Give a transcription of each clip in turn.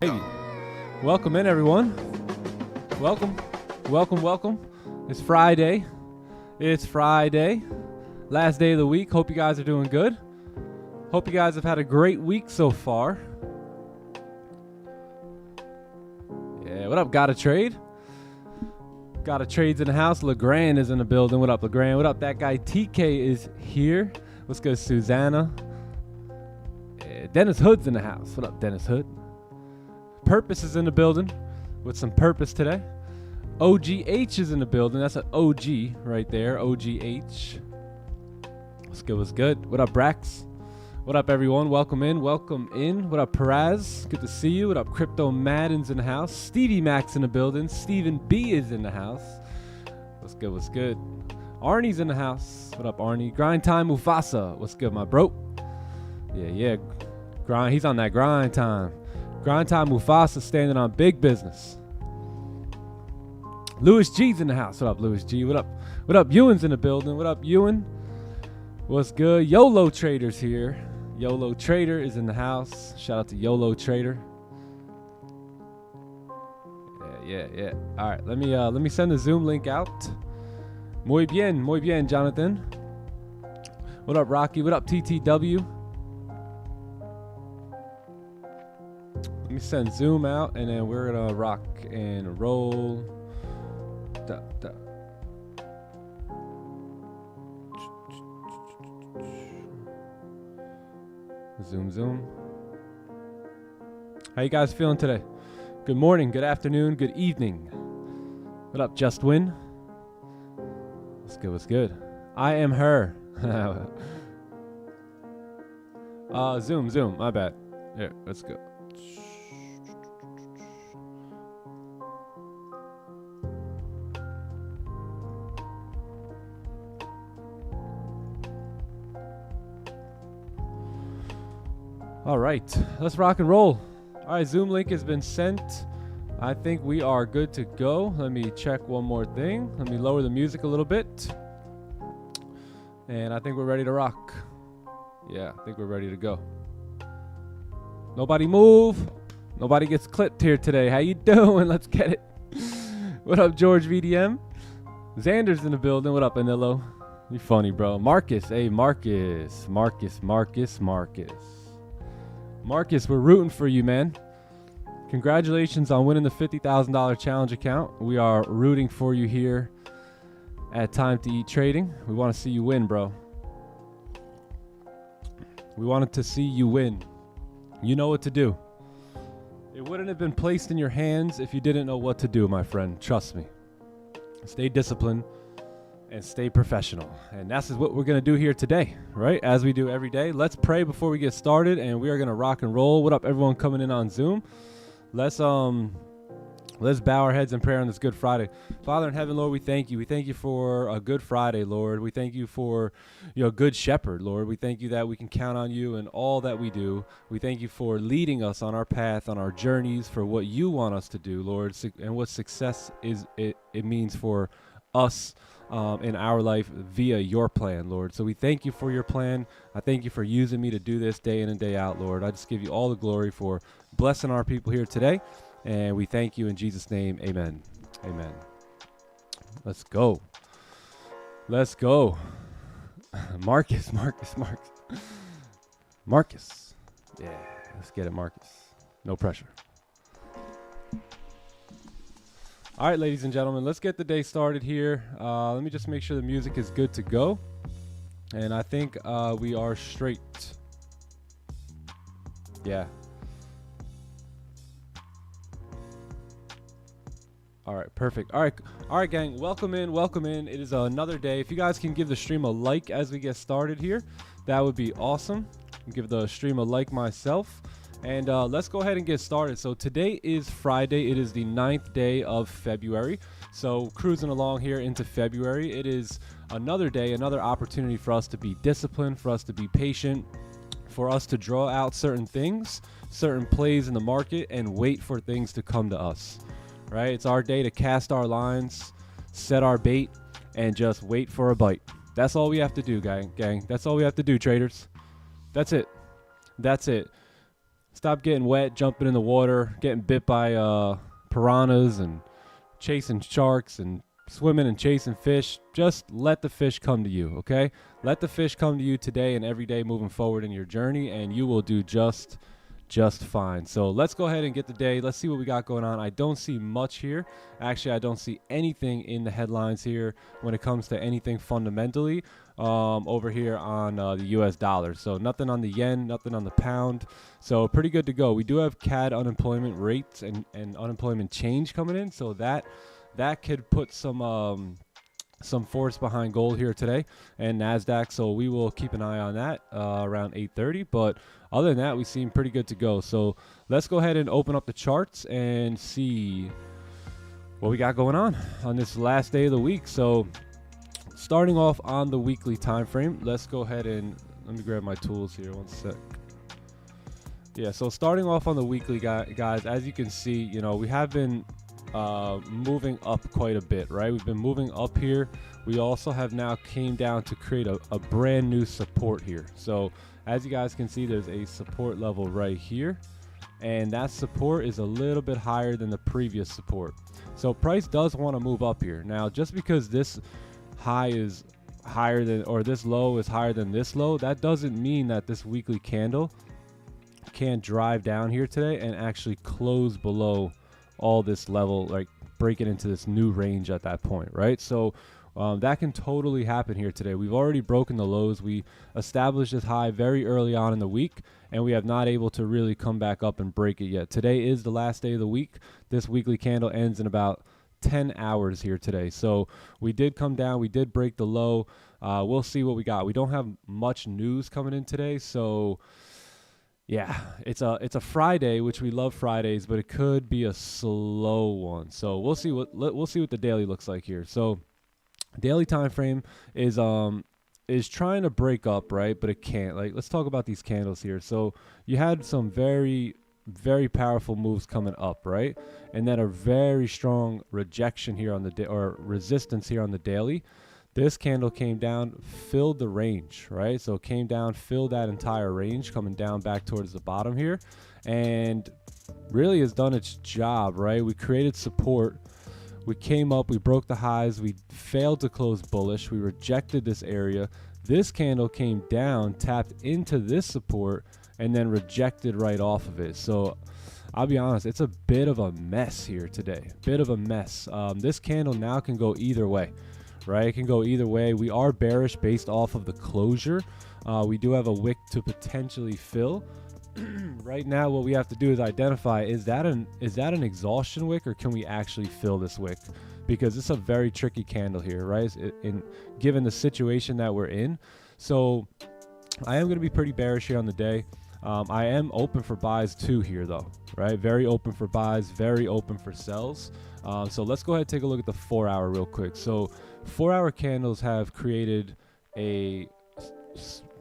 Hey, welcome in everyone. Welcome. It's Friday. Last day of the week. Hope you guys are doing good. Hope you guys have had a great week so far. Yeah, what up, Gotta Trade? Gotta Trade's in the house. LeGrand is in the building. What up, LeGrand? What up? That guy TK is here. What's good, Susanna? Yeah, Dennis Hood's in the house. What up, Dennis Hood? Purpose is in the building with some purpose today. OGH is in the building. That's an OG right there. OGH. What's good? What up, Brax? What up, everyone? Welcome in. What up, Perez? Good to see you. What up, Crypto Madden's in the house. Stevie Mac's in the building. Stephen B is in the house. What's good? Arnie's in the house. What up, Arnie? Grind Time Mufasa. What's good, my bro? Yeah. Grind. He's on that grind time. Grind Time Mufasa standing on big business. Louis G's in the house. What up, Louis G? What up, Ewan's in the building. What up, Ewan? What's good? YOLO Trader's here. YOLO Trader is in the house. Shout out to YOLO Trader. Yeah. All right, let me send the Zoom link out. Muy bien, Jonathan. What up, Rocky? What up, TTW? Let me send Zoom out, and then we're gonna rock and roll. Zoom. How you guys feeling today? Good morning, good afternoon, good evening. What up, Just Win? What's good? I am her. Zoom. My bad. Here, let's go. All right, let's rock and roll. All right, Zoom link has been sent. I think we are good to go. Let me check one more thing. Let me lower the music a little bit. And I think we're ready to rock. Yeah, I think we're ready to go. Nobody move. Nobody gets clipped here today. How you doing? Let's get it. What up, George VDM? Xander's in the building. What up, Anillo? You funny, bro. Marcus. Hey, Marcus, we're rooting for you, man. Congratulations on winning the $50,000 challenge account. We are rooting for you here at Time to Eat Trading. We want to see you win, bro. We wanted to see you win. You know what to do. It wouldn't have been placed in your hands if you didn't know what to do, my friend. Trust me. Stay disciplined and stay professional. And that's what we're going to do here today, right? As we do every day. Let's pray before we get started, and we are going to rock and roll. What up, everyone coming in on Zoom? Let's bow our heads in prayer on this Good Friday. Father in heaven, Lord, we thank you. We thank you for a Good Friday, Lord. We thank you for your good shepherd, Lord. We thank you that we can count on you in all that we do. We thank you for leading us on our path, on our journeys, for what you want us to do, Lord, and what success is. It means for us in our life via your plan, Lord. So we thank you for your plan. I thank you for using me to do this day in and day out, Lord. I just give you all the glory for blessing our people here today. And we thank you in Jesus' name. Amen. Let's go. Marcus. Yeah, let's get it, Marcus. No pressure. All right, ladies and gentlemen, let's get the day started here. Let me just make sure the music is good to go. And I think we are straight. Yeah. All right, perfect. All right, gang, welcome in. It is another day. If you guys can give the stream a like as we get started here, that would be awesome. Give the stream a like myself. And let's go ahead and get started. So today is Friday. It is the 9th day of February. So cruising along here into February. It is another day, another opportunity for us to be disciplined, for us to be patient, for us to draw out certain things, certain plays in the market, and wait for things to come to us. Right? It's our day to cast our lines, set our bait, and just wait for a bite. That's all we have to do, gang. That's all we have to do, traders. That's it. Stop getting wet, jumping in the water, getting bit by piranhas and chasing sharks and swimming and chasing fish. Just let the fish come to you, okay? Let the fish come to you today and every day moving forward in your journey, and you will do just fine. So let's go ahead and get the day. Let's see what we got going on. I don't see much here. Actually, I don't see anything in the headlines here when it comes to anything fundamentally over here on the US dollar. So nothing on the yen, nothing on the pound. So pretty good to go. We do have CAD unemployment rates and unemployment change coming in. So that could put some force behind gold here today and Nasdaq. So we will keep an eye on that around 8:30. But other than that, we seem pretty good to go. So let's go ahead and open up the charts and see what we got going on this last day of the week. So starting off on the weekly time frame, let's go ahead and let me grab my tools here. One sec. Yeah, so starting off on the weekly, guys, as you can see, you know, we have been moving up quite a bit, right? We've been moving up here. We also have now came down to create a brand new support here. So as you guys can see, there's a support level right here, and that support is a little bit higher than the previous support. So price does want to move up here. Now, just because this high is higher than, or this low is higher than this low, that doesn't mean that this weekly candle can't drive down here today and actually close below all this level, like break it into this new range at that point, right? So that can totally happen here today. We've already broken the lows. We established this high very early on in the week, and we have not able to really come back up and break it yet. Today is the last day of the week. This weekly candle ends in about 10 hours here today. So we did come down. We did break the low. We'll see what we got. We don't have much news coming in today, so yeah, it's a Friday, which we love Fridays, but it could be a slow one. So we'll see what the daily looks like here. So daily time frame is trying to break up, right? But it can't. Like, let's talk about these candles here. So you had some very powerful moves coming up, right? And then a very strong rejection here on the or resistance here on the daily. This candle came down, filled the range, right? So it came down, filled that entire range, coming down back towards the bottom here, and really has done its job, right? We created support. We came up, we broke the highs, we failed to close bullish, we rejected this area. This candle came down, tapped into this support, and then rejected right off of it. So I'll be honest, it's a bit of a mess here today, bit of a mess. This candle now can go either way. Right, it can go either way. We are bearish based off of the closure. We do have a wick to potentially fill. Right now, what we have to do is identify, is that an exhaustion wick, or can we actually fill this wick? Because it's a very tricky candle here, right? Given the situation that we're in. So I am going to be pretty bearish here on the day. I am open for buys too here though, right? Very open for buys, very open for sells. So let's go ahead and take a look at the 4 hour real quick. So 4 hour candles have created a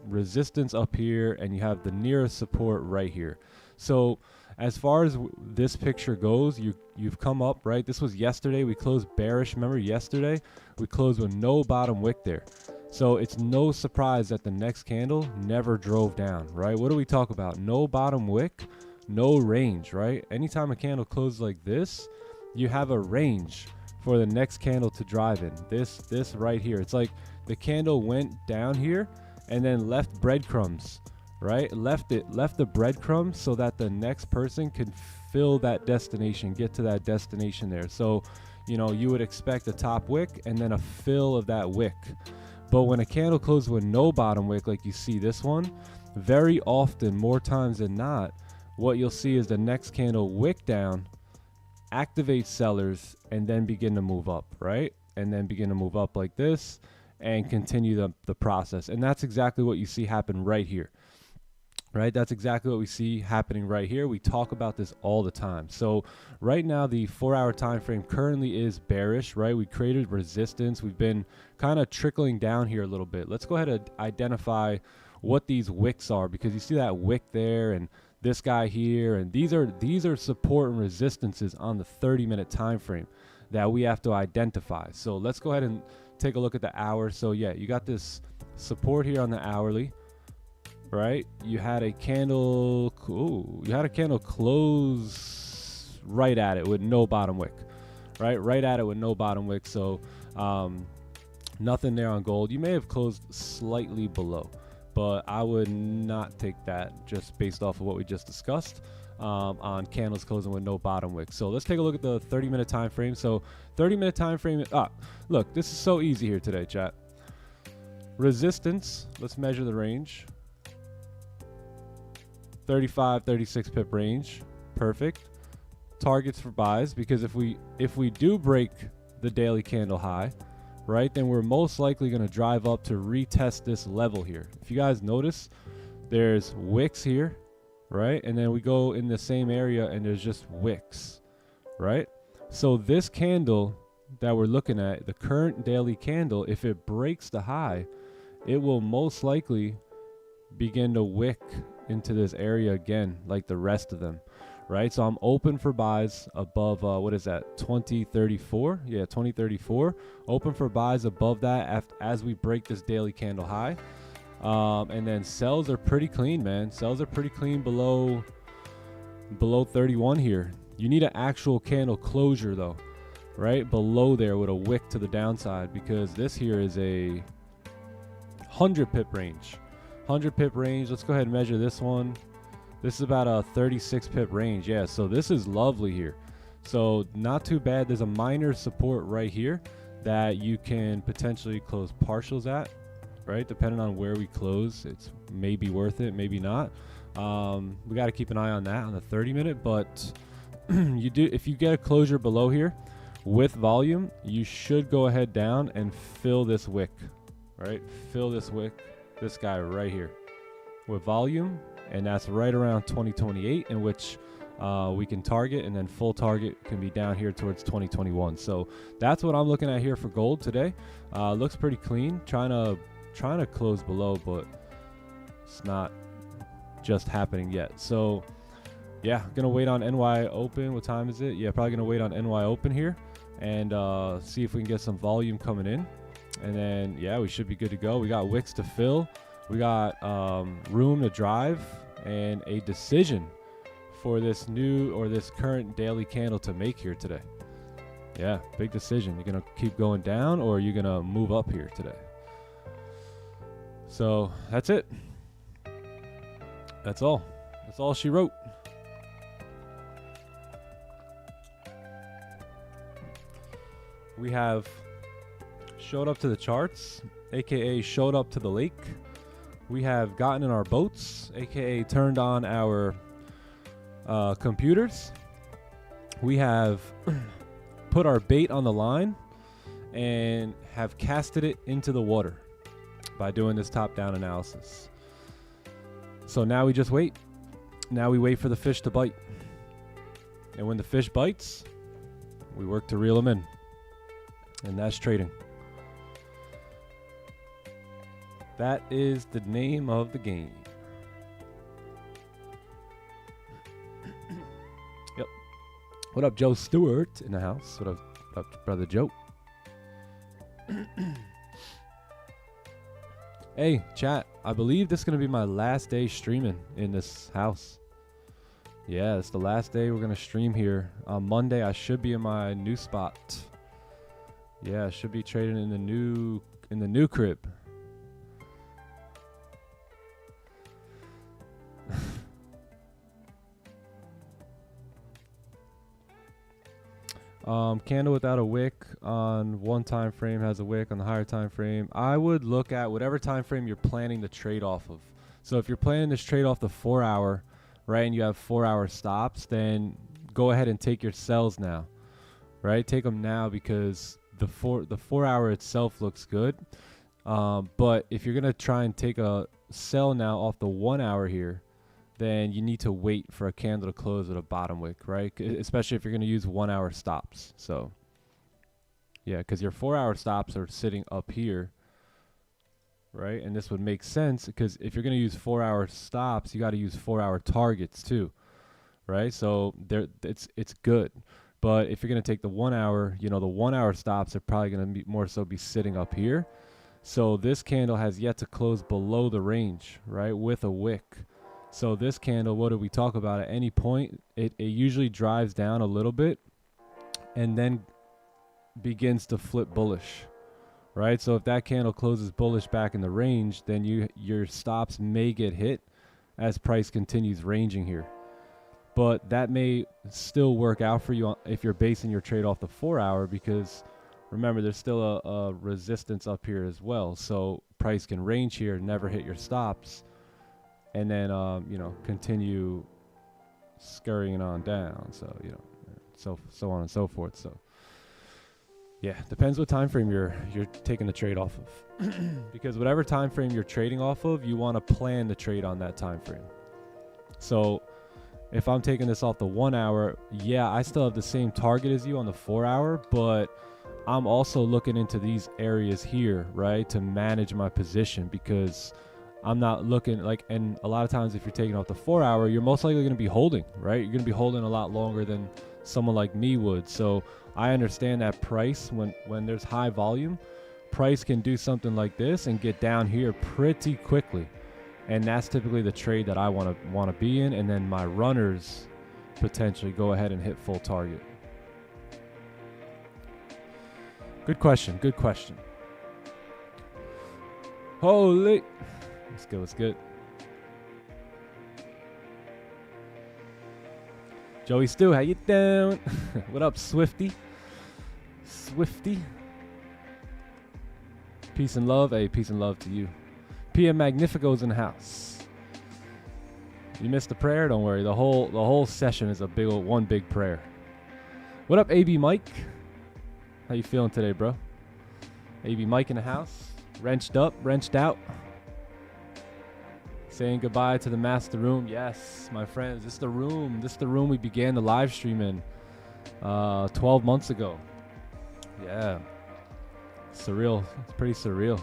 resistance up here, and you have the nearest support right here. So as far as this picture goes, you've come up, right? This was yesterday. We closed bearish. Remember yesterday? We closed with no bottom wick there. So it's no surprise that the next candle never drove down, right? What do we talk about? No bottom wick, no range, right? Anytime a candle closes like this, you have a range for the next candle to drive in. This right here. It's like the candle went down here and then left breadcrumbs, right? Left the breadcrumbs so that the next person could fill that destination, get to that destination there. So, you know, you would expect a top wick and then a fill of that wick. But when a candle closes with no bottom wick, like you see this one, very often, more times than not, what you'll see is the next candle wick down, activate sellers, and then begin to move up, right? And then begin to move up like this and continue the process. And that's exactly what you see happen right here, right? That's exactly what we see happening right here. We talk about this all the time. So right now, the 4 hour time frame currently is bearish, right? We created resistance. We've been kind of trickling down here a little bit. Let's go ahead and identify what these wicks are, because you see that wick there and this guy here, and these are support and resistances on the 30-minute time frame that we have to identify. So let's go ahead and take a look at the hour. So yeah, you got this support here on the hourly. right? You had a candle, you had a candle close right at it with no bottom wick, right? Right at it with no bottom wick. So nothing there on gold. You may have closed slightly below, but I would not take that just based off of what we just discussed on candles closing with no bottom wick. So let's take a look at the 30-minute time frame. So 30-minute time frame. Look, this is so easy here today, chat. Resistance, let's measure the range. 35, 36 pip range. Perfect. Targets for buys, because if we do break the daily candle high, right, then we're most likely going to drive up to retest this level here. If you guys notice, there's wicks here, right? And then we go in the same area and there's just wicks, right? So this candle that we're looking at, the current daily candle, if it breaks the high, it will most likely begin to wick into this area again, like the rest of them, right? So I'm open for buys above, what is that, 2034? Yeah, 2034. Open for buys above that as we break this daily candle high. And then sells are pretty clean, man. Sells are pretty clean below 31 here. You need an actual candle closure though, right? Below there with a wick to the downside, because this here is a 100 pip range. 100 pip range. Let's go ahead and measure this one. This is about a 36 pip range. Yeah, so this is lovely here. So not too bad. There's a minor support right here that you can potentially close partials at, right? Depending on where we close, it's maybe worth it, maybe not. We got to keep an eye on that on the 30-minute, but if you get a closure below here with volume, you should go ahead down and fill this wick, right? Fill this wick, this guy right here with volume, and that's right around 2028, in which we can target, and then full target can be down here towards 2021. So that's what I'm looking at here for gold today. Looks pretty clean. Trying to close below, but it's not just happening yet. So yeah, gonna wait on NY open. What time is it? Yeah, probably gonna wait on NY open here and see if we can get some volume coming in, and then yeah, we should be good to go. We got wicks to fill, we got room to drive, and a decision for this new or this current daily candle to make here today. Yeah, big decision. You're gonna keep going down, or you're gonna move up here today. So that's it. That's all. That's all she wrote. We have showed up to the charts, aka showed up to the lake. We have gotten in our boats, aka turned on our computers. We have put our bait on the line and have casted it into the water by doing this top-down analysis. So now we just wait. Now we wait for the fish to bite. And when the fish bites, we work to reel them in. And that's trading. That is the name of the game. Yep. What up, Joe Stewart in the house? What up, brother Joe? Hey, chat. I believe this is going to be my last day streaming in this house. Yeah, it's the last day we're going to stream here. On Monday, I should be in my new spot. Yeah, I should be trading in the new crib. Candle without a wick on one time frame has a wick on the higher time frame. I would look at whatever time frame you're planning to trade off of. So if you're planning this trade off the 4 hour, right, and you have 4 hour stops, then go ahead and take your sells now, right? Take them now, because the 4 hour itself looks good. But if you're gonna try and take a sell now off the 1 hour here, then you need to wait for a candle to close with a bottom wick, right? Especially if you're going to use 1 hour stops. So yeah, because your 4 hour stops are sitting up here, right? And this would make sense, because if you're going to use 4 hour stops, you got to use 4 hour targets too, right? So it's good. But if you're going to take the 1 hour, the 1 hour stops are probably going to more so be sitting up here. So this candle has yet to close below the range, right, with a wick. So this candle, what do we talk about? At any point, it usually drives down a little bit and then begins to flip bullish, right? So if that candle closes bullish back in the range, then your stops may get hit as price continues ranging here. But that may still work out for you if you're basing your trade off the 4 hour, because remember, there's still a resistance up here as well. So price can range here, never hit your stops, and then, you know, continue scurrying on down. So, you know, so on and so forth. So yeah, depends what time frame you're taking the trade off of. Because whatever time frame you're trading off of, you want to plan the trade on that time frame. So if I'm taking this off the 1 hour, yeah, I still have the same target as you on the 4 hour, but I'm also looking into these areas here, right, to manage my position, because I'm not looking like, and a lot of times if you're taking off the 4 hour, you're most likely going to be holding, right? You're going to be holding a lot longer than someone like me would. So I understand that price, when there's high volume, price can do something like this and get down here pretty quickly. And that's typically the trade that I want to be in, and then my runners potentially go ahead and hit full target. Good question. Good question. Holy. Let's go. What's good? Joey Stu, how you doing? What up, Swifty? Swifty. Peace and love. Hey, peace and love to you. PM Magnifico's in the house. You missed the prayer? Don't worry. The whole session is a one big prayer. What up, AB Mike? How you feeling today, bro? AB Mike in the house. Wrenched up, wrenched out. Saying goodbye to the master room. Yes, my friends. This is the room. This is the room we began the live stream in 12 months ago. Yeah. Surreal. It's pretty surreal.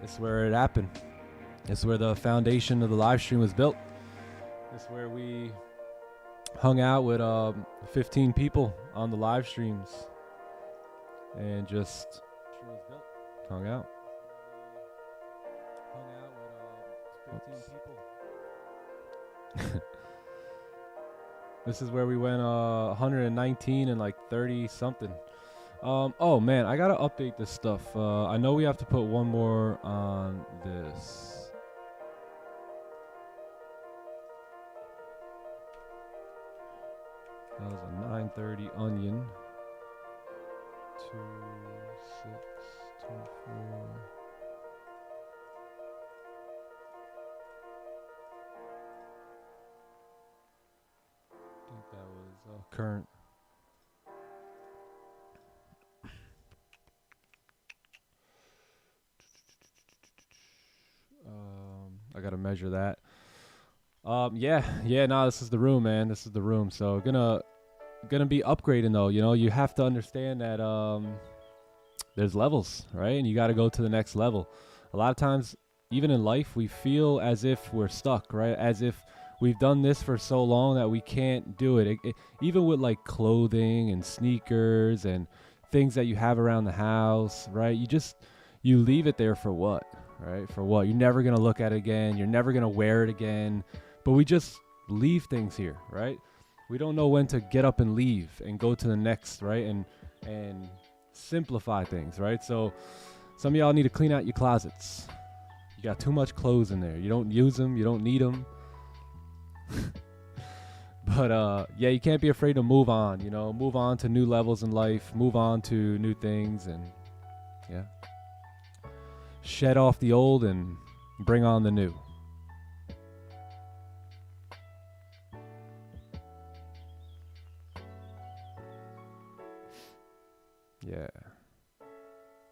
This is where it happened. This is where the foundation of the live stream was built. This is where we hung out with 15 people on the live streams and just hung out. Hung out with 15 people. This is where we went 119 and like 30 something. Oh man, I gotta update this stuff. I know we have to put one more on this. That was a 930 onion. 2, 6, 24. I think that was current. I gotta measure that. Yeah, no, this is the room, man. This is the room. So gonna be upgrading though. You know, you have to understand that there's levels, right? And you got to go to the next level. A lot of times, even in life, we feel as if we're stuck, right? As if we've done this for so long that we can't do it. Even with like clothing and sneakers and things that you have around the house, right? You leave it there for what? Right? For what? You're never going to look at it again. You're never going to wear it again. But we just leave things here, right? We don't know when to get up and leave and go to the next, right? And simplify things, right? So some of y'all need to clean out your closets. You got too much clothes in there. You don't use them. You don't need them. But yeah, you can't be afraid to move on, you know, move on to new levels in life, move on to new things, and yeah. Shed off the old and bring on the new. Yeah.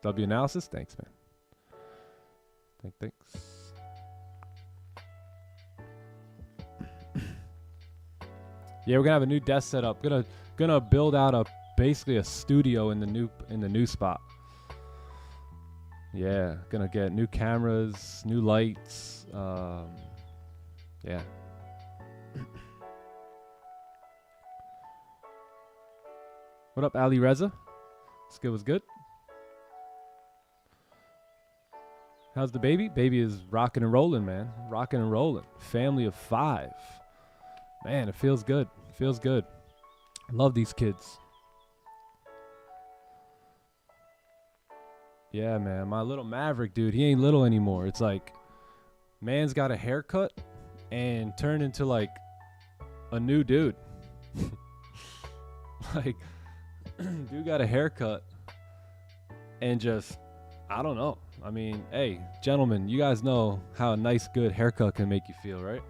W analysis, thanks, man. Thanks. Yeah, we're gonna have a new desk set up. Gonna build out basically a studio in the new spot. Yeah, gonna get new cameras, new lights. Yeah. What up, Ali Reza? Skill was good. How's the baby? Baby is rocking and rolling, man. Rocking and rolling. Family of 5. Man, it feels good. Feels good. Love these kids. Yeah, man. My little Maverick, dude, he ain't little anymore. It's like, man's got a haircut and turned into like a new dude. Like, dude got a haircut and just, I don't know. I mean, hey, gentlemen, you guys know how a nice, good haircut can make you feel, right?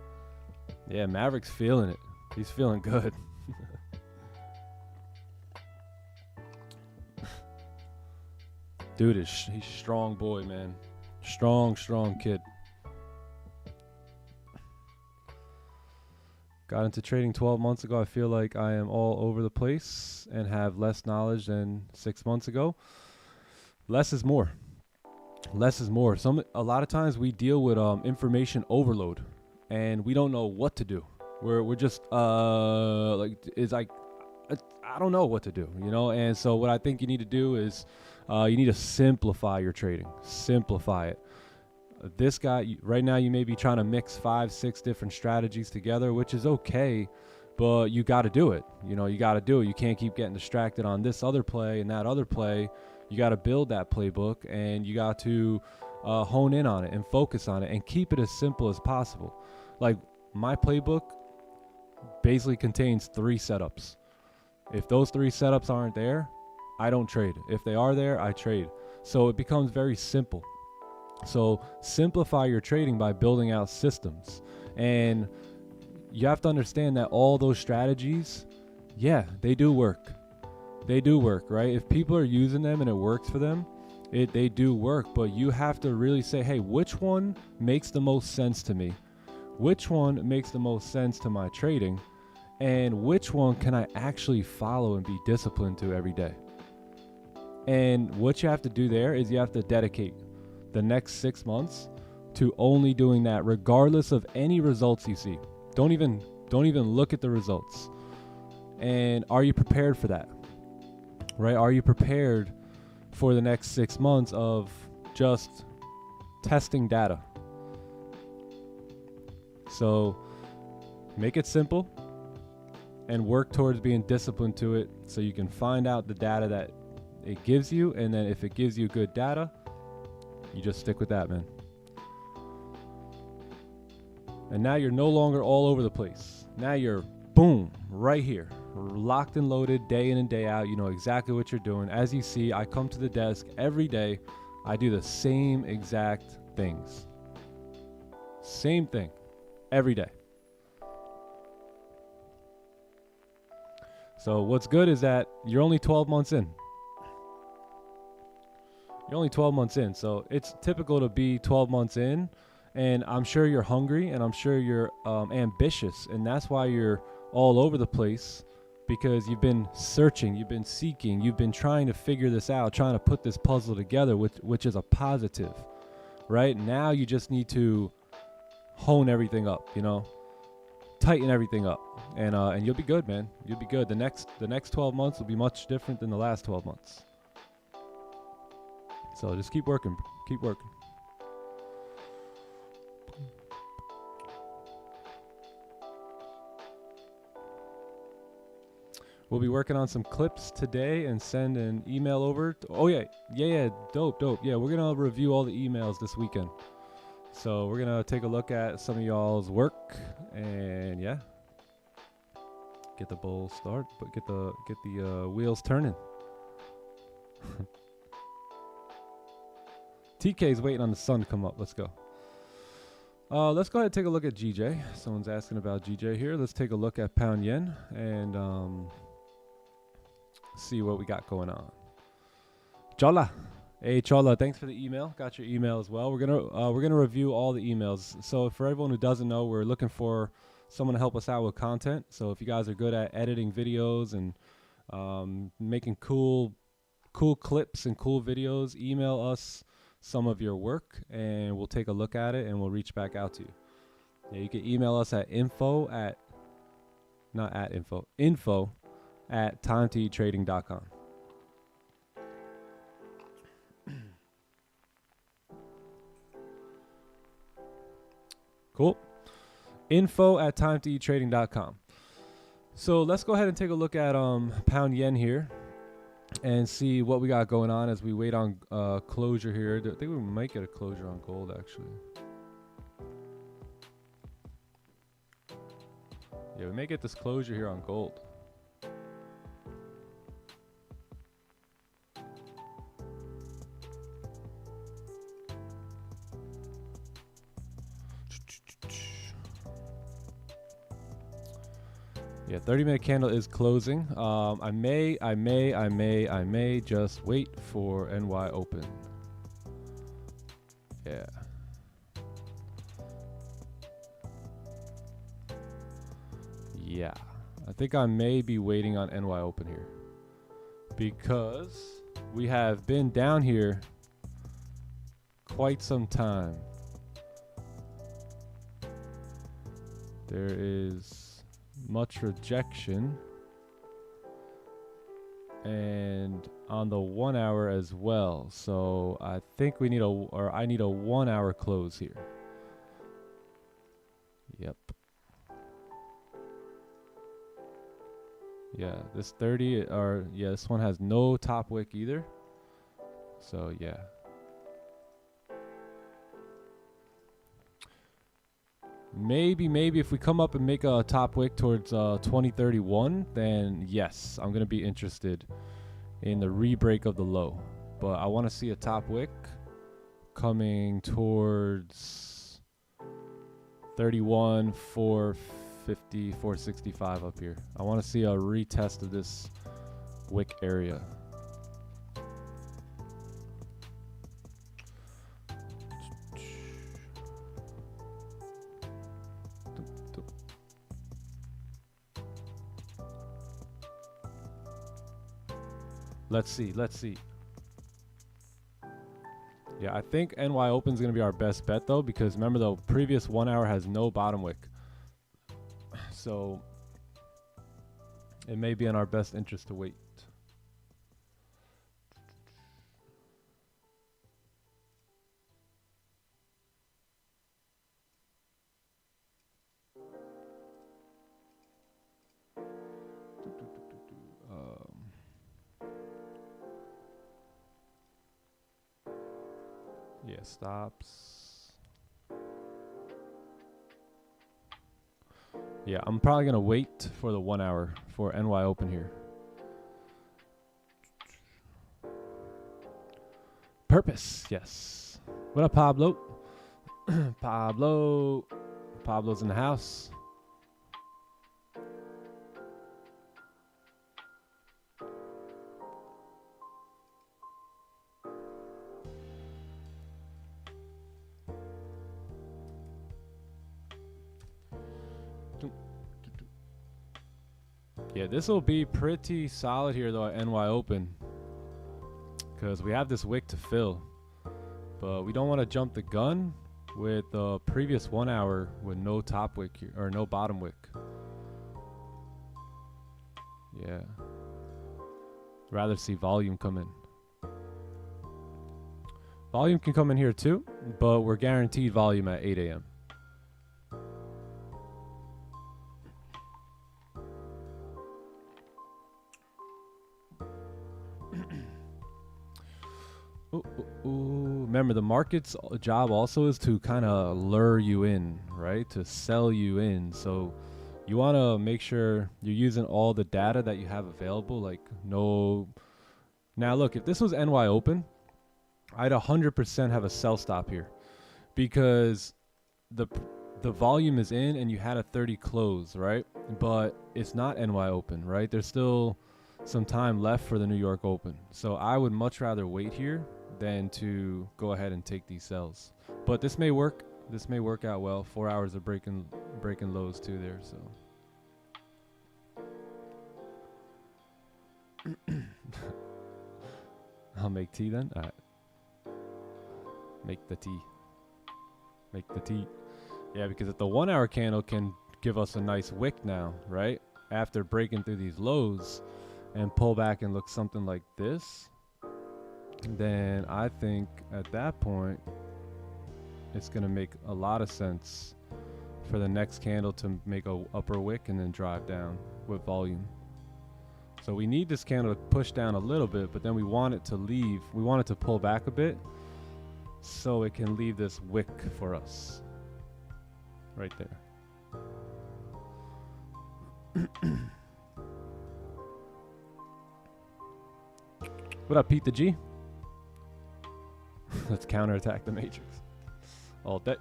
Yeah, Maverick's feeling it. He's feeling good. Dude, he's strong boy, man. Strong kid. Got into trading 12 months ago. I feel like I am all over the place and have less knowledge than 6 months ago. Less is more. Less is more. A lot of times we deal with information overload, and we don't know what to do. We're just like, it's like, I don't know what to do, you know. And so what I think you need to do is you need to simplify your trading. Simplify it. This guy right now, you may be trying to mix 5, 6 different strategies together, which is okay, but you got to do it. You know, you got to do it. You can't keep getting distracted on this other play and that other play. You got to build that playbook, and you got to hone in on it and focus on it and keep it as simple as possible. Like, my playbook basically contains 3 setups. If those 3 setups aren't there, I don't trade. If they are there, I trade. So it becomes very simple. So simplify your trading by building out systems. And you have to understand that all those strategies, yeah, they do work. They do work, right? If people are using them and it works for them, they do work. But you have to really say, hey, which one makes the most sense to me? Which one makes the most sense to my trading? And which one can I actually follow and be disciplined to every day? And what you have to do there is you have to dedicate the next 6 months to only doing that, regardless of any results you see. Don't even look at the results. And are you prepared for that? Right? Are you prepared for the next 6 months of just testing data? So make it simple and work towards being disciplined to it, so you can find out the data that it gives you. And then if it gives you good data, you just stick with that, man. And now you're no longer all over the place. Now you're, boom, right here, locked and loaded, day in and day out. You know exactly what you're doing. As you see, I come to the desk every day. I do the same exact things. Same thing every day. So what's good is that you're only 12 months in. You're only 12 months in. So it's typical to be 12 months in. And I'm sure you're hungry, and I'm sure you're ambitious. And that's why you're all over the place, because you've been searching, you've been seeking, you've been trying to figure this out, trying to put this puzzle together, which is a positive. Right? Now you just need to hone everything up, you know, tighten everything up, and you'll be good, man. You'll be good. The next 12 months will be much different than the last 12 months. So just keep working. Keep working. We'll be working on some clips today and send an email over. Oh, yeah. Dope. Yeah, we're going to review all the emails this weekend. So we're going to take a look at some of y'all's work and, yeah, get the bowl start, but get the wheels turning. TK's waiting on the sun to come up. Let's go. Let's go ahead and take a look at GJ. Someone's asking about GJ here. Let's take a look at pound yen and see what we got going on. Chola. Hey Chola, thanks for the email. Got your email as well. We're gonna review all the emails. So for everyone who doesn't know, we're looking for someone to help us out with content. So if you guys are good at editing videos and making cool clips and cool videos, email us some of your work and we'll take a look at it and we'll reach back out to you. Yeah, you can email us at info at timetotrading.com. Cool. info@timetoeattrading.com. So let's go ahead and take a look at pound yen here and see what we got going on as we wait on closure here. I think we might get a closure on gold actually. Yeah, we may get this closure here on gold. Yeah, 30-minute candle is closing. I may just wait for NY open. Yeah. Yeah, I think I may be waiting on NY open here because we have been down here quite some time. There is much rejection, and on the 1 hour as well. So I think we need I need a 1 hour close here. Yep. Yeah, this 30 yeah, this one has no top wick either. So yeah. Maybe if we come up and make a top wick towards 2031, then yes, I'm gonna be interested in the re-break of the low. But I want to see a top wick coming towards 31, 450, 465 up here. I want to see a retest of this wick area. Let's see. Yeah, I think NY Open is going to be our best bet though, because remember the previous 1 hour has no bottom wick. So it may be in our best interest to wait. Yeah, stops. Yeah, I'm probably going to wait for the 1 hour for NY Open here. Purpose, yes. What up, Pablo? Pablo's in the house. Yeah, this will be pretty solid here though at NY Open, because we have this wick to fill, but we don't want to jump the gun with the previous 1 hour with no top wick here, or no bottom wick. Yeah, rather see volume come in. Volume can come in here too, but we're guaranteed volume at 8 a.m. Remember, the market's job also is to kind of lure you in, right? To sell you in. So you want to make sure you're using all the data that you have available. Like no. Now look, if this was NY Open, I'd 100% have a sell stop here, because the volume is in and you had a 30 close, right? But it's not NY Open, right? There's still some time left for the New York Open. So I would much rather wait here than to go ahead and take these sells. But this may work. This may work out well. 4 hours of breaking lows too there. So I'll make tea then. All right. Make the tea. Make the tea. Yeah, because if the 1 hour candle can give us a nice wick now, right? After breaking through these lows and pull back and look something like this, then I think at that point it's going to make a lot of sense for the next candle to make a upper wick and then drive down with volume. So we need this candle to push down a little bit, but then we want it to leave. We want it to pull back a bit so it can leave this wick for us right there. What up, Pete the G? Let's counterattack the matrix all day.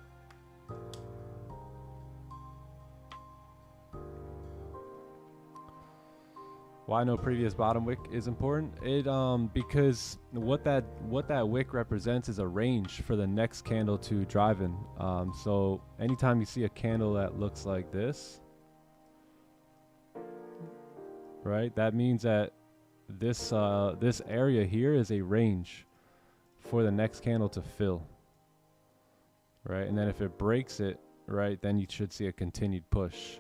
Why no previous bottom wick is important? It because what that wick represents is a range for the next candle to drive in. So anytime you see a candle that looks like this, right, that means that this this area here is a range for the next candle to fill, right? And then if it breaks it, right, then you should see a continued push.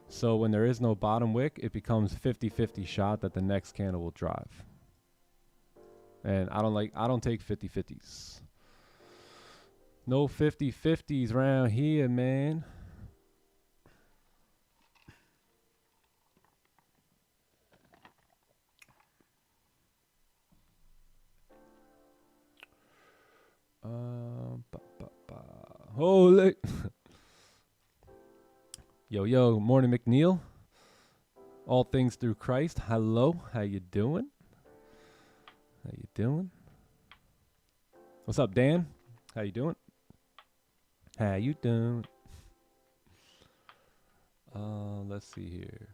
So when there is no bottom wick, it becomes 50-50 shot that the next candle will drive. And I don't take 50-50s. No 50-50s around here, man. Holy. Yo, morning McNeil. All things through Christ. Hello, how you doing? How you doing? What's up, Dan? How you doing? How you doing? Let's see here.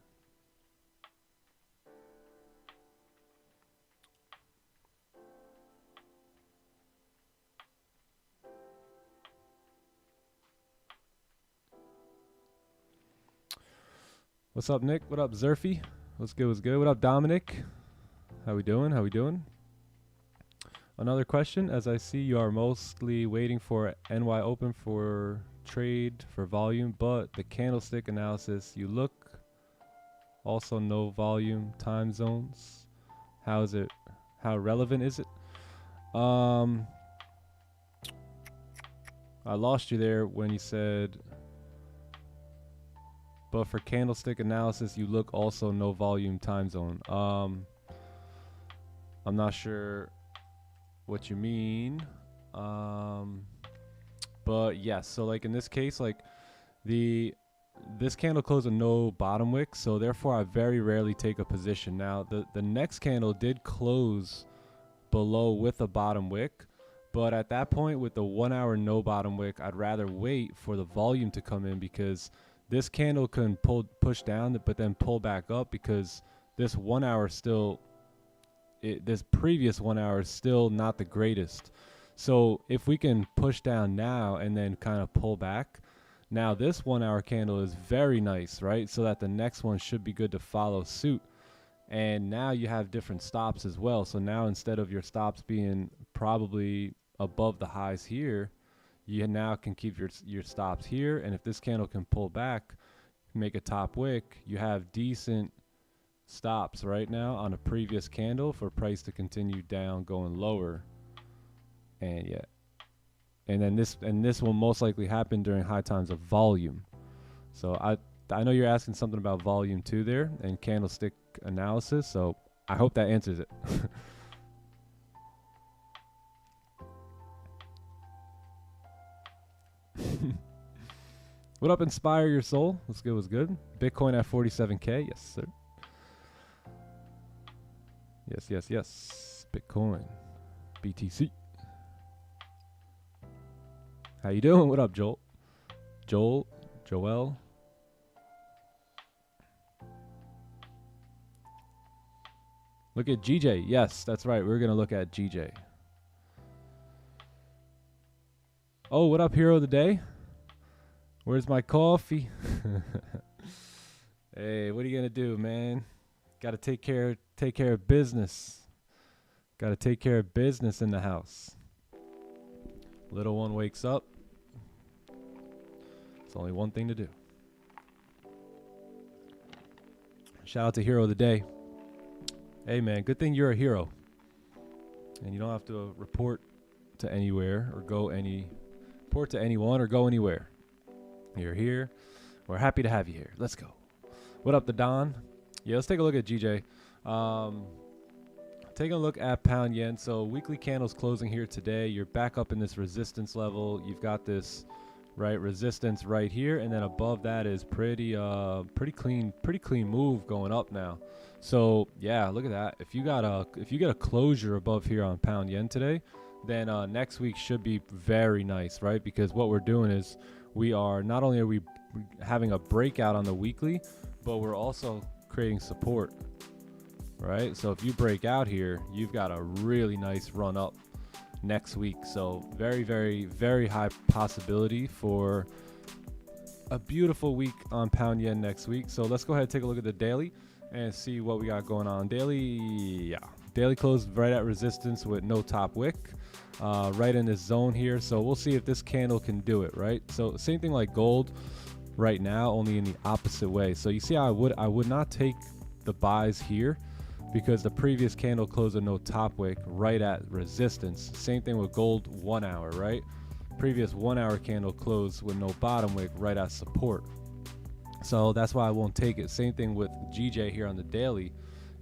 What's up, Nick? What up, Zerfy? What's good? What's good? What up, Dominic? How we doing? How we doing? Another question. As I see, you are mostly waiting for NY open for trade for volume, but the candlestick analysis you look also no volume time zones. How is it? How relevant is it? I lost you there when you said. But for candlestick analysis, you look also no volume time zone. I'm not sure what you mean. But yes, so like in this case, like this candle closed with no bottom wick, so therefore I very rarely take a position. Now the next candle did close below with a bottom wick, but at that point with the 1 hour no bottom wick, I'd rather wait for the volume to come in, because this candle can push down, but then pull back up, because this 1 hour still, this previous 1 hour is still not the greatest. So if we can push down now and then kind of pull back, now this 1 hour candle is very nice, right? So that the next one should be good to follow suit. And now you have different stops as well. So now instead of your stops being probably above the highs here, you now can keep your stops here. And if this candle can pull back, make a top wick, you have decent stops right now on a previous candle for price to continue down, going lower. And yeah, and then this will most likely happen during high times of volume. So I know you're asking something about volume too there and candlestick analysis, so I hope that answers it. What up, Inspire Your Soul? What's good? What's good? Bitcoin at 47K. Yes, sir. Yes. Bitcoin. BTC. How you doing? What up, Joel? Joel. Look at GJ. Yes, that's right. We're going to look at GJ. Oh, what up, hero of the day? Where's my coffee? Hey, what are you going to do, man? Got to take care of business. Got to take care of business in the house. Little one wakes up. It's only one thing to do. Shout out to hero of the day. Hey, man, good thing you're a hero. And you don't have to report to anywhere or report to anyone or go anywhere. You're here. We're happy to have you here. Let's go. What up, the Don? Yeah, let's take a look at GJ. Taking a look at pound yen. So weekly candles closing here today. You're back up in this resistance level. You've got this resistance right here, and then above that is pretty clean move going up now. So yeah, look at that. If you get a closure above here on pound yen today, then next week should be very nice, right? Because what we're doing is not only are we having a breakout on the weekly, but we're also creating support, right? So if you break out here, you've got a really nice run up next week. So very, very, very high possibility for a beautiful week on pound yen next week. So let's go ahead and take a look at the daily and see what we got going on. Daily closed right at resistance with no top wick, right in this zone here. So we'll see if this candle can do it, right? So same thing like gold right now, only in the opposite way. So you see how I would not take the buys here because the previous candle closed with no top wick right at resistance. Same thing with gold 1 hour, right? Previous 1 hour candle closed with no bottom wick right at support. So that's why I won't take it. Same thing with GJ here on the daily,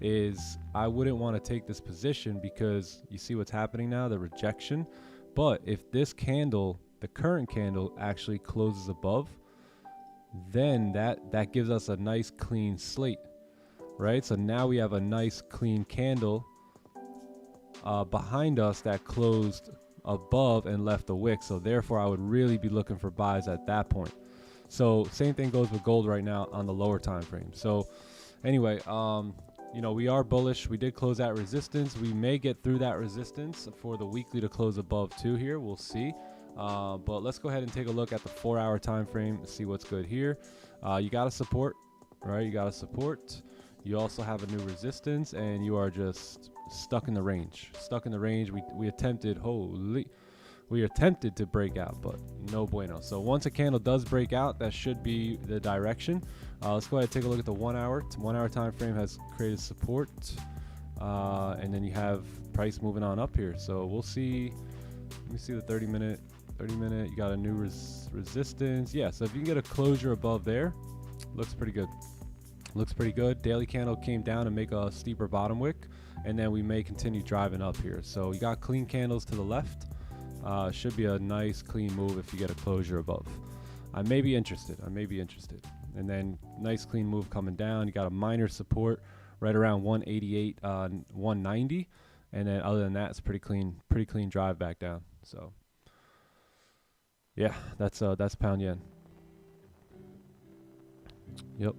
is I wouldn't want to take this position because you see what's happening now, the rejection. But if this candle, the current candle, actually closes above, then that gives us a nice clean slate, right? So now we have a nice clean candle behind us that closed above and left a wick. So therefore I would really be looking for buys at that point. So same thing goes with gold right now on the lower time frame. So anyway, you know, we are bullish. We did close at resistance. We may get through that resistance for the weekly to close above too here. We'll see. But let's go ahead and take a look at the 4 hour time frame to see what's good here. You got a support, right? You got a support. You also have a new resistance, and you are just stuck in the range. Stuck in the range. We attempted to break out, but no bueno. So once a candle does break out, that should be the direction. Let's go ahead and take a look at the 1 hour. 1 hour time frame has created support, and then you have price moving on up here. So we'll see. Let me see the 30 minute. You got a new resistance. Yeah, so if you can get a closure above there, looks pretty good. Looks pretty good. Daily candle came down and make a steeper bottom wick, and then we may continue driving up here. So you got clean candles to the left. Should be a nice clean move if you get a closure above. I may be interested. And then nice clean move coming down. You got a minor support right around 188, 190, and then other than that, it's pretty clean drive back down. So yeah, that's pound yen. Yep.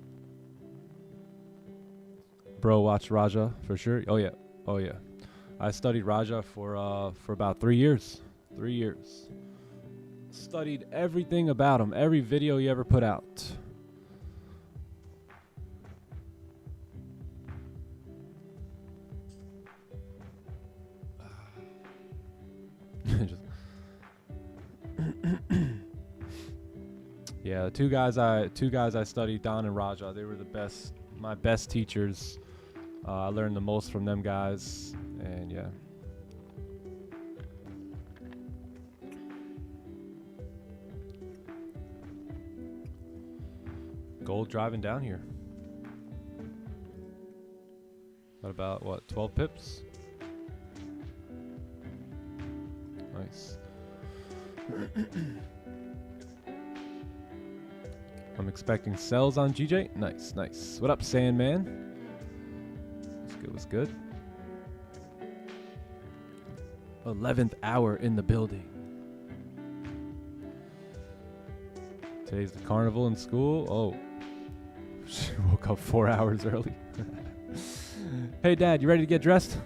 Bro, watch Raja for sure. Oh yeah. I studied Raja for about 3 years. 3 years. Studied everything about him, every video he ever put out. Yeah, two guys I studied, Don and Raja. They were my best teachers. I learned the most from them guys, and yeah. Gold driving down here. About what, 12 pips? Nice. I'm expecting sells on GJ. Nice. What up, Sandman? What's good? 11th hour in the building. Today's the carnival in school. Oh, she woke up 4 hours early. Hey, Dad, you ready to get dressed?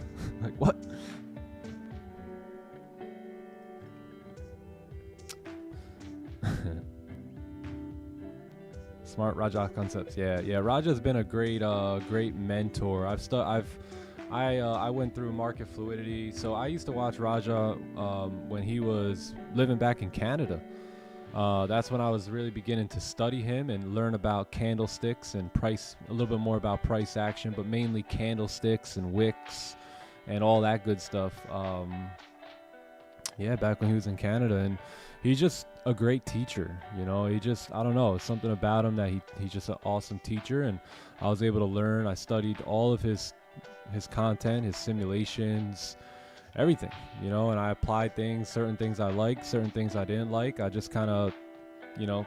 Like, what? Smart Raja concepts. Yeah. Raja's been a great mentor. I went through market fluidity, so I used to watch Raja when he was living back in Canada. That's when I was really beginning to study him and learn about candlesticks and price, a little bit more about price action, but mainly candlesticks and wicks and all that good stuff. Yeah, back when he was in Canada, and he just, a great teacher. You know, he just, I don't know, something about him that he's just an awesome teacher. And I was able to learn. I studied all of his content, his simulations, everything, you know, and I applied things, certain things I liked, certain things I didn't like. I just kind of, you know,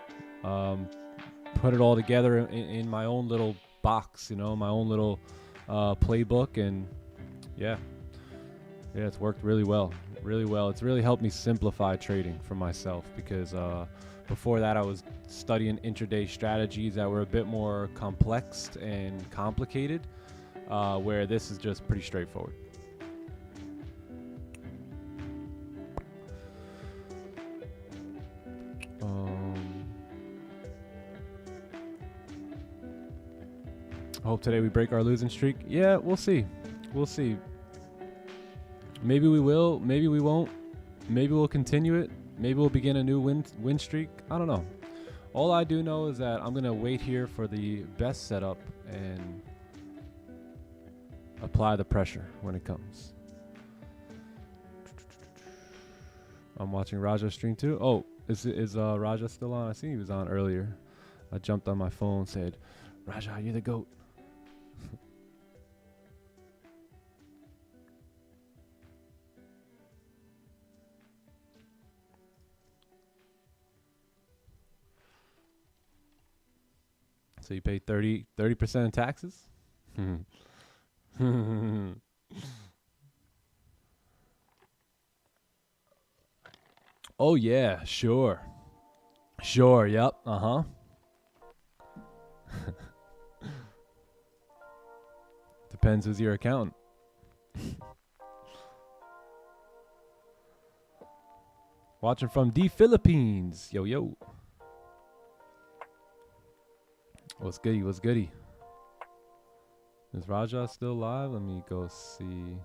put it all together in my own little box, you know, my own little playbook. And yeah, it's worked really well. It's really helped me simplify trading for myself, because before that I was studying intraday strategies that were a bit more complex and complicated, where this is just pretty straightforward. Hope today we break our losing streak. Yeah, we'll see. Maybe we will, maybe we won't. Maybe we'll continue it. Maybe we'll begin a new win streak. I don't know. All I do know is that I'm going to wait here for the best setup and apply the pressure when it comes. I'm watching Raja's stream too. Oh, is Raja still on? I see he was on earlier. I jumped on my phone and said, Raja, you're the GOAT. So you pay 30% in taxes? Oh yeah, sure. Yep, uh-huh. Depends who's your accountant. Watching from the Philippines. Yo. What's goody? Is Raja still live? Let me go see.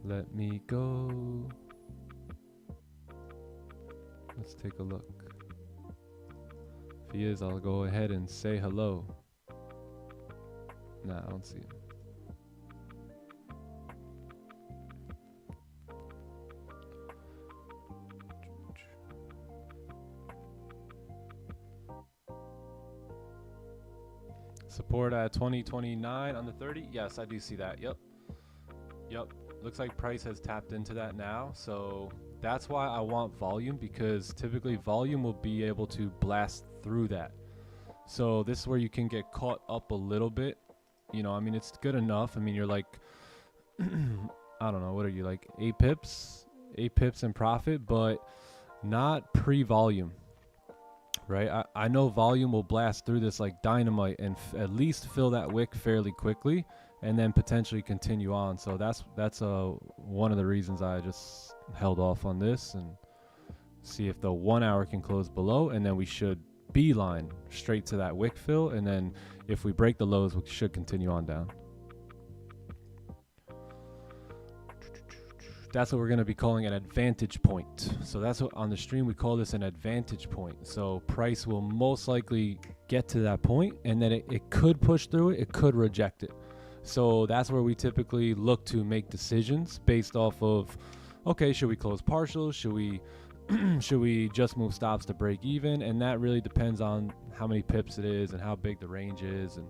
Let me go. Let's take a look. If he is, I'll go ahead and say hello. Nah, I don't see him. Support at 2029 on the 30. Yes, I do see that. Yep. Looks like price has tapped into that now. So that's why I want volume, because typically volume will be able to blast through that. So this is where you can get caught up a little bit. You know, I mean, it's good enough. I mean, you're like, I don't know, what are you, like 8 pips in profit, but not pre-volume. Right, I know volume will blast through this like dynamite and at least fill that wick fairly quickly, and then potentially continue on. So that's one of the reasons I just held off on this and see if the 1 hour can close below, and then we should beeline straight to that wick fill, and then if we break the lows, we should continue on down. That's what we're going to be calling an advantage point. So that's what on the stream we call this an advantage point. So price will most likely get to that point, and then it could push through it, it could reject it. So that's where we typically look to make decisions based off of, okay, should we close partials? Should we just move stops to break even? And that really depends on how many pips it is and how big the range is and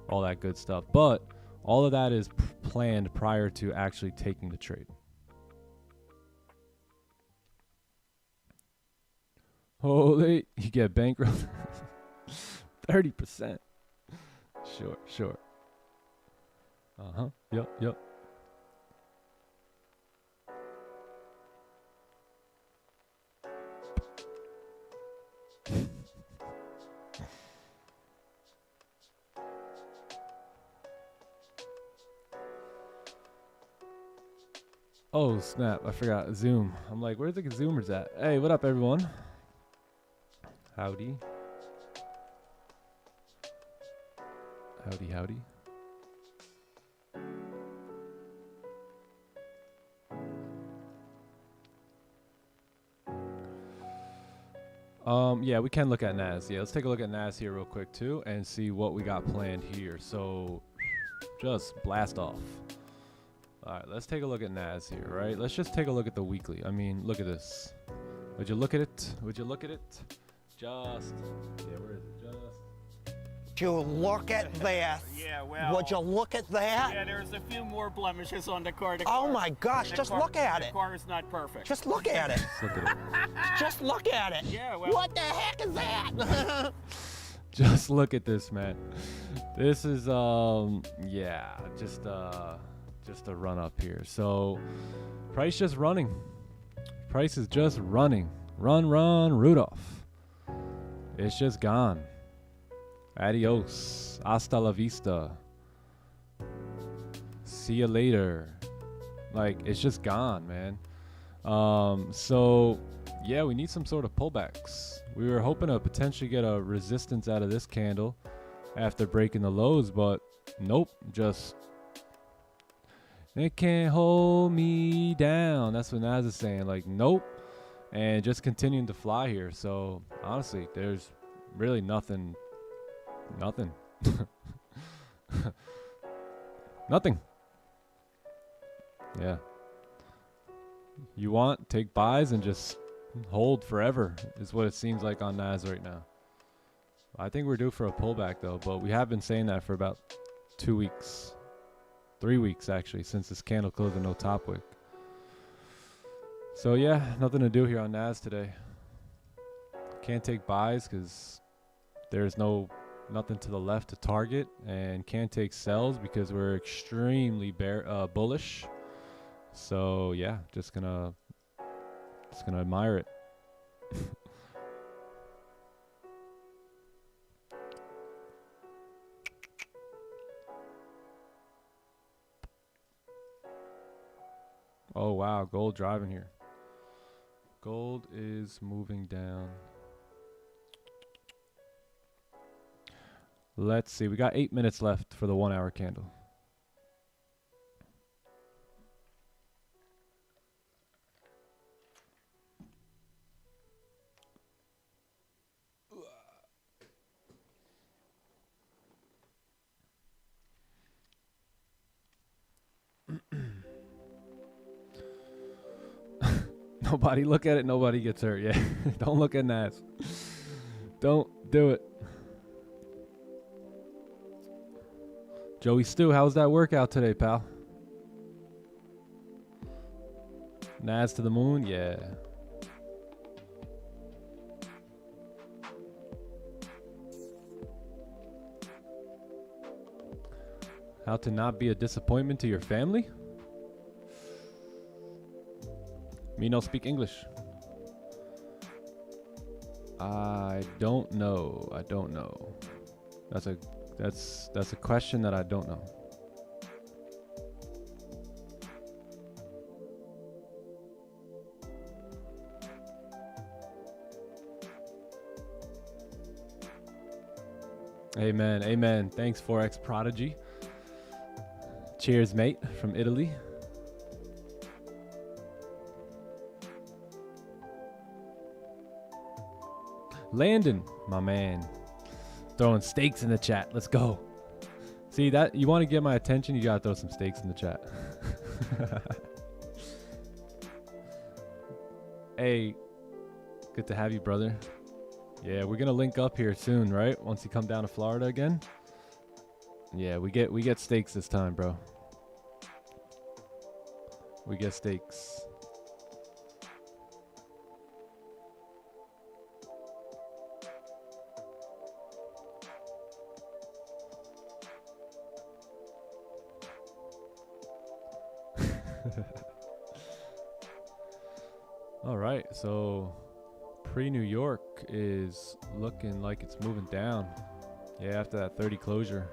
all that good stuff. But all of that is planned prior to actually taking the trade. Holy, you get bankrupt. 30%. Sure. Uh-huh. Yep. Oh, snap. I forgot. Zoom. I'm like, where's the Zoomers at? Hey, what up, everyone? Howdy. Yeah, we can look at Nas. Yeah, let's take a look at Nas here real quick too and see what we got planned here. So just blast off. All right, let's take a look at Nas here, right? Let's just take a look at the weekly. I mean, look at this. Would you look at it? Would you look at it? Just. Yeah, where is it? Just. Would you look at that? Yeah, well. Would you look at that? Yeah, there's a few more blemishes on the car. Oh my gosh, just look at it. The car is not perfect. Just look at it. Just look at it. Just look at it. Yeah, well. What the heck is that? Just look at this, man. This is yeah, just a run up here. So price just running. Price is just running. Run, Rudolph. It's just gone. Adios. Hasta la vista. See you later. Like, it's just gone, man. So yeah, we need some sort of pullbacks. We were hoping to potentially get a resistance out of this candle after breaking the lows, but nope, just it can't hold me down. That's what Nas is saying. Like, nope. And just continuing to fly here. So honestly, there's really nothing. Nothing. Yeah. You want, take buys and just hold forever is what it seems like on Nas right now. I think we're due for a pullback though, but we have been saying that for about 2 weeks. 3 weeks actually, since this candle closed with no top wick. So yeah, nothing to do here on Nas today. Can't take buys because there's nothing to the left to target, and can't take sells because we're extremely bullish. So yeah, just gonna admire it. Oh wow, gold driving here. Gold is moving down. Let's see, we got 8 minutes left for the 1 hour candle. Nobody look at it, nobody gets hurt. Yeah, don't look at Nas. Don't do it. Joey Stu, how's that workout today, pal? Nas to the moon? Yeah. How to not be a disappointment to your family? Me no speak English. I don't know. I don't know. That's a question that I don't know. Amen. Amen. Thanks, Forex Prodigy. Cheers, mate, from Italy. Landon, my man. Throwing stakes in the chat. Let's go. See that? You want to get my attention, you gotta throw some stakes in the chat. Hey, good to have you, brother. Yeah, we're gonna link up here soon, right? Once you come down to Florida again. Yeah, we get stakes this time, bro. We get stakes. All right, so pre-New York is looking like it's moving down. Yeah, after that 30 closure.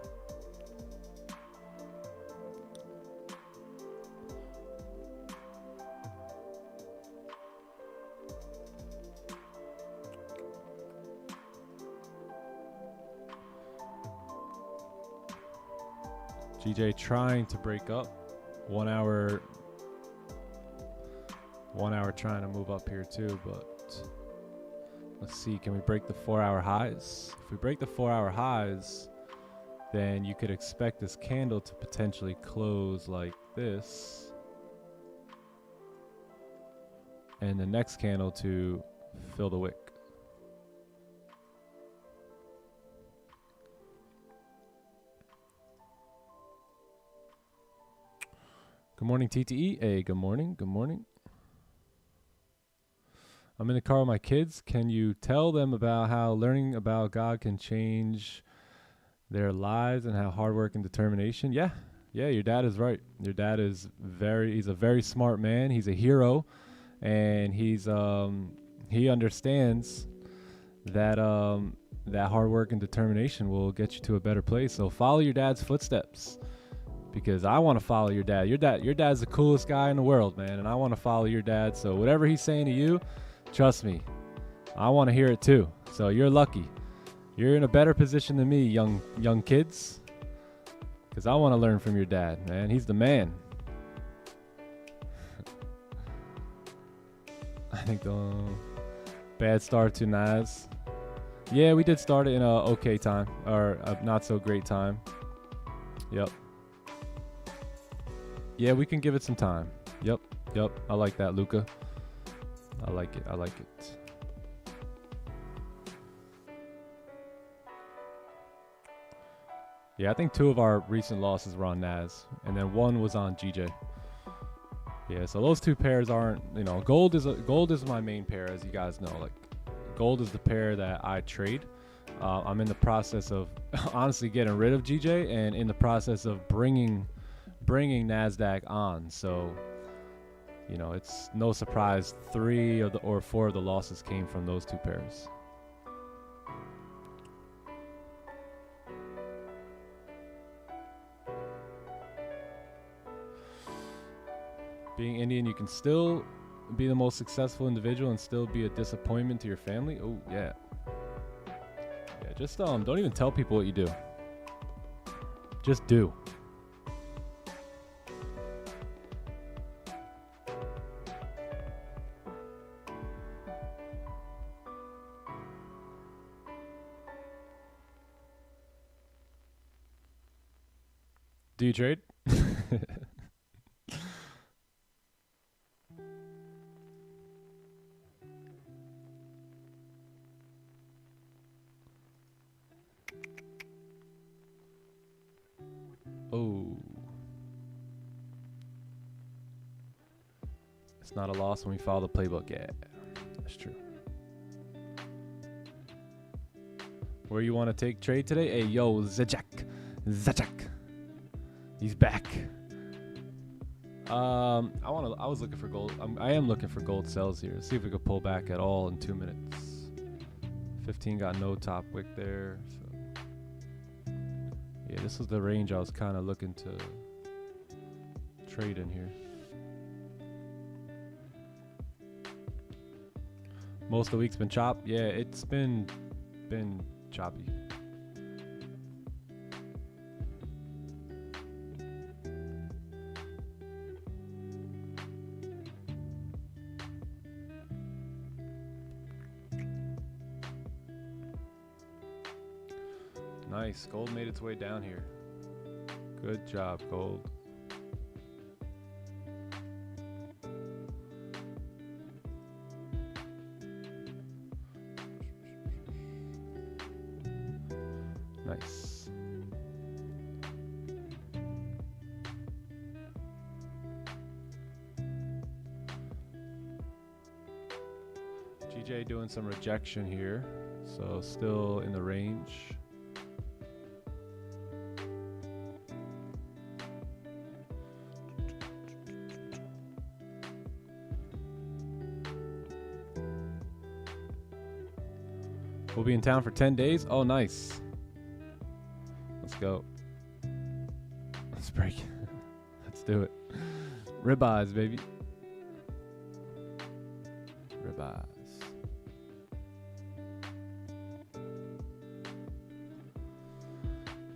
GJ trying to break up. 1 hour trying to move up here too, but let's see, can we break the 4 hour highs? If we break the 4 hour highs, then you could expect this candle to potentially close like this, and the next candle to fill the wick. Good morning, TTE. Hey, good morning. Good morning. I'm in the car with my kids. Can you tell them about how learning about God can change their lives and how hard work and determination? Yeah. Yeah, your dad is right. Your dad is he's a very smart man. He's a hero, and he understands that that hard work and determination will get you to a better place. So follow your dad's footsteps, because I want to follow your dad. Your dad's the coolest guy in the world, man, and I want to follow your dad. So whatever he's saying to you, trust me, I want to hear it too. So you're lucky. You're in a better position than me, young kids, because I want to learn from your dad, man. He's the man. I think the bad start to Nas. Yeah, we did start it in a okay time, or a not so great time. Yep. Yeah, we can give it some time. Yep. I like that, Luca. I like it. Yeah, I think 2 of our recent losses were on Nas, and then 1 was on GJ. Yeah, so those 2 pairs aren't, gold is my main pair, as you guys know. Like, gold is the pair that I trade. I'm in the process of honestly getting rid of GJ, and in the process of bringing Nasdaq on. So, it's no surprise 3 or 4 of the losses came from those 2 pairs. Being Indian, you can still be the most successful individual and still be a disappointment to your family. Oh, yeah. Yeah, just don't even tell people what you do. Just do. Do you trade? Oh. It's not a loss when we follow the playbook. Yeah, that's true. Where you want to take trade today? Hey, yo, Zajak. He's back. I was looking for gold. I am looking for gold sells here. See if we could pull back at all in 2 minutes. 15 got no top wick there. So. Yeah, this was the range I was kind of looking to trade in here. Most of the week's been chopped. Yeah, it's been choppy. Nice. Gold made its way down here. Good job, gold. Nice. GJ doing some rejection here, so still in the range. We'll be in town for 10 days. Oh, nice. Let's go. Let's break it. Let's do it. Ribeyes, baby. Ribeyes.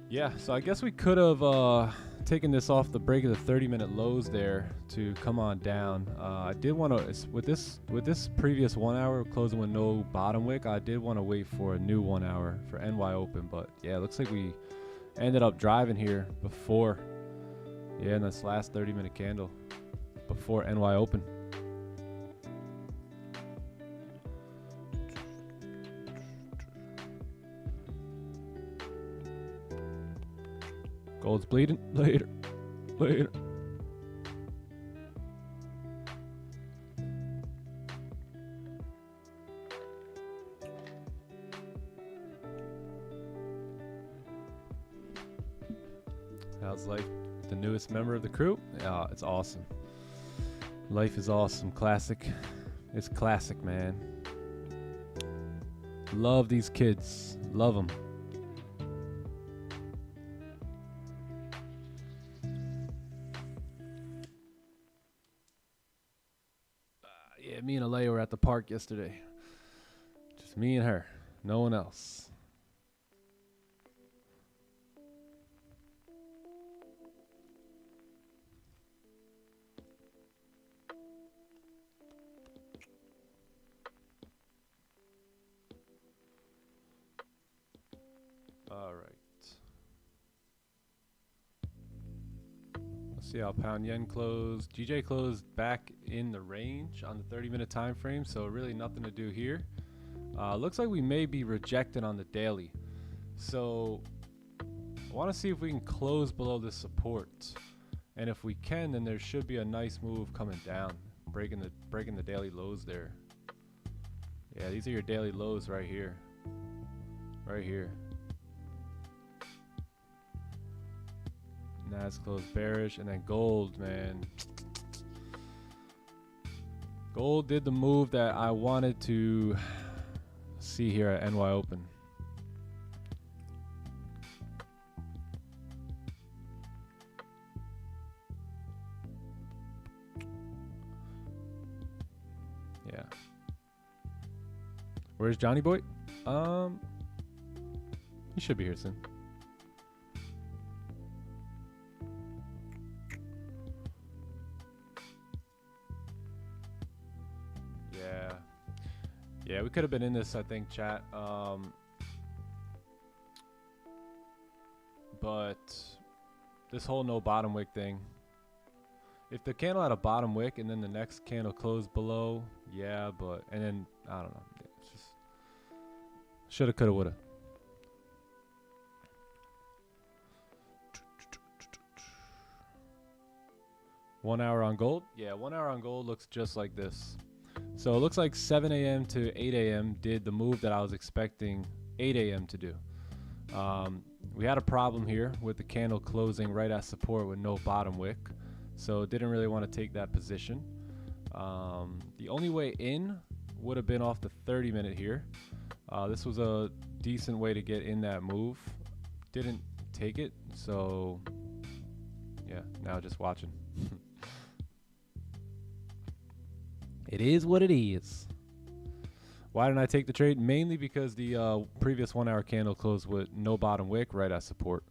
Yeah, so I guess we could have taken this off the break of the 30-minute lows there to come on down. I did want to, with this previous 1 hour closing with no bottom wick, I did want to wait for a new 1 hour for NY Open, but yeah, it looks like we ended up driving here before, yeah, in this last 30-minute candle before NY Open. Gold's bleeding. Later. Later. How's life? The newest member of the crew? Yeah, it's awesome. Life is awesome. Classic. It's classic, man. Love these kids. Love them. Yeah, me and Alea were at the park yesterday. Just me and her. No one else. All right. Let's see how pound yen closed. GJ closed back in the range on the 30-minute time frame, so really nothing to do here. Looks like we may be rejected on the daily. So I want to see if we can close below this support. And if we can, then there should be a nice move coming down, breaking the daily lows there. Yeah, these are your daily lows right here. Right here. Nas closed bearish, and then gold, man. Gold did the move that I wanted to see here at NY Open. Yeah. Where's Johnny Boy? He should be here soon. Yeah, we could have been in this, I think, chat. But this whole no bottom wick thing. If the candle had a bottom wick and then the next candle closed below, yeah, but and then I don't know. It's just shoulda, coulda, woulda. One hour on gold? Yeah, 1 hour on gold looks just like this. So it looks like 7 a.m. to 8 a.m. did the move that I was expecting 8 a.m. to do. We had a problem here with the candle closing right at support with no bottom wick. So didn't really want to take that position. The only way in would have been off the 30-minute here. This was a decent way to get in that move. Didn't take it, so yeah, now just watching. It is what it is. Why didn't I take the trade? Mainly because the previous 1 hour candle closed with no bottom wick right at support.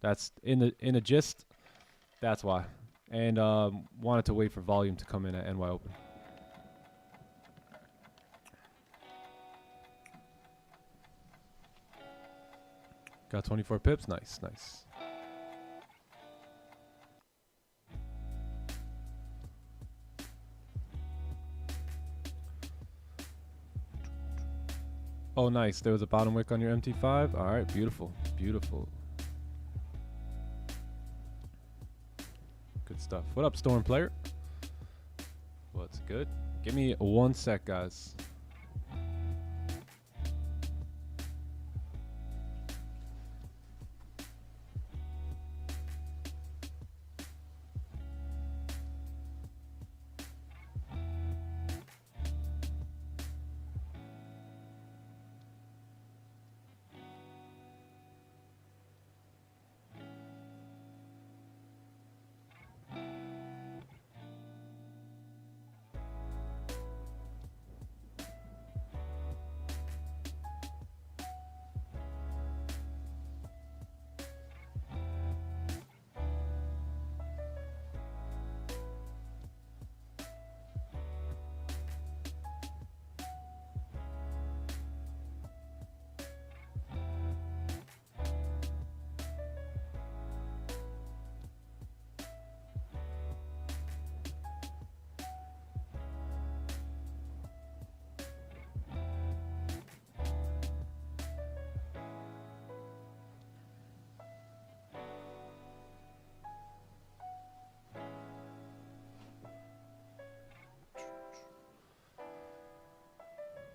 That's in the gist. That's why. And wanted to wait for volume to come in at NY Open. Got 24 pips. Nice, nice. Oh, nice. There was a bottom wick on your MT5. All right, beautiful, beautiful. Good stuff. What up, Storm Player? What's good? Give me 1 sec, guys.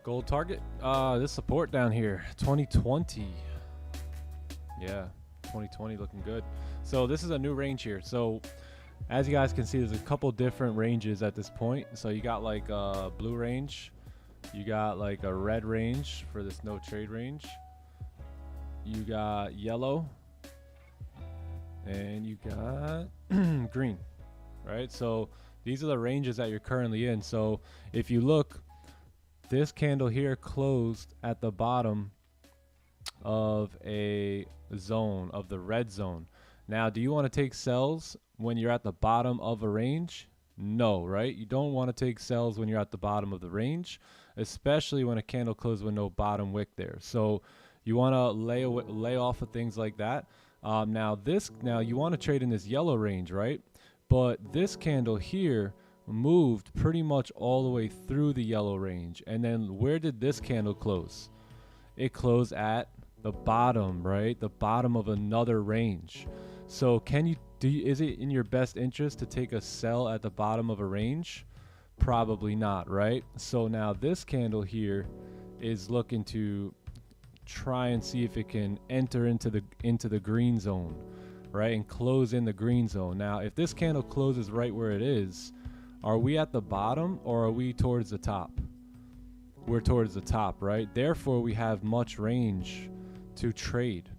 Gold target. This support down here, 2020. Yeah, 2020 looking good. So this is a new range here. So as you guys can see, there's a couple different ranges at this point. So you got like a blue range, you got like a red range for this no trade range, you got yellow, and you got green, right? So these are the ranges that you're currently in. So if you look, this candle here closed at the bottom of a zone, of the red zone. Now, do you want to take sells when you're at the bottom of a range? No, right? You don't want to take sells when you're at the bottom of the range, especially when a candle closes with no bottom wick there. So you want to lay off of things like that. Now you want to trade in this yellow range, right? But this candle here moved pretty much all the way through the yellow range. And then where did this candle close? It closed at the bottom, right? The bottom of another range. So is it in your best interest to take a sell at the bottom of a range? Probably not, right? So now this candle here is looking to try and see if it can enter into the green zone, right? And close in the green zone. Now, if this candle closes right where it is, are we at the bottom or are we towards the top? We're towards the top, right? Therefore, we have much range to trade,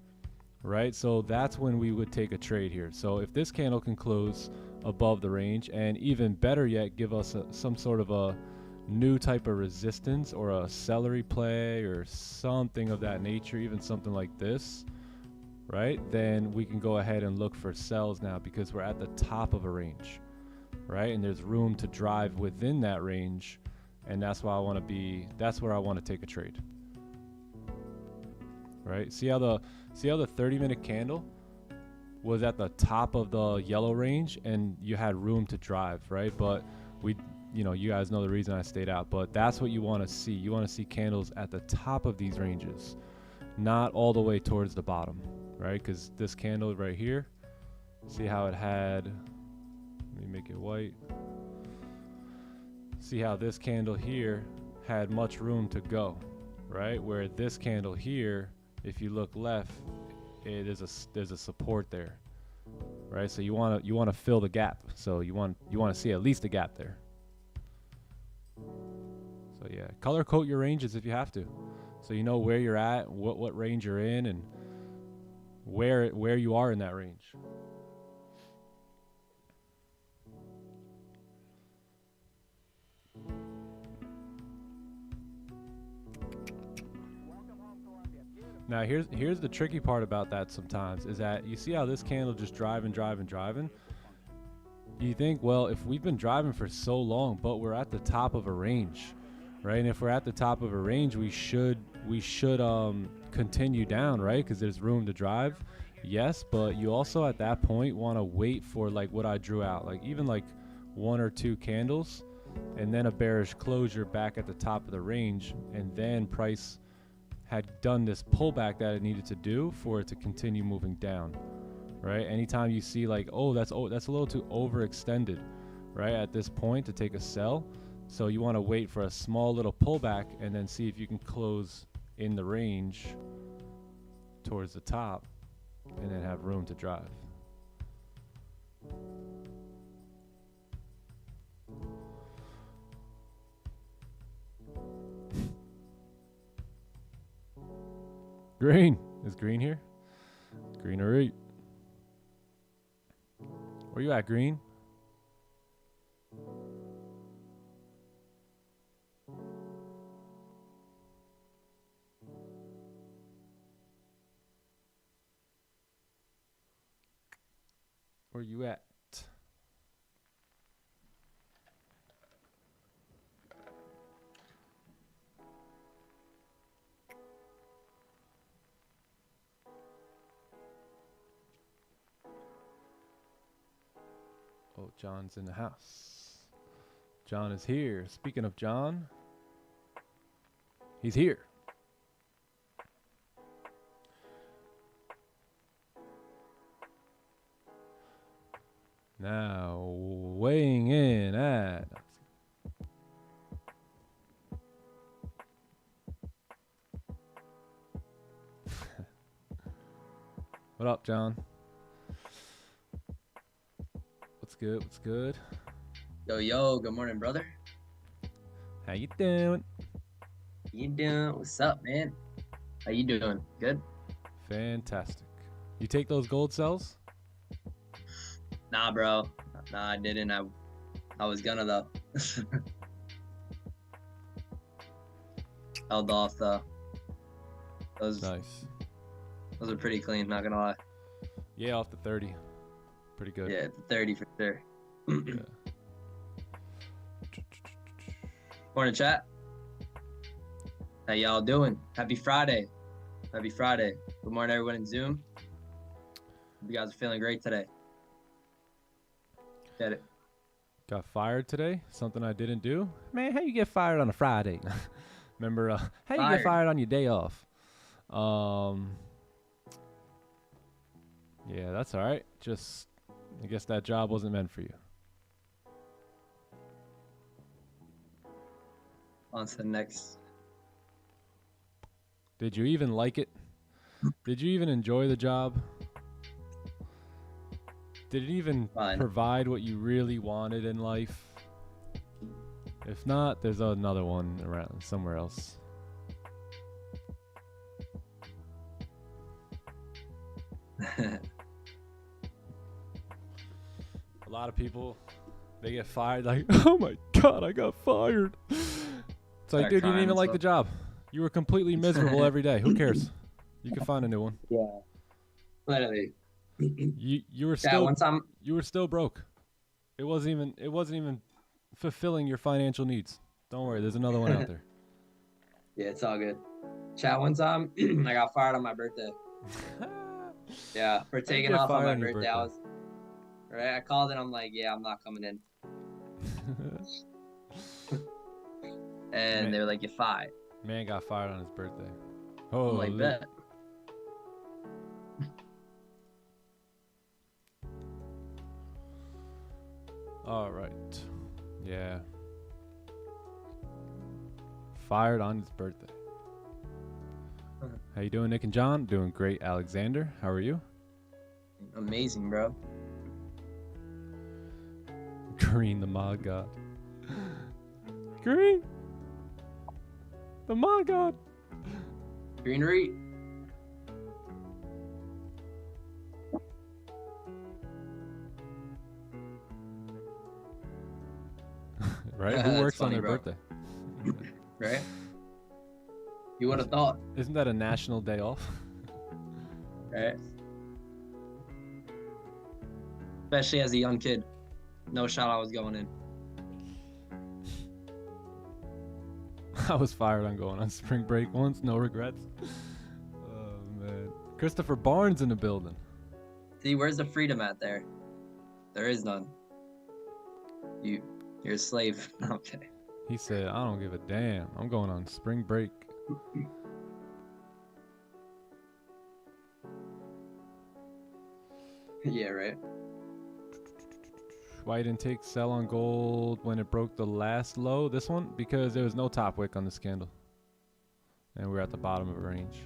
right? So that's when we would take a trade here. So if this candle can close above the range, and even better yet, give us some sort of a new type of resistance or a celery play or something of that nature, even something like this, right? Then we can go ahead and look for sells now, because we're at the top of a range, right? And there's room to drive within that range, and that's why that's where I want to take a trade, right? See how the 30-minute candle was at the top of the yellow range and you had room to drive, right? But you guys know the reason I stayed out, but that's what you want to see. You want to see candles at the top of these ranges, not all the way towards the bottom, right? Because this candle right here, see how it had, let me make it white. See how this candle here had much room to go, right? Where this candle here, if you look left, there's a support there, right? So you want to fill the gap. So you want to see at least a gap there. So yeah, color code your ranges if you have to, so you know where you're at, what range you're in, and where you are in that range. Now here's the tricky part about that sometimes, is that you see how this candle just driving. You think, well, if we've been driving for so long, but we're at the top of a range, right? And if we're at the top of a range, we should continue down, right? Because there's room to drive. Yes, but you also at that point want to wait for like what I drew out, like even like 1 or 2 candles, and then a bearish closure back at the top of the range, and then price had done this pullback that it needed to do for it to continue moving down, right? Anytime you see like, oh, that's a little too overextended, right, at this point to take a sell. So you want to wait for a small little pullback and then see if you can close in the range towards the top and then have room to drive. Green. Is green here? Green or 8. Where you at, green? Where you at? Oh, John's in the house. John is here. Speaking of John, he's here. Now, weighing in at What up, John? What's good? What's good? Yo, yo, good morning, brother. How you doing? You doing? What's up, man? How you doing? Good? Fantastic. You take those gold cells? Nah, bro. Nah, I didn't. I was gonna, though. Held off, though. Those are pretty clean, not gonna lie. Yeah, off the 30. Pretty good. Yeah, the 30 for sure. Yeah. Morning, chat. How y'all doing? Happy Friday. Happy Friday. Good morning, everyone in Zoom. Hope you guys are feeling great today. Get it. Got fired today. Something I didn't do. Man, how you get fired on a Friday? Remember, how you get fired on your day off? Yeah, that's all right. Just, I guess that job wasn't meant for you. On to the next. Did you even like it? Did you even enjoy the job? Did it even provide what you really wanted in life? If not, there's another one around somewhere else. A lot of people, they get fired like, oh my God, I got fired. It's like, dude, you didn't even like the job. You were completely miserable every day. Who cares? You can find a new one. Yeah. Literally. You were still you were still broke. It wasn't even fulfilling your financial needs. Don't worry, there's another one out there. Yeah, it's all good. Chat, one time I got fired on my birthday. Yeah, for taking off on my birthday. I called and I'm like, yeah, I'm not coming in. And they were like, you're fired. Man got fired on his birthday. Oh, like that. All right. Yeah. Fired on his birthday. How you doing, Nick and John? Doing great, Alexander. How are you? Amazing, bro. Green, the mod god. Green, the mod god. Greenery. Right? Who works on their birthday? Right? You would have thought. Isn't that a national day off? Right? Especially as a young kid. No shot I was going in. I was fired on going on spring break once. No regrets. Oh, man. Christopher Barnes in the building. See, where's the freedom at there? There is none. You're a slave. Okay. He said, I don't give a damn. I'm going on spring break. Yeah, right. Why you didn't take sell on gold when it broke the last low? This one? Because there was no top wick on this candle. And we're at the bottom of a range.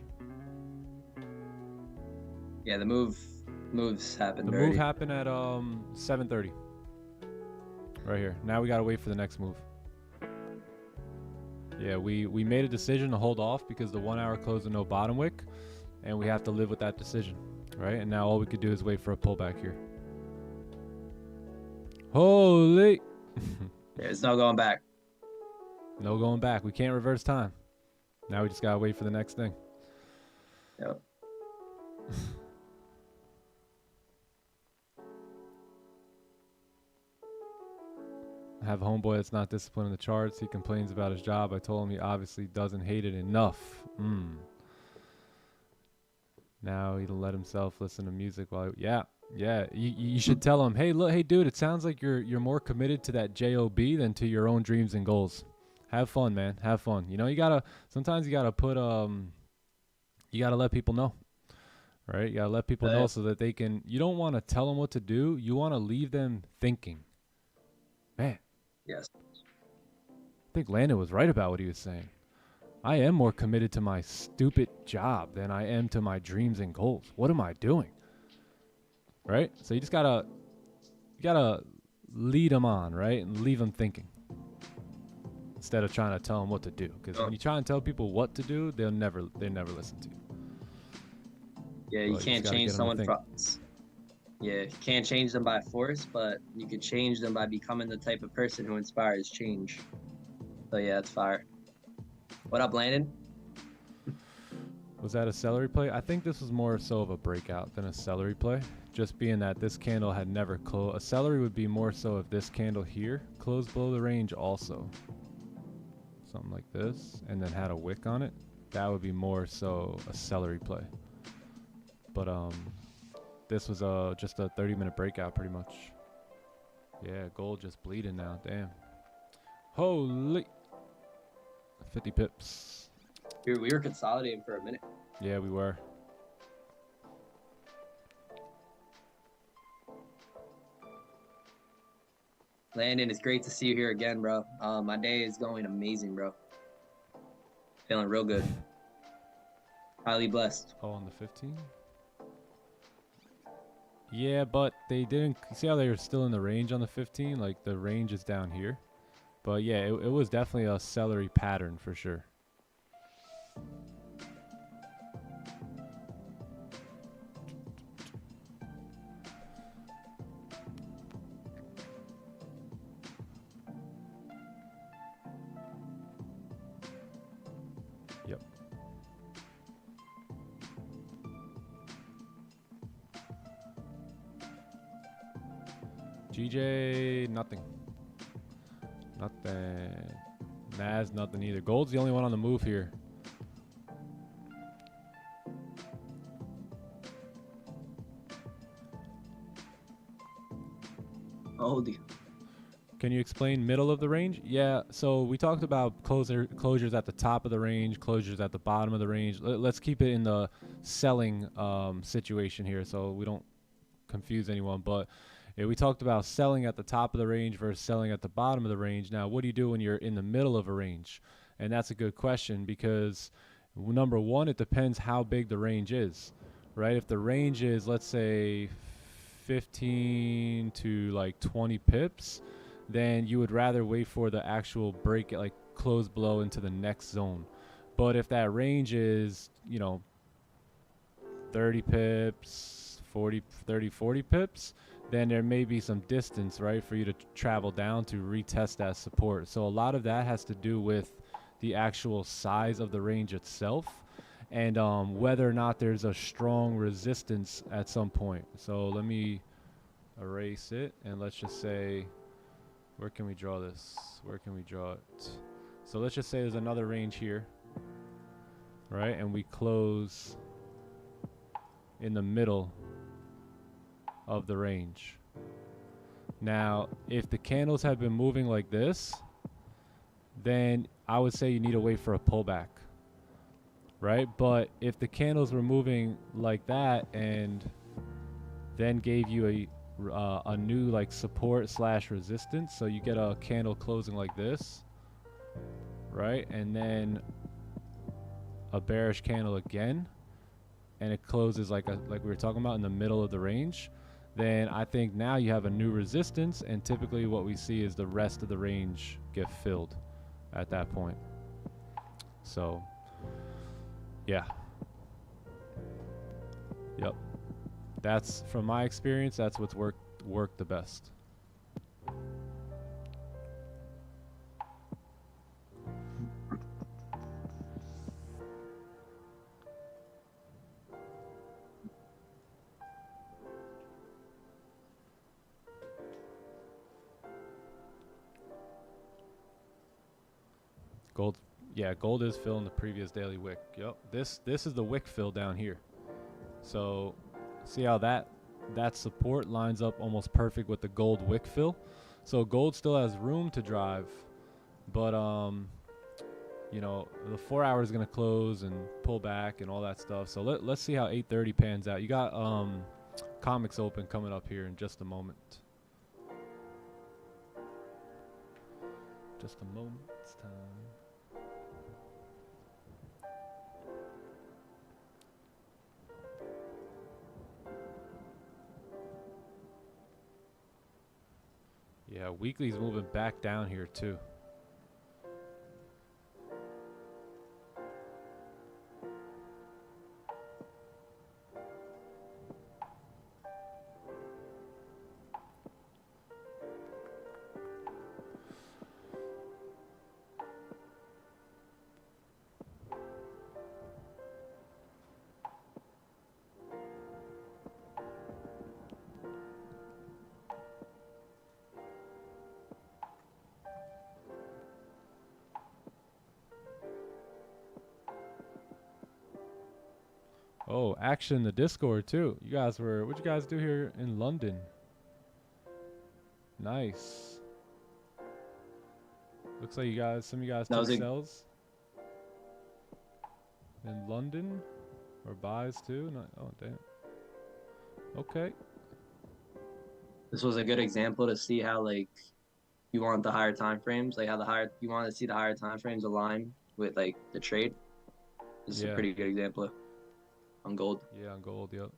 Yeah, the moves happened. The move happened at 7:30. Right here. Now we gotta wait for the next move. Yeah, we made a decision to hold off because the 1 hour closed with no bottom wick, and we have to live with that decision, right? And now all we could do is wait for a pullback here. Holy! There's no going back. No going back. We can't reverse time. Now we just gotta wait for the next thing. Yep. I have a homeboy that's not disciplined in the charts. He complains about his job. I told him he obviously doesn't hate it enough. Now he'll let himself listen to music while yeah. You should tell him, hey, look, hey, dude, it sounds like you're more committed to that job than to your own dreams and goals. Have fun, man. Have fun. You know, sometimes you gotta put you gotta let people know, right? You gotta let people know so that they can. You don't want to tell them what to do. You want to leave them thinking. Man. Yes. I think Landon was right about what he was saying. I am more committed to my stupid job than I am to my dreams and goals. What am I doing? right? So you gotta lead them on, right, and leave them thinking instead of trying to tell them what to do. Because when you try and tell people what to do, they never listen to you. Yeah, you But can't just gotta change get 'em to someone think. from. Yeah, you can't change them by force, but you could change them by becoming the type of person who inspires change. So yeah, it's fire. What up, Landon? Was that a celery play? I think this was more so of a breakout than a celery play. Just being that this candle had never closed. A celery would be more so if this candle here closed below the range also. Something like this, and then had a wick on it. That would be more so a celery play. But this was just a 30-minute breakout pretty much. Yeah, gold just bleeding now. Damn. Holy. 50 pips. Dude, we were consolidating for a minute. Yeah, we were. Landon, it's great to see you here again, bro. My day is going amazing, bro. Feeling real good. Highly blessed. Oh, on the 15? Yeah, but they didn't. See how they were still in the range on the 15? Like, the range is down here. But yeah, it was definitely a celery pattern for sure. Yep. GJ, nothing. Nothing. Nas, nothing either. Gold's the only one on the move here. Oh, dude. Can you explain middle of the range? Yeah, so we talked about closures at the top of the range, closures at the bottom of the range. Let's keep it in the selling situation here so we don't confuse anyone. But yeah, we talked about selling at the top of the range versus selling at the bottom of the range. Now, what do you do when you're in the middle of a range? And that's a good question because, number one, it depends how big the range is, right? If the range is, let's say, 15 to like 20 pips, then you would rather wait for the actual break, like close below into the next zone. But if that range is, 30 pips, 40 pips, then there may be some distance, right, for you to travel down to retest that support. So a lot of that has to do with the actual size of the range itself and whether or not there's a strong resistance at some point. So let me erase it and let's just say, where can we draw this? Where can we draw it? So let's just say there's another range here, right? And we close in the middle of the range. Now, if the candles have been moving like this, then I would say you need to wait for a pullback, right? But if the candles were moving like that and then gave you a new like support / resistance, so you get a candle closing like this, right, and then a bearish candle again, and it closes like we were talking about in the middle of the range, then I think now you have a new resistance, and typically what we see is the rest of the range get filled at that point. So yeah, yep. That's, from my experience, that's what's worked the best. Gold, yeah, gold is filling the previous daily wick. Yep, this is the wick fill down here. So see how that support lines up almost perfect with the gold wick fill. So gold still has room to drive, but the 4 hour is going to close and pull back and all that stuff. So let's see how 8:30 pans out. You got comics open coming up here in just a moment. Just a moment's time. Yeah, weekly's moving back down here too. Oh, action in the Discord too. You guys were, what'd you guys do here in London? Nice. Looks like you guys, some of you guys took sells in London or buys too. Not, oh, damn. Okay. This was a good example to see how like you want the higher time frames, like how the higher you want to see the higher time frames align with like the trade. This is a pretty good example on gold. Yeah, on gold, yep.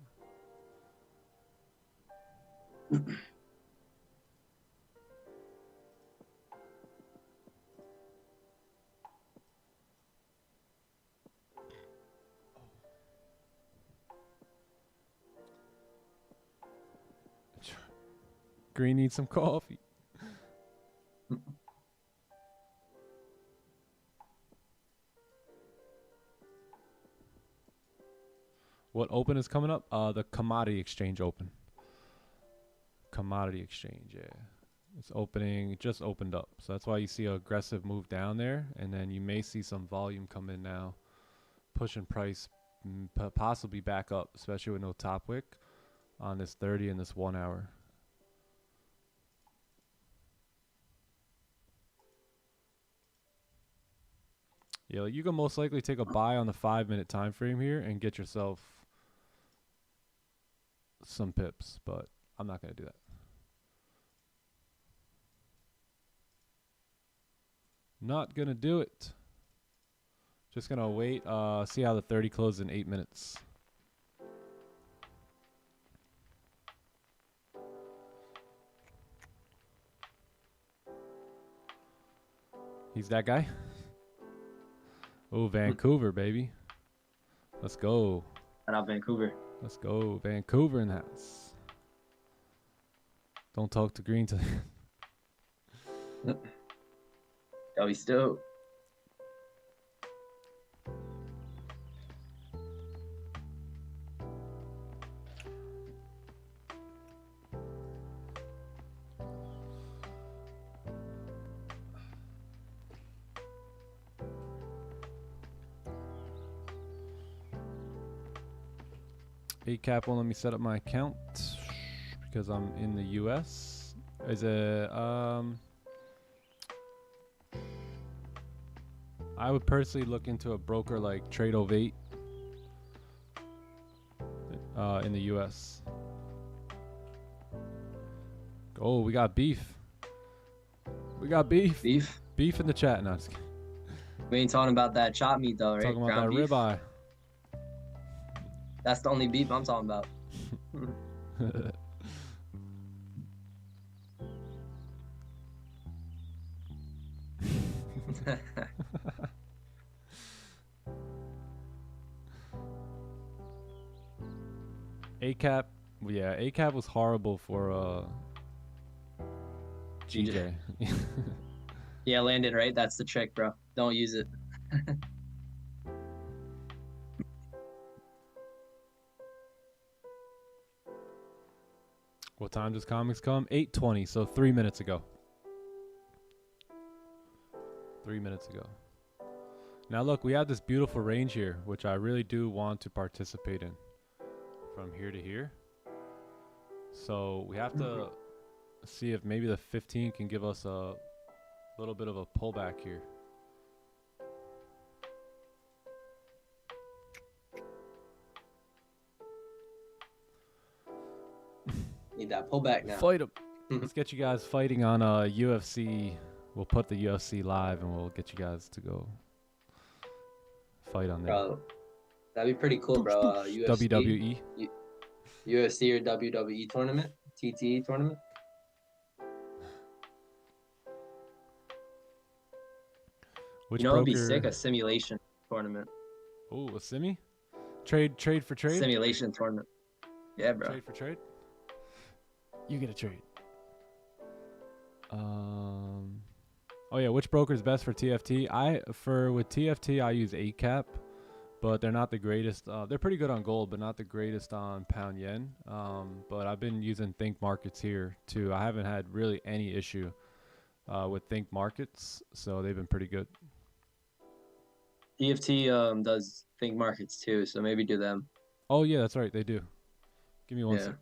Green needs some coffee. What open is coming up? The commodity exchange open. Commodity exchange, yeah. It's opening, it just opened up. So that's why you see an aggressive move down there. And then you may see some volume come in now, pushing price possibly back up, especially with no top wick on this 30 and this 1 hour. Yeah, you can most likely take a buy on the 5-minute time frame here and get yourself some pips, but I'm not going to do that. Not going to do it. Just going to wait, see how the 30 closes in 8 minutes. He's that guy? Oh, Vancouver, baby. Let's go. Shout out Vancouver. Let's go. Vancouver in the house. Don't talk to Green to Yo, he's still. ACAP won't let me set up my account because I'm in the US. Is it I would personally look into a broker like Trade08 in the US. Oh, we got beef. We got beef. Beef? Beef in the chat. No, just kidding. We ain't talking about that chop meat though, right? Talking about that ribeye. That's the only beef I'm talking about. ACAP, yeah, ACAP was horrible for GJ. Yeah, landed, right? That's the trick, bro. Don't use it. What time does comics come? 8:20, so 3 minutes ago. 3 minutes ago. Now look, we have this beautiful range here, which I really do want to participate in. From here to here. So we have to see if maybe the 15 can give us a little bit of a pullback here. Need that pullback now. Fight him. Let's get you guys fighting on UFC. We'll put the UFC live and we'll get you guys to go fight on there. Bro, that'd be pretty cool, bro. UFC, WWE. UFC or WWE tournament, TTE tournament. Which You know, it'd be sick, broker? a simulation tournament. Oh, a simi? Trade for trade? Simulation tournament. Yeah, bro. Trade for trade? You get a trade. Oh yeah, which broker is best for TFT? With TFT I use ACAP, but they're not the greatest. They're pretty good on gold, but not the greatest on pound yen. But I've been using Think Markets here too. I haven't had really any issue with Think Markets, so they've been pretty good. TFT does Think Markets too, so maybe do them. Oh yeah, that's right, they do. Give me one Yeah. sec.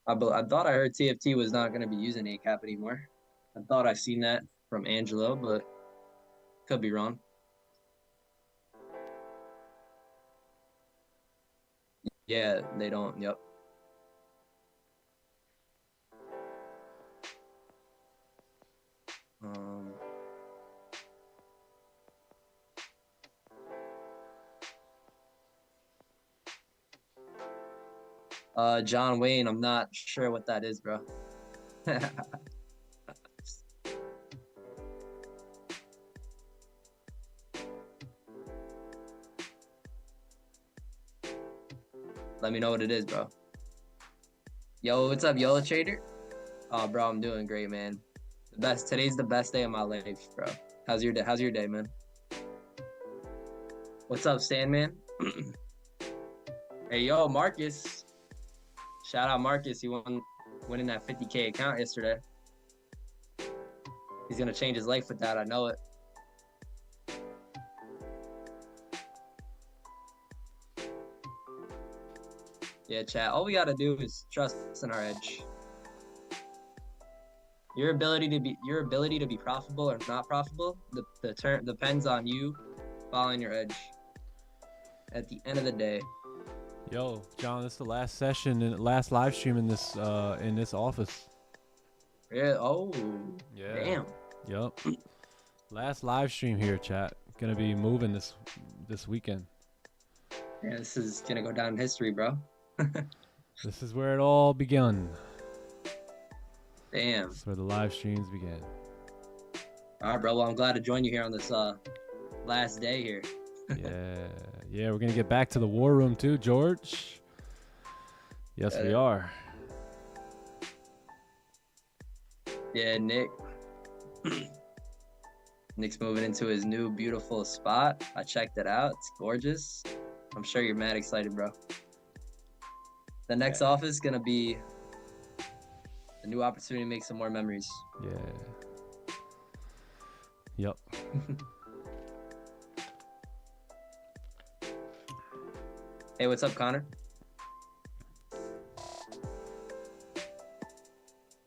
I thought I heard TFT was not going to be using ACAP anymore. I thought I seen that from Angelo, but could be wrong. Yeah, they don't. Yep. John Wayne, I'm not sure what that is, bro. Let me know what it is, bro. Yo, what's up, Yellow Trader? Oh, bro, I'm doing great, man. Today's the best day of my life, bro. How's your day? How's your day, man? What's up, Sandman? Hey, yo, Marcus. Shout out Marcus. He winning that 50K account yesterday. He's gonna change his life with that. I know it. Yeah, chat. All we gotta do is trust in our edge. Your ability to be profitable or not profitable, the term depends on you following your edge. At the end of the day. Yo, John, this is the last session and last live stream in this office. Yeah. Oh. Yeah. Damn. Yup. Last live stream here, chat. Gonna be moving this weekend. Yeah, this is gonna go down in history, bro. This is where it all begun. Damn. This is where the live streams began. All right, bro. Well, I'm glad to join you here on this last day here. Yeah, we're gonna get back to the war room too, George. Yes, we are. Yeah, Nick. Nick's moving into his new beautiful spot. I checked it out. It's gorgeous. I'm sure you're mad excited, bro. The next office is gonna be a new opportunity to make some more memories. Yeah. Yep. Hey, what's up, Connor?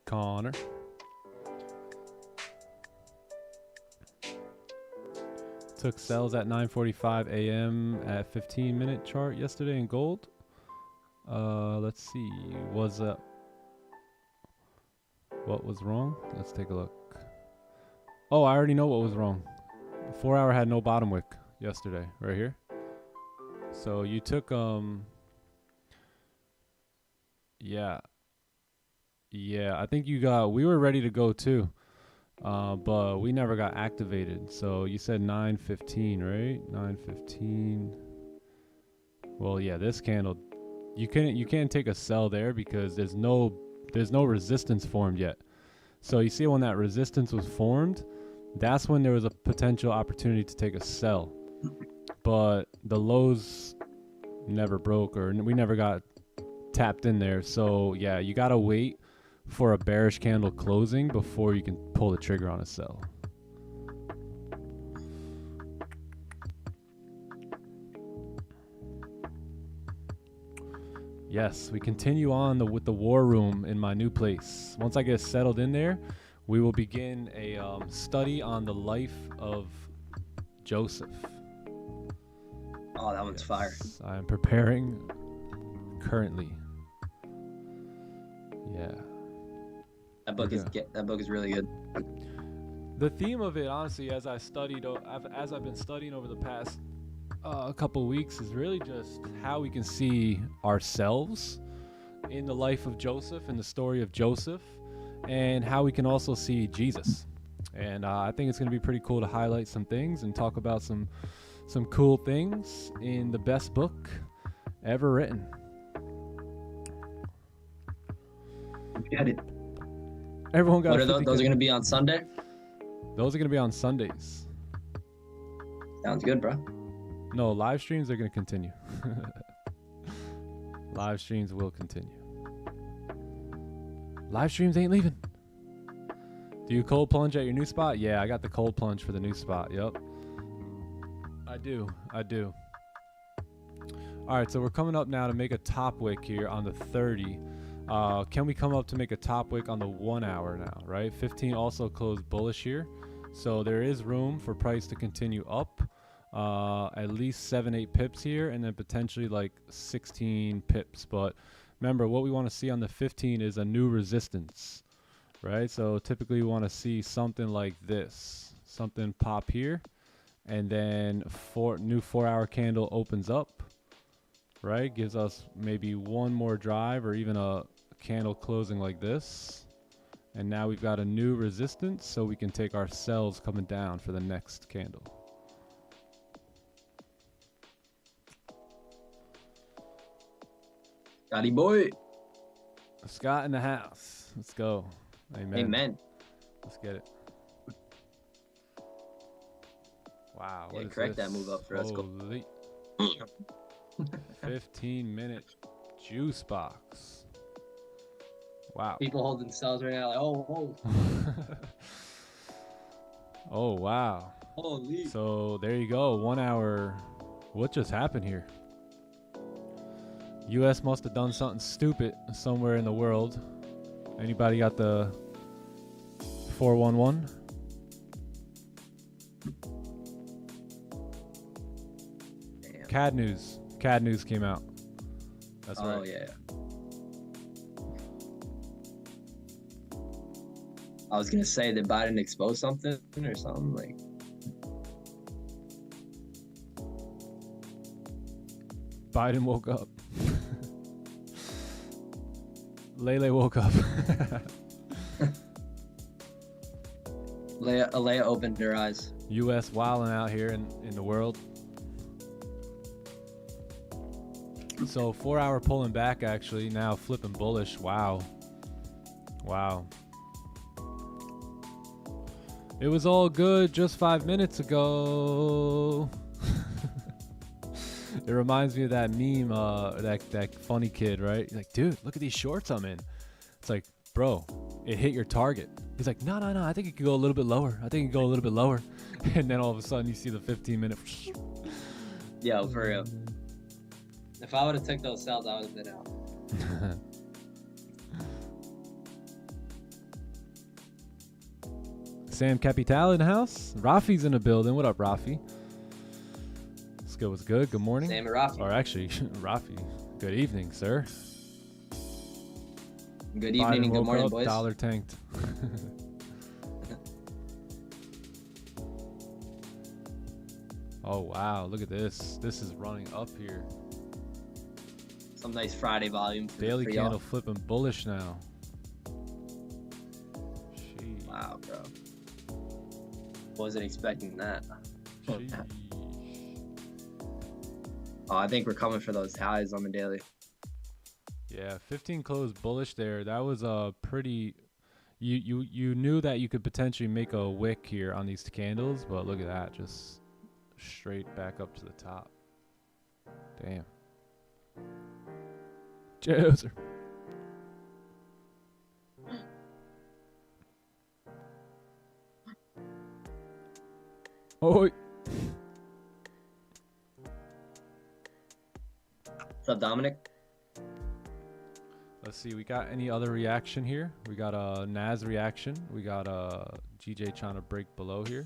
Connor. Took sells at 9:45 a.m. at 15-minute chart yesterday in gold. Let's see. What was wrong? Let's take a look. Oh, I already know what was wrong. The 4-hour had no bottom wick yesterday, right here. So you took yeah, I think we were ready to go too, but we never got activated. So you said 9:15, right? 9:15. Well, yeah, this candle, you can't take a sell there because there's no resistance formed yet. So you see when that resistance was formed, that's when there was a potential opportunity to take a sell. But the lows never broke, or we never got tapped in there. So yeah, you gotta wait for a bearish candle closing before you can pull the trigger on a sell. Yes, we continue on with the war room in my new place. Once I get settled in there, we will begin a study on the life of Joseph. Oh, that one's fire. I am preparing currently. Yeah. That book is really good. The theme of it, honestly, as I've been studying over the past couple weeks, is really just how we can see ourselves in the life of Joseph and the story of Joseph, and how we can also see Jesus. And I think it's going to be pretty cool to highlight some things and talk about some cool things in the best book ever written. Get it. Everyone got. What are those? Those are going to be on Sunday? Those are going to be on Sundays. Sounds good, bro. No, live streams are going to continue. Live streams will continue. Live streams ain't leaving. Do you cold plunge at your new spot? Yeah, I got the cold plunge for the new spot. Yep. I do. All right, so we're coming up now to make a top wick here on the 30. Can we come up to make a top wick on the 1 hour now, right? 15 also closed bullish here. So there is room for price to continue up. At least 7-8 pips here, and then potentially like 16 pips. But remember, what we want to see on the 15 is a new resistance, right? So typically we want to see something like this, something pop here, and then new 4 hour candle opens up, right? Gives us maybe one more drive or even a candle closing like this. And now we've got a new resistance, so we can take our sells coming down for the next candle. Scotty boy. Scott in the house. Let's go. Amen. Amen. Let's get it. Wow. Yeah, What is correct this? that move up for us. Holy 15-minute juice box. Wow. People holding cells right now like, oh. Oh, wow. Holy. So there you go. 1 hour. What just happened here? US must have done something stupid somewhere in the world. Anybody got the 411? Damn. CAD news. CAD news came out. That's right. Oh, yeah. I was going to say, did Biden expose something or something? Like, Biden woke up. Lele woke up. Leia opened her eyes. US wilding out here in the world. So 4 hour pulling back actually, now flipping bullish. Wow. It was all good just 5 minutes ago. It reminds me of that meme, that funny kid, right? He's like, dude, look at these shorts I'm in. It's like, bro, it hit your target. He's like, no, I think it could go a little bit lower. And then all of a sudden you see the 15-minute. Yo, for real. If I would have took those cells, I would have been out. Sam Capital in the house. Rafi's in the building. What up, Rafi? What's good? Good morning. Sam and Rafi. Or actually, Rafi. Good evening, sir. Good evening and good morning, boys. Dollar tanked. Oh, wow. Look at this. This is running up here. Some nice Friday volume. Daily candle flipping bullish now. Sheesh. Wow, bro. Wasn't expecting that. Sheesh. Oh, I think we're coming for those highs on the daily. Yeah, 15 closed bullish there. That was a pretty. You knew that you could potentially make a wick here on these candles, but look at that, just straight back up to the top. Damn. Cheers. Oh. What's up, Dominic? Let's see, we got any other reaction here? We got a Nas reaction. We got a GJ trying to break below here.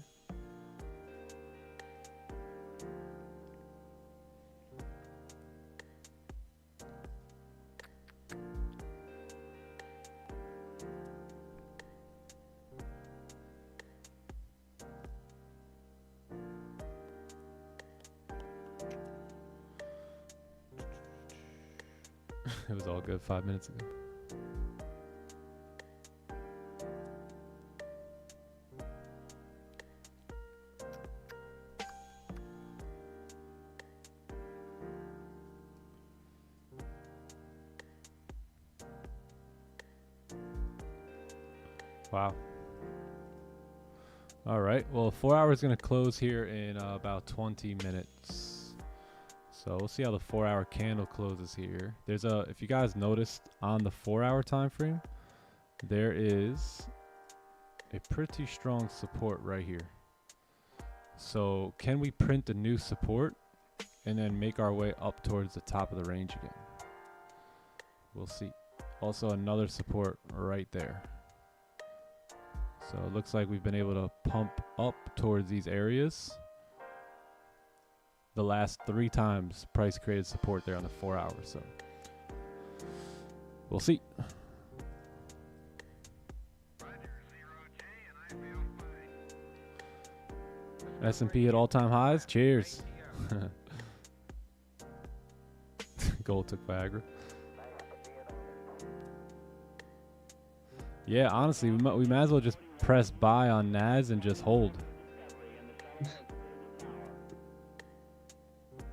It was all good 5 minutes ago. Wow. All right. Well, 4 hours is going to close here in about 20 minutes. So we'll see how the 4 hour candle closes here. There's a, if you guys noticed on the 4 hour time frame, there is a pretty strong support right here. So can we print a new support and then make our way up towards the top of the range again? We'll see. Also another support right there. So it looks like we've been able to pump up towards these areas. The last 3 times price created support there on the 4 hours. So we'll see. S&P at all-time highs. Cheers. Gold took Viagra. Yeah, honestly, we might as well just press buy on Nas and just hold.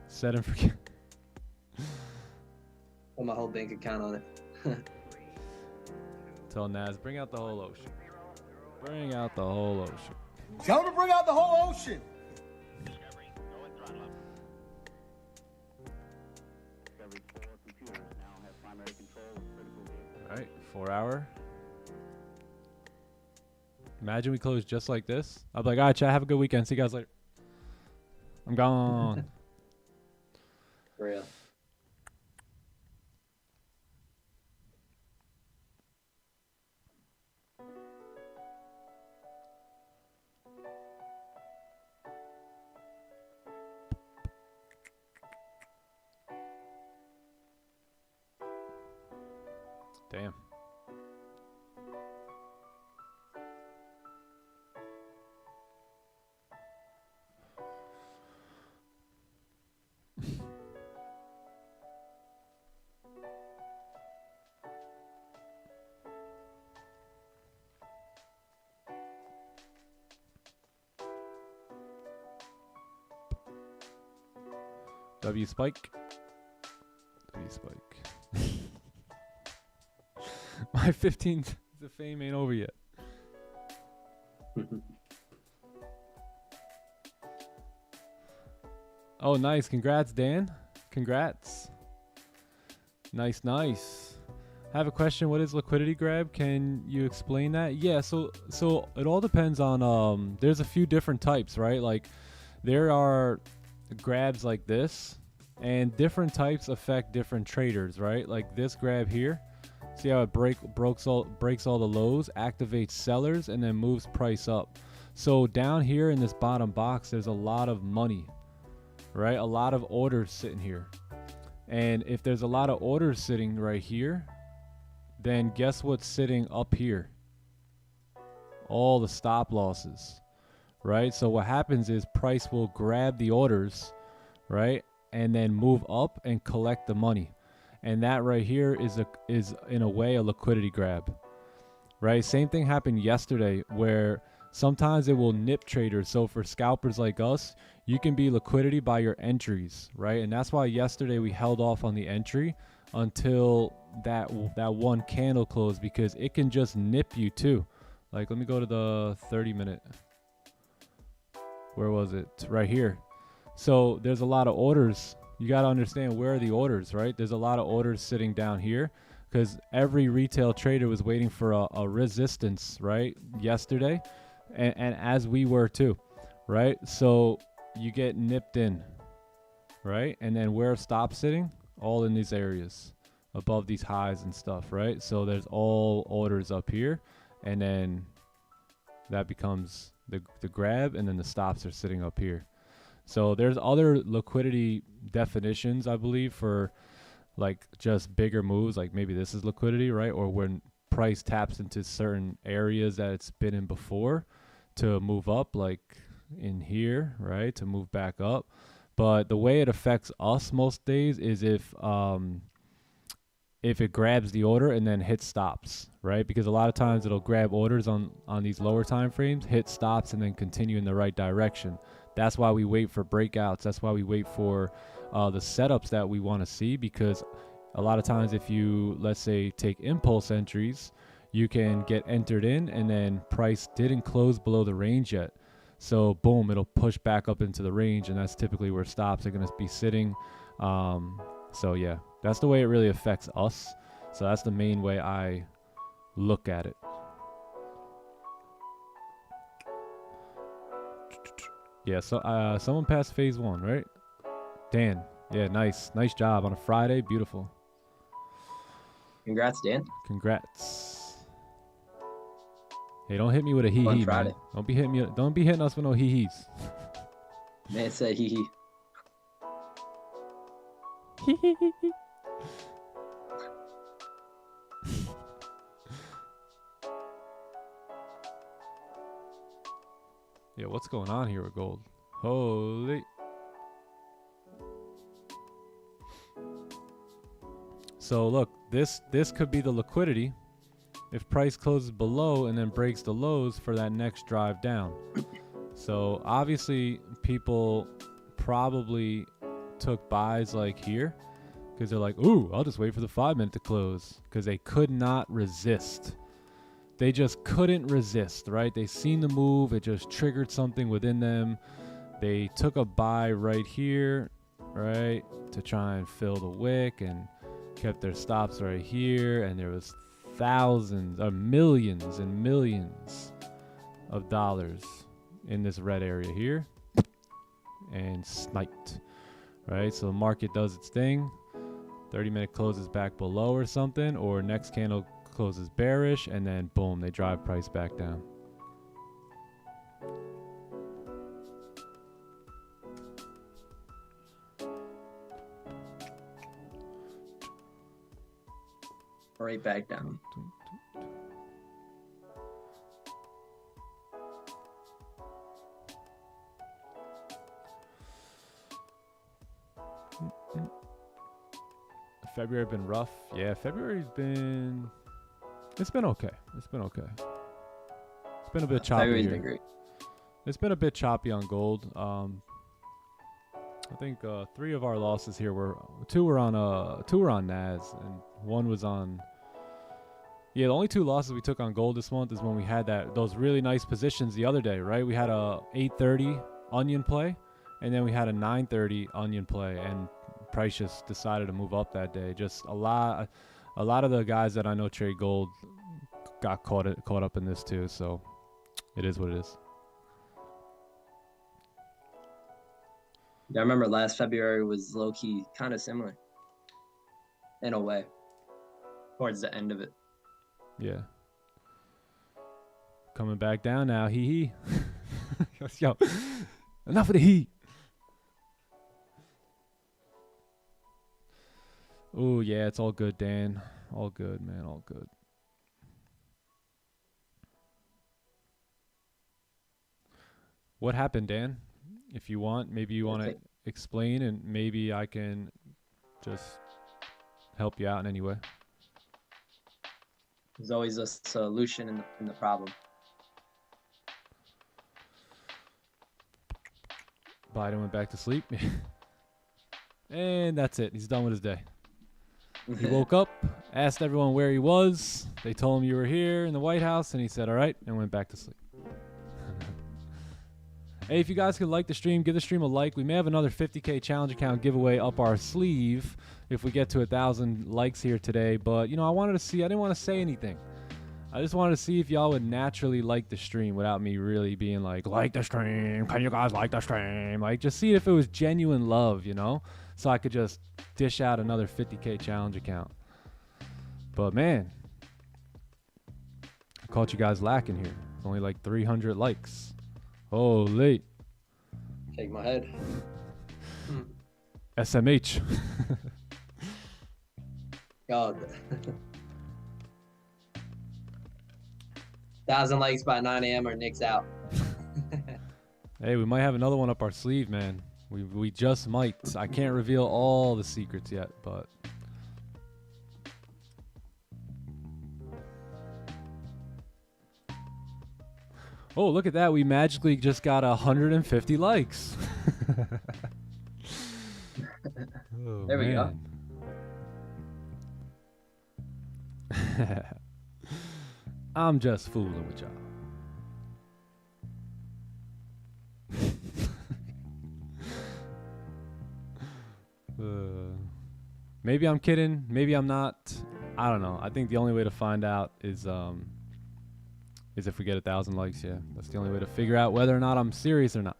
Set and forget. Put my whole bank account on it. Tell Nas, bring out the whole ocean. Bring out the whole ocean. Tell him to bring out the whole ocean. All right, 4 hour. Imagine we close just like this. I'll be like, all right, chat, have a good weekend. See you guys later. I'm gone. For real. Damn. W spike. W spike. My 15th the fame ain't over yet. Oh, nice. Congrats, Dan. Congrats. Nice, nice. I have a question. What is liquidity grab? Can you explain that? Yeah, so it all depends on there's a few different types, right? Like there are grabs like this, and different types affect different traders, right? Like this grab here, see how it breaks all the lows, activates sellers, and then moves price up. So down here in this bottom box, there's a lot of money, right? A lot of orders sitting here, and if there's a lot of orders sitting right here, then guess what's sitting up here? All the stop losses. Right? So what happens is price will grab the orders, right? And then move up and collect the money. And that right here is in a way a liquidity grab. Right? Same thing happened yesterday where sometimes it will nip traders. So for scalpers like us, you can be liquidity by your entries, right? And that's why yesterday we held off on the entry until that one candle closed, because it can just nip you too. Like let me go to the 30-minute. Where was it? Right here. So there's a lot of orders. You got to understand, where are the orders, right? There's a lot of orders sitting down here because every retail trader was waiting for a resistance, right? Yesterday. And as we were too, right? So you get nipped in, right? And then where are stops sitting? All in these areas above these highs and stuff, right? So there's all orders up here, and then that becomes the grab, and then the stops are sitting up here. So there's other liquidity definitions, I believe, for like just bigger moves, like maybe this is liquidity, right? Or when price taps into certain areas that it's been in before to move up, like in here, right? To move back up. But the way it affects us most days is if if it grabs the order and then hit stops, right? Because a lot of times it'll grab orders on these lower time frames, hit stops, and then continue in the right direction. That's why we wait for breakouts. That's why we wait for the setups that we want to see, because a lot of times if you, let's say, take impulse entries, you can get entered in and then price didn't close below the range yet. So boom, it'll push back up into the range, and that's typically where stops are going to be sitting. So yeah, that's the way it really affects us. So that's the main way I look at it. Yeah, so someone passed phase 1, right? Dan. Yeah, nice job on a Friday. Beautiful. Congrats, Dan. Congrats. Hey, don't hit me with a hee On hee, Friday. man. Don't be hitting us with no hee hees. Man said he. Yeah, what's going on here with gold? Holy. So look, this could be the liquidity if price closes below and then breaks the lows for that next drive down. So obviously people probably took buys like here because they're like, ooh, I'll just wait for the 5 minute to close, because they could not resist. They just couldn't resist, right? They seen the move. It just triggered something within them. They took a buy right here, right, to try and fill the wick, and kept their stops right here. And there was thousands or millions and millions of dollars in this red area here, and sniped, right? So the market does its thing. 30-minute closes back below or something, or next candle closes bearish, and then boom, they drive price back down. Right back down. February been rough. Yeah, February's been... It's been okay. It's been okay. It's been a bit choppy February's here. been great. It's been a bit choppy on gold. I think 3 of our losses here were... 2 were on Nas, and 1 was on... Yeah, the only 2 losses we took on gold this month is when we had those really nice positions the other day, right? We had a 8:30 onion play, and then we had a 9:30 onion play, and price just decided to move up that day. Just a lot of the guys that I know trade gold got caught up in this too. So it is what it is. Yeah, I remember last February was low key kind of similar in a way towards the end of it. Yeah. Coming back down now. Hee hee. Yo, enough of the heat. Oh, yeah, it's all good, Dan. All good, man. All good. What happened, Dan? If you want, maybe you want to explain, and maybe I can just help you out in any way. There's always a solution in the problem. Biden went back to sleep. And that's it. He's done with his day. He woke up, asked everyone where he was. They told him you were here in the White House, and he said, all right, and went back to sleep. Hey, if you guys could like the stream, give the stream a like. We may have another 50K challenge account giveaway up our sleeve if we get to 1,000 likes here today. But, you know, I didn't want to say anything. I just wanted to see if y'all would naturally like the stream without me really being like the stream. Can you guys like the stream? Like, just see if it was genuine love, you know? So I could just dish out another 50K challenge account. But, man, I caught you guys lacking here. Only like 300 likes. Holy. Shake my head. SMH. God. 1,000 likes by 9 a.m. or Nick's out. Hey, we might have another one up our sleeve, man. We just might. I can't reveal all the secrets yet, but Oh, look at that. We magically just got 150 likes. Oh, There we go. man. I'm just fooling with y'all. Maybe I'm kidding. Maybe I'm not. I don't know. I think the only way to find out is if we get 1,000 likes. Yeah, that's the only way to figure out whether or not I'm serious or not.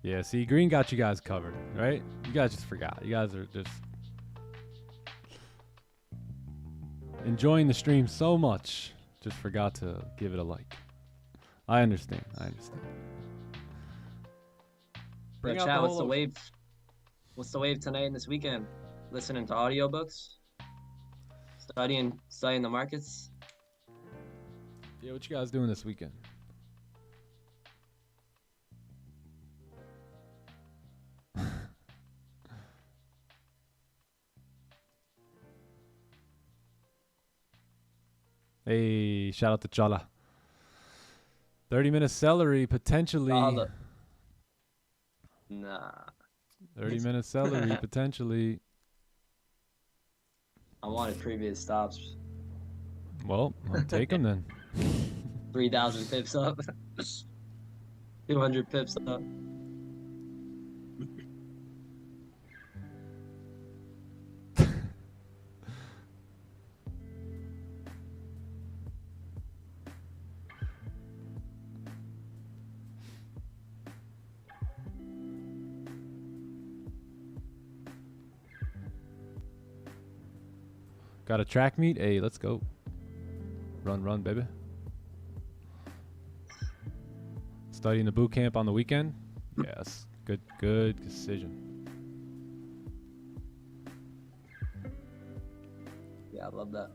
Yeah, see, green got you guys covered, right? You guys just forgot. You guys are just enjoying the stream so much, just forgot to give it a like. I understand. I understand. Yo, chat, what's the wave? What's the wave tonight and this weekend? Listening to audiobooks? Studying the markets? Yeah, what you guys doing this weekend? Hey, shout out to Chala. 30-minute celery potentially. Nah. 30-minute celery potentially. I wanted previous stops. Well, I'll take them then. 3,000 pips up. 200 pips up. Got a track meet? Hey, let's go. Run, run, baby. Studying the boot camp on the weekend? Yes. Good decision. Yeah, I love that.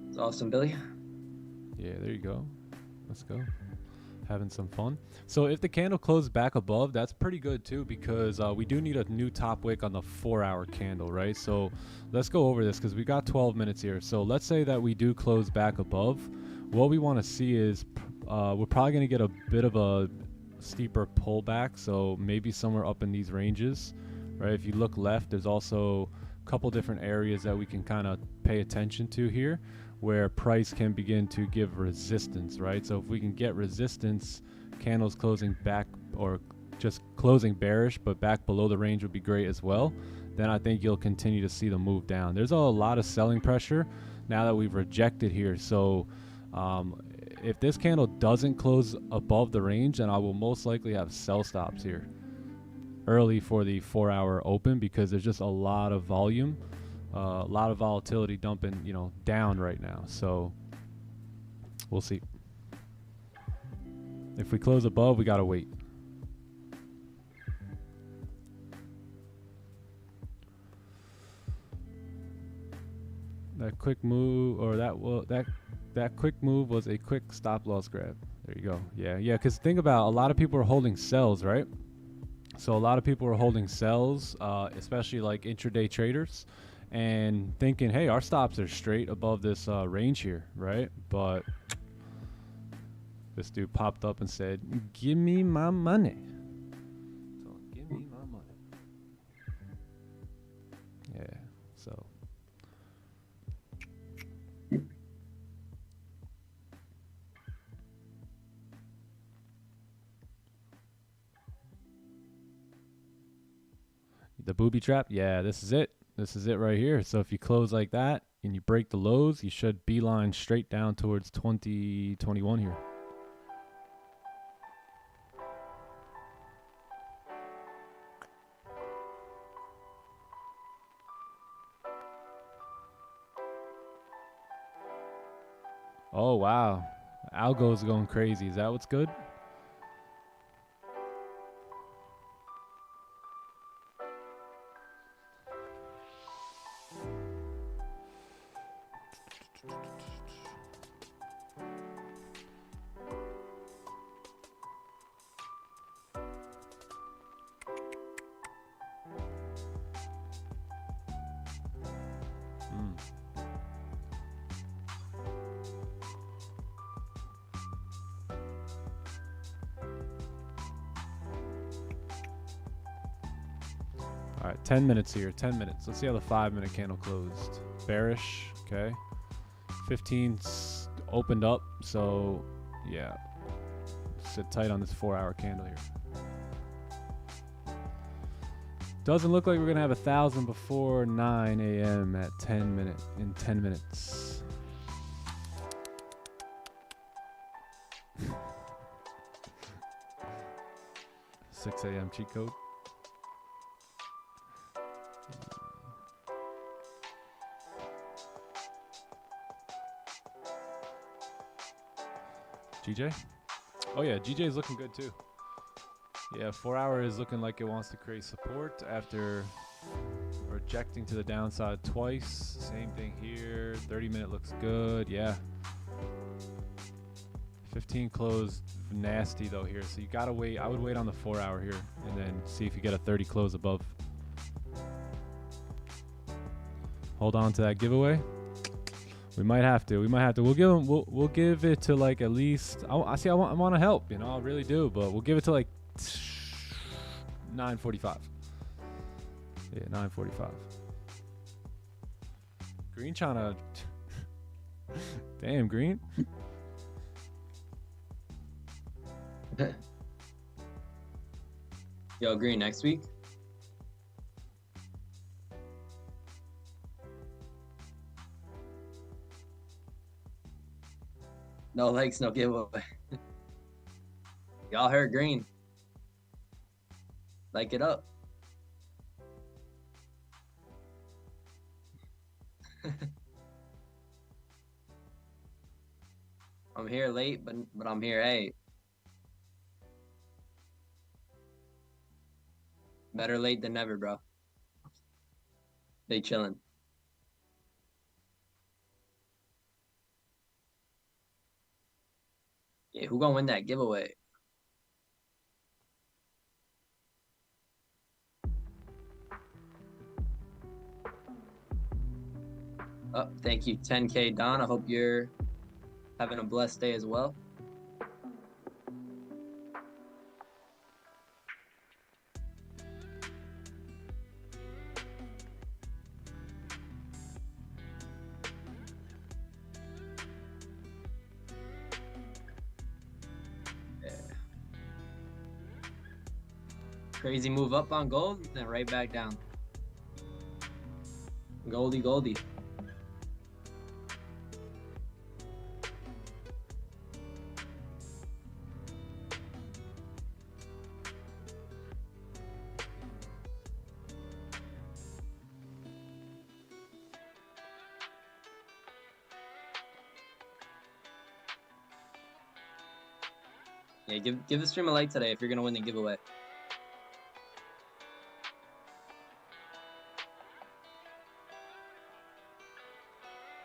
It's awesome, Billy. Yeah, there you go. Let's go. Having some fun. So if the candle closed back above, that's pretty good too, because we do need a new top wick on the 4-hour candle, right? So let's go over this because we got 12 minutes here. So let's say that we do close back above. What we want to see is we're probably going to get a bit of a steeper pullback, so maybe somewhere up in these ranges, right? If you look left, there's also a couple different areas that we can kind of pay attention to here, where price can begin to give resistance, right? So if we can get resistance, candles closing back or just closing bearish but back below the range would be great as well, then I think you'll continue to see them move down. There's a lot of selling pressure now that we've rejected here. So if this candle doesn't close above the range, then I will most likely have sell stops here early for the 4-hour open, because there's just a lot of volume. A lot of volatility dumping, down right now. So we'll see. If we close above, we gotta wait. That quick move, or that quick move was a quick stop loss grab. There you go. Yeah. Because think about, a lot of people are holding sells, right? So a lot of people are holding sells, especially like intraday traders, and thinking, hey, our stops are straight above this range here, right? But this dude popped up and said, give me my money. So give me my money. Yeah, so. The booby trap? Yeah, this is it. This is it right here. So if you close like that and you break the lows, you should beeline straight down towards 2021 here. Oh, wow. Algo's going crazy. Is that what's good? All right, 10 minutes here, 10 minutes. Let's see how the 5-minute candle closed. Bearish, okay. 15 opened up, so yeah. Sit tight on this 4-hour candle here. Doesn't look like we're gonna have 1,000 before 9 a.m. at 10 minutes. 6 a.m. cheat code. GJ? Oh yeah, GJ is looking good too. Yeah, 4-hour is looking like it wants to create support after rejecting to the downside twice. Same thing here. 30-minute looks good. Yeah. 15 closed nasty though here, so you gotta wait. I would wait on the 4-hour here and then see if you get a 30 close above. Hold on to that giveaway. We might have to. We'll give them. We'll give it to like at least. I want to help. You know, I really do. But we'll give it to like 9:45. Yeah, 9:45. Green China. Damn, Green. Yo, Green, next week. No likes, no giveaway. Y'all heard Green. Like it up. I'm here late, but I'm here. Hey, better late than never, bro. They chilling. Yeah, who gonna win that giveaway? Oh, thank you, 10K Don. I hope you're having a blessed day as well. Crazy move up on gold, then right back down. Goldie, Goldie. Yeah, give the stream a like today if you're gonna win the giveaway.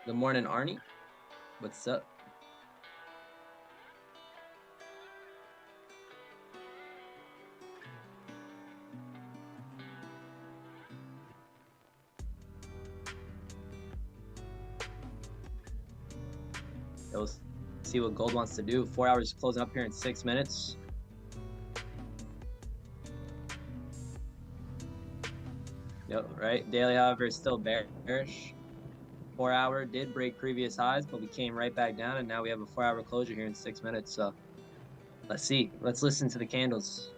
Good morning, Arnie. What's up? Let's see what gold wants to do. 4 hours closing up here in 6 minutes. Yep, right. Daily, however, is still bearish. 4-hour did break previous highs, but we came right back down, and now we have a 4-hour closure here in 6 minutes. So let's see. Let's listen to the candles.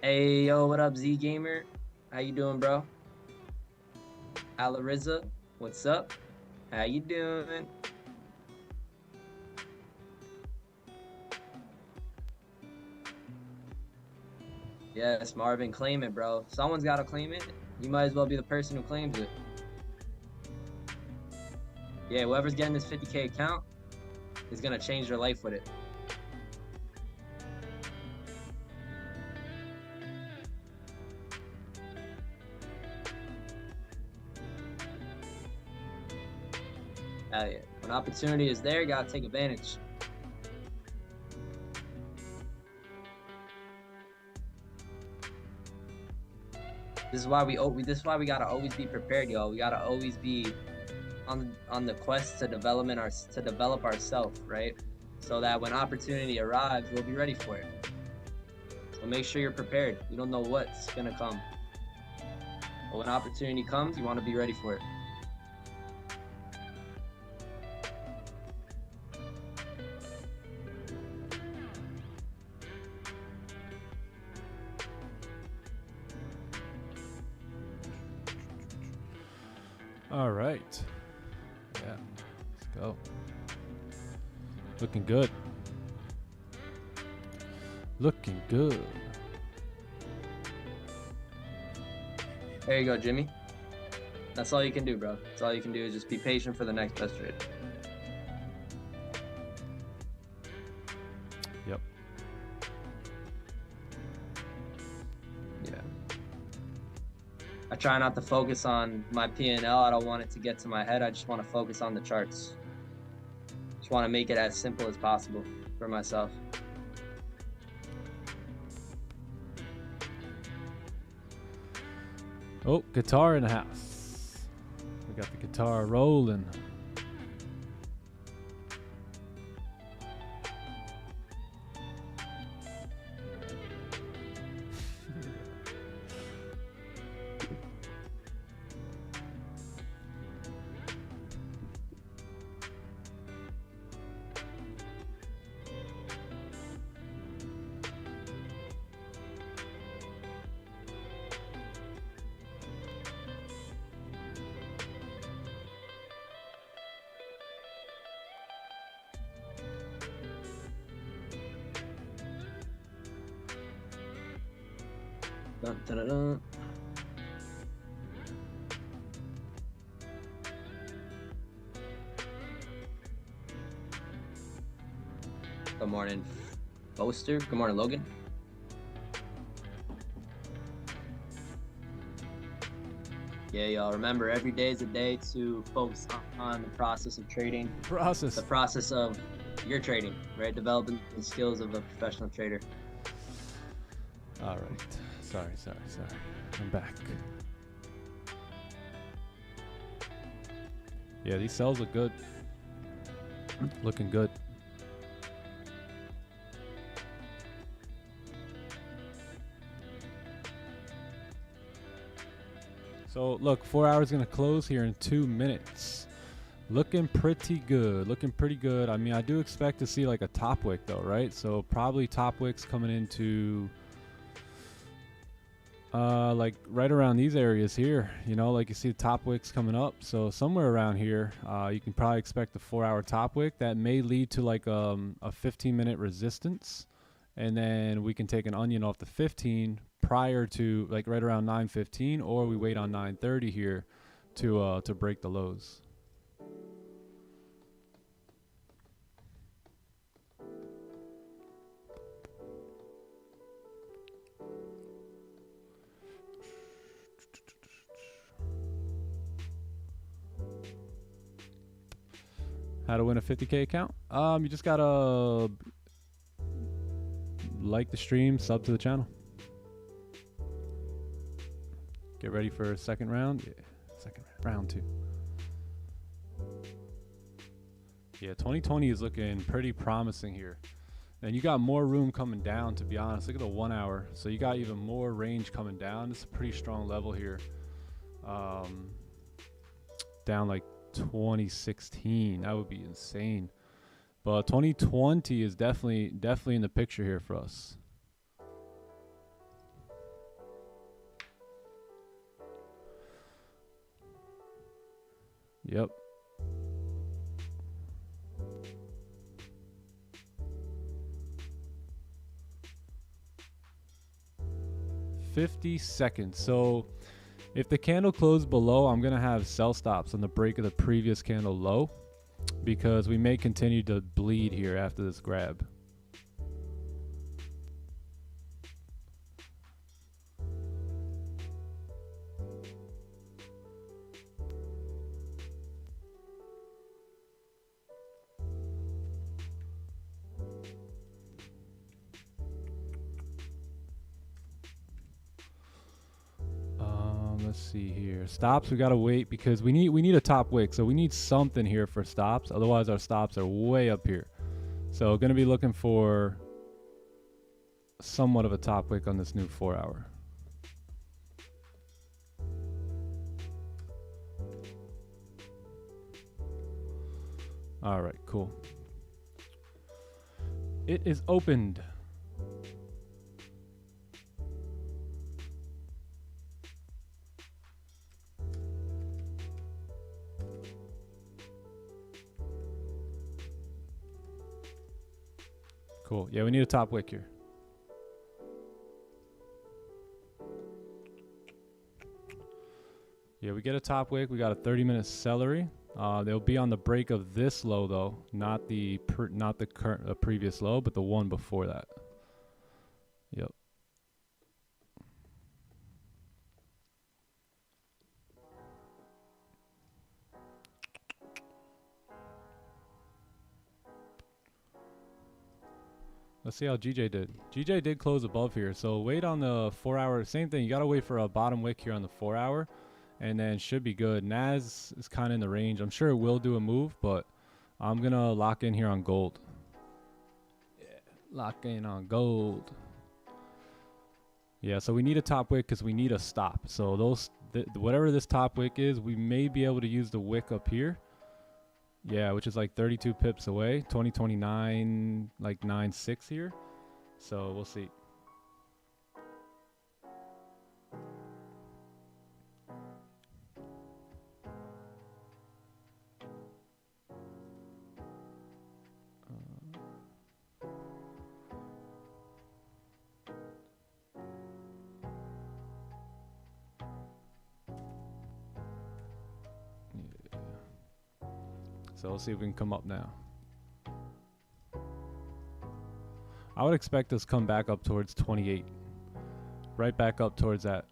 Hey, yo, what up, Z Gamer? How you doing, bro? Alariza, what's up? How you doing? Yes, Marvin, claim it, bro. Someone's got to claim it. You might as well be the person who claims it. Yeah, whoever's getting this 50K account is going to change their life with it. Hell yeah. When opportunity is there, you got to take advantage. This is why we gotta always be prepared, y'all. We gotta always be on the quest to develop ourselves, right? So that when opportunity arrives, we'll be ready for it. So make sure you're prepared. You don't know what's gonna come. But when opportunity comes, you want to be ready for it. All right. Yeah, let's go. Looking good. Looking good. There you go, Jimmy. That's all you can do, bro. That's all you can do is just be patient for the next best trade. Yep. Yeah. I try not to focus on my P&L. I don't want it to get to my head. I just want to focus on the charts. Just want to make it as simple as possible for myself. Oh, guitar in the house. We got the guitar rolling. Dun, dun, dun, dun. Good morning, Boaster. Good morning, Logan. Yeah, y'all remember every day is a day to focus on the process of trading, Process. the process of your trading, right? Developing the skills of a professional trader. All right. Sorry. I'm back. Yeah, these cells look good. Looking good. So look, 4 hours gonna close here in 2 minutes. Looking pretty good. Looking pretty good. I mean, I do expect to see like a top wick though, right? So probably top wicks coming into like right around these areas here, you know, like you see the top wicks coming up. So somewhere around here, you can probably expect a 4 hour top wick that may lead to like a 15-minute resistance. And then we can take an onion off the 15 prior to like right around 9:15, or we wait on 9:30 here to break the lows. How to win a 50K account? You just gotta like the stream, sub to the channel. Get ready for a second round. Yeah, second round 2. Yeah, 2020 is looking pretty promising here. And you got more room coming down, to be honest. Look at the 1 hour. So you got even more range coming down. It's a pretty strong level here. Down like 2016. That would be insane. But 2020 is definitely in the picture here for us. Yep. $50 seconds. So if the candle closed below, I'm going to have sell stops on the break of the previous candle low, because we may continue to bleed here after this grab. Let's see here. Stops, we gotta wait because we need a top wick, so we need something here for stops. Otherwise, our stops are way up here. So, gonna be looking for somewhat of a top wick on this new 4 hour. All right, cool. It is opened. Cool. Yeah, we need a top wick here. Yeah, we get a top wick. We got a 30-minute celery. They'll be on the break of this low though, not the current previous low, but the one before that. Yep. Let's see how GJ did. GJ did close above here, so wait on the 4 hour. Same thing. You gotta wait for a bottom wick here on the 4 hour, and then should be good. Nas is kind of in the range. I'm sure it will do a move, but I'm gonna lock in here on gold. Yeah, lock in on gold. Yeah, so we need a top wick because we need a stop. So those whatever this top wick is, we may be able to use the wick up here. Yeah, which is like 32 pips away. 2029, like 9.6 here. So we'll see. So we'll see if we can come up now. I would expect us to come back up towards 28. Right back up towards that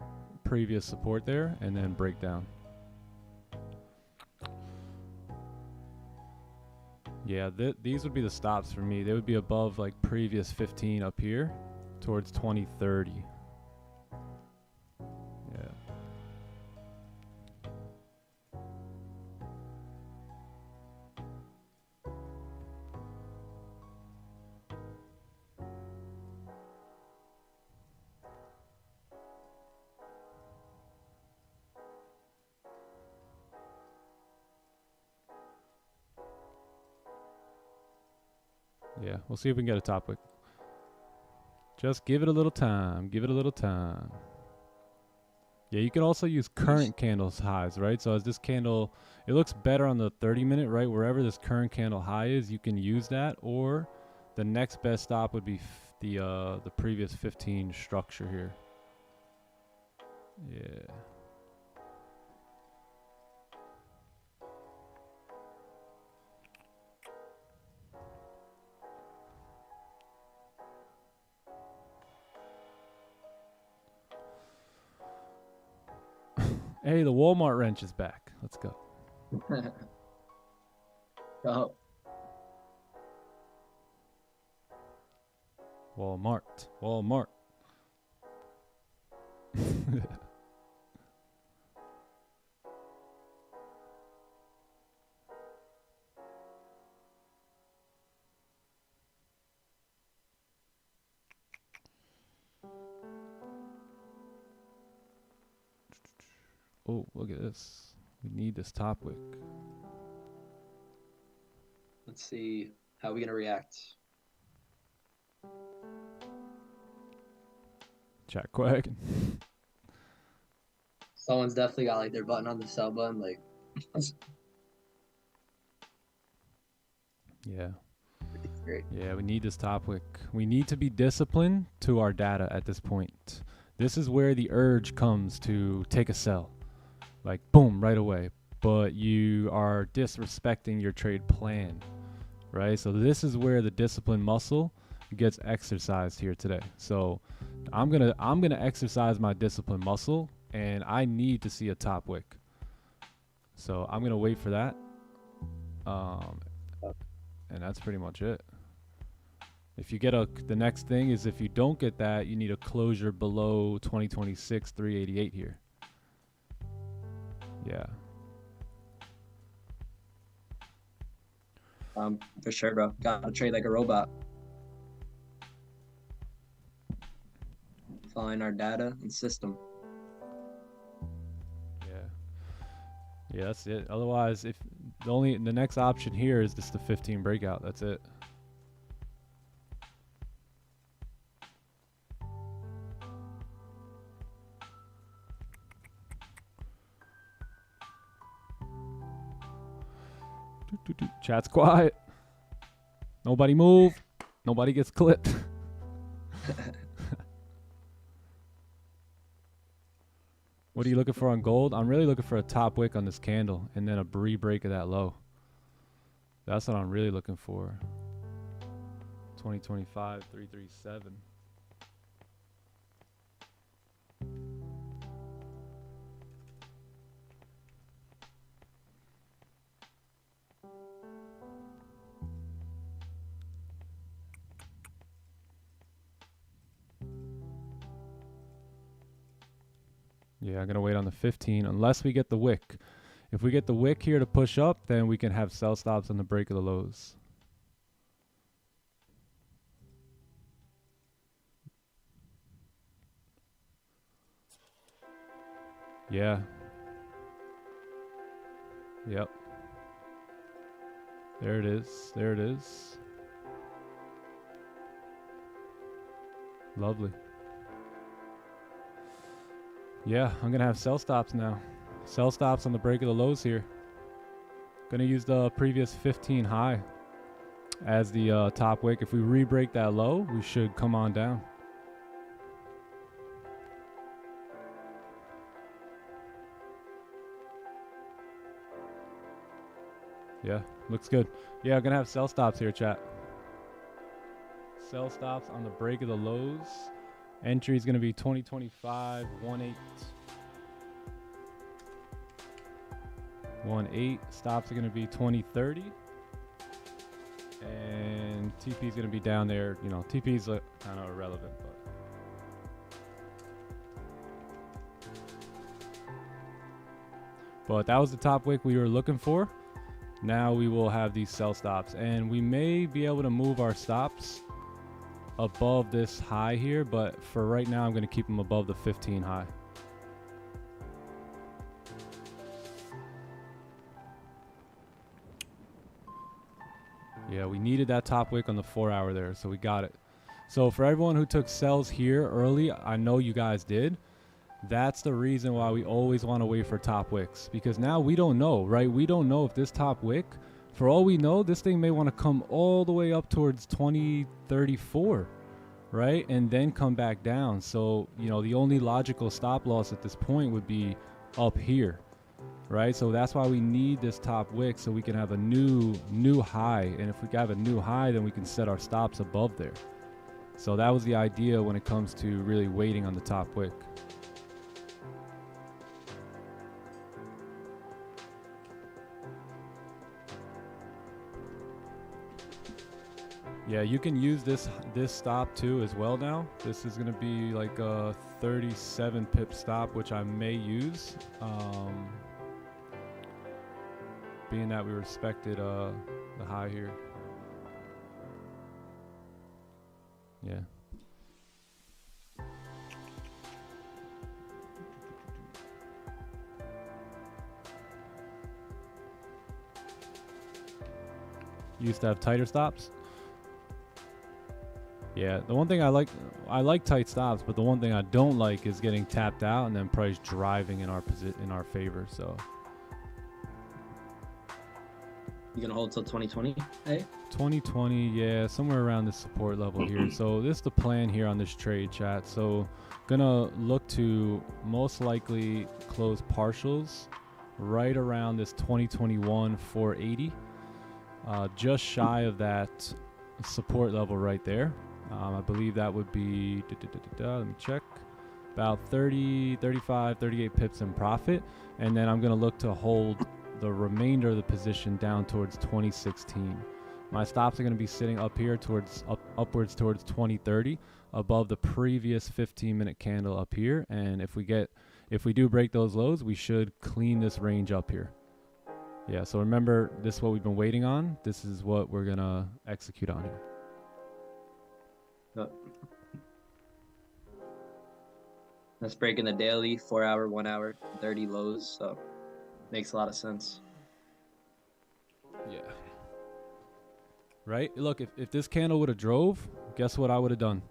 previous support there and then break down. Yeah, these would be the stops for me. They would be above like previous 15 up here towards 2030. Yeah. Yeah, we'll see if we can get a top wick. Just give it a little time. Give it a little time. Yeah, you can also use current candles highs, right? So as this candle, it looks better on the 30-minute, right? Wherever this current candle high is, you can use that. Or the next best stop would be the previous 15 structure here. Yeah. Hey, the Walmart wrench is back. Let's go. Oh, Walmart. Walmart. Oh, look at this. We need this top wick. let's see how we're gonna react. Chat quack. Someone's definitely got like their button on the sell button, like. Yeah. Great. Yeah, we need this top wick. We need to be disciplined to our data at this point. This is where the urge comes to take a sell. Like, boom, right away. But you are disrespecting your trade plan, right? So this is where the discipline muscle gets exercised here today. So I'm gonna exercise my discipline muscle, and I need to see a top wick. So I'm gonna wait for that. And that's pretty much it. If you get the next thing is if you don't get that, you need a closure below 2026 388 here. Yeah. For sure, bro. Gotta trade like a robot. Following our data and system. Yeah. Yeah, that's it. Otherwise, if The next option here is just the 15 breakout. That's it. Chat's quiet. Nobody move. Nobody gets clipped. What are you looking for on gold? I'm really looking for a top wick on this candle and then a re-break of that low. That's what I'm really looking for. 2025 337. Yeah, I'm going to wait on the 15 unless we get the wick. If we get the wick here to push up, then we can have sell stops on the break of the lows. Yeah. Yep. There it is. There it is. Lovely. Yeah, I'm going to have sell stops now. Sell stops on the break of the lows here. Going to use the previous 15 high as the top wick. If we re-break that low, we should come on down. Yeah, looks good. Yeah, I'm going to have sell stops here, chat. Sell stops on the break of the lows. Entry is going to be 2025 18. 18. Stops are going to be 2030. And TP is going to be down there. You know, TP is kind of irrelevant, but that was the top wick we were looking for. Now we will have these sell stops, and we may be able to move our stops above this high here, but for right now I'm going to keep them above the 15 high. Yeah, we needed that top wick on the 4 hour there, so we got it. So for everyone who took sells here early, I know you guys did. That's the reason why we always want to wait for top wicks, because now we don't know, right? We don't know if this top wick, for all we know, this thing may want to come all the way up towards 2034, right? And then come back down. So, you know, the only logical stop loss at this point would be up here, right? So that's why we need this top wick, so we can have a new high. And if we have a new high, then we can set our stops above there. So that was the idea when it comes to really waiting on the top wick. Yeah, you can use this stop too as well now. This is going to be like a 37 pip stop, which I may use, being that we respected the high here. Yeah. You used to have tighter stops? Yeah, the one thing I like tight stops, but the one thing I don't like is getting tapped out and then price driving in our favor. So You gonna hold till 2020? Hey, 2020, yeah, somewhere around the support level here. So this is the plan here on this trade, chat. So gonna look to most likely close partials right around this 2021 480, just shy of that support level right there. I believe that would be, let me check, about 30, 35, 38 pips in profit. And then I'm going to look to hold the remainder of the position down towards 2016. My stops are going to be sitting up here towards upwards towards 2030, above the previous 15-minute candle up here. And if we do break those lows, we should clean this range up here. Yeah, so remember, this is what we've been waiting on. This is what we're going to execute on here. That's breaking the daily, 4 hour, 1 hour, 30 lows. So makes a lot of sense. right? Look, if this candle would have drove, guess what I would have done?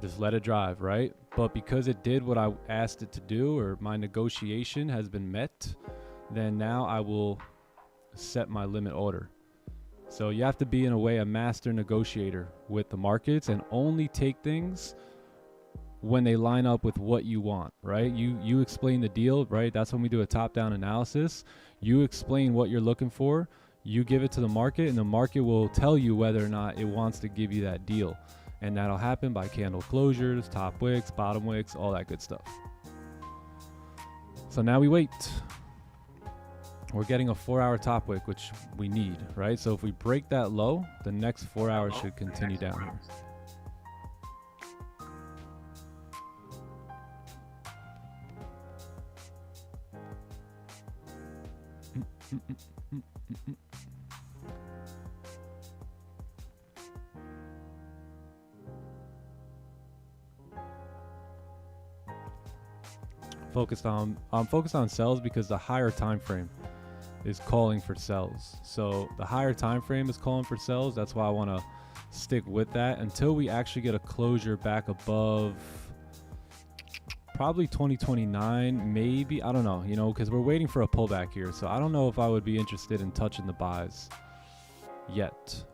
Just let it drive, right? But because it did what I asked it to do, or my negotiation has been met, then now I will set my limit order. So you have to be, in a way, a master negotiator with the markets and only take things when they line up with what you want, right? You explain the deal, right? That's when we do a top-down analysis. You explain what you're looking for, you give it to the market, and the market will tell you whether or not it wants to give you that deal. And that'll happen by candle closures, top wicks, bottom wicks, all that good stuff. So now we wait. We're getting a 4-hour top wick, which we need, right? So if we break that low, the next 4 hours should continue down here. I'm focused on sells because the higher time frame is calling for sells. So the higher time frame is calling for sells. That's why I want to stick with that until we actually get a closure back above probably 2029, maybe. I don't know, you know, because we're waiting for a pullback here. So I don't know if I would be interested in touching the buys yet.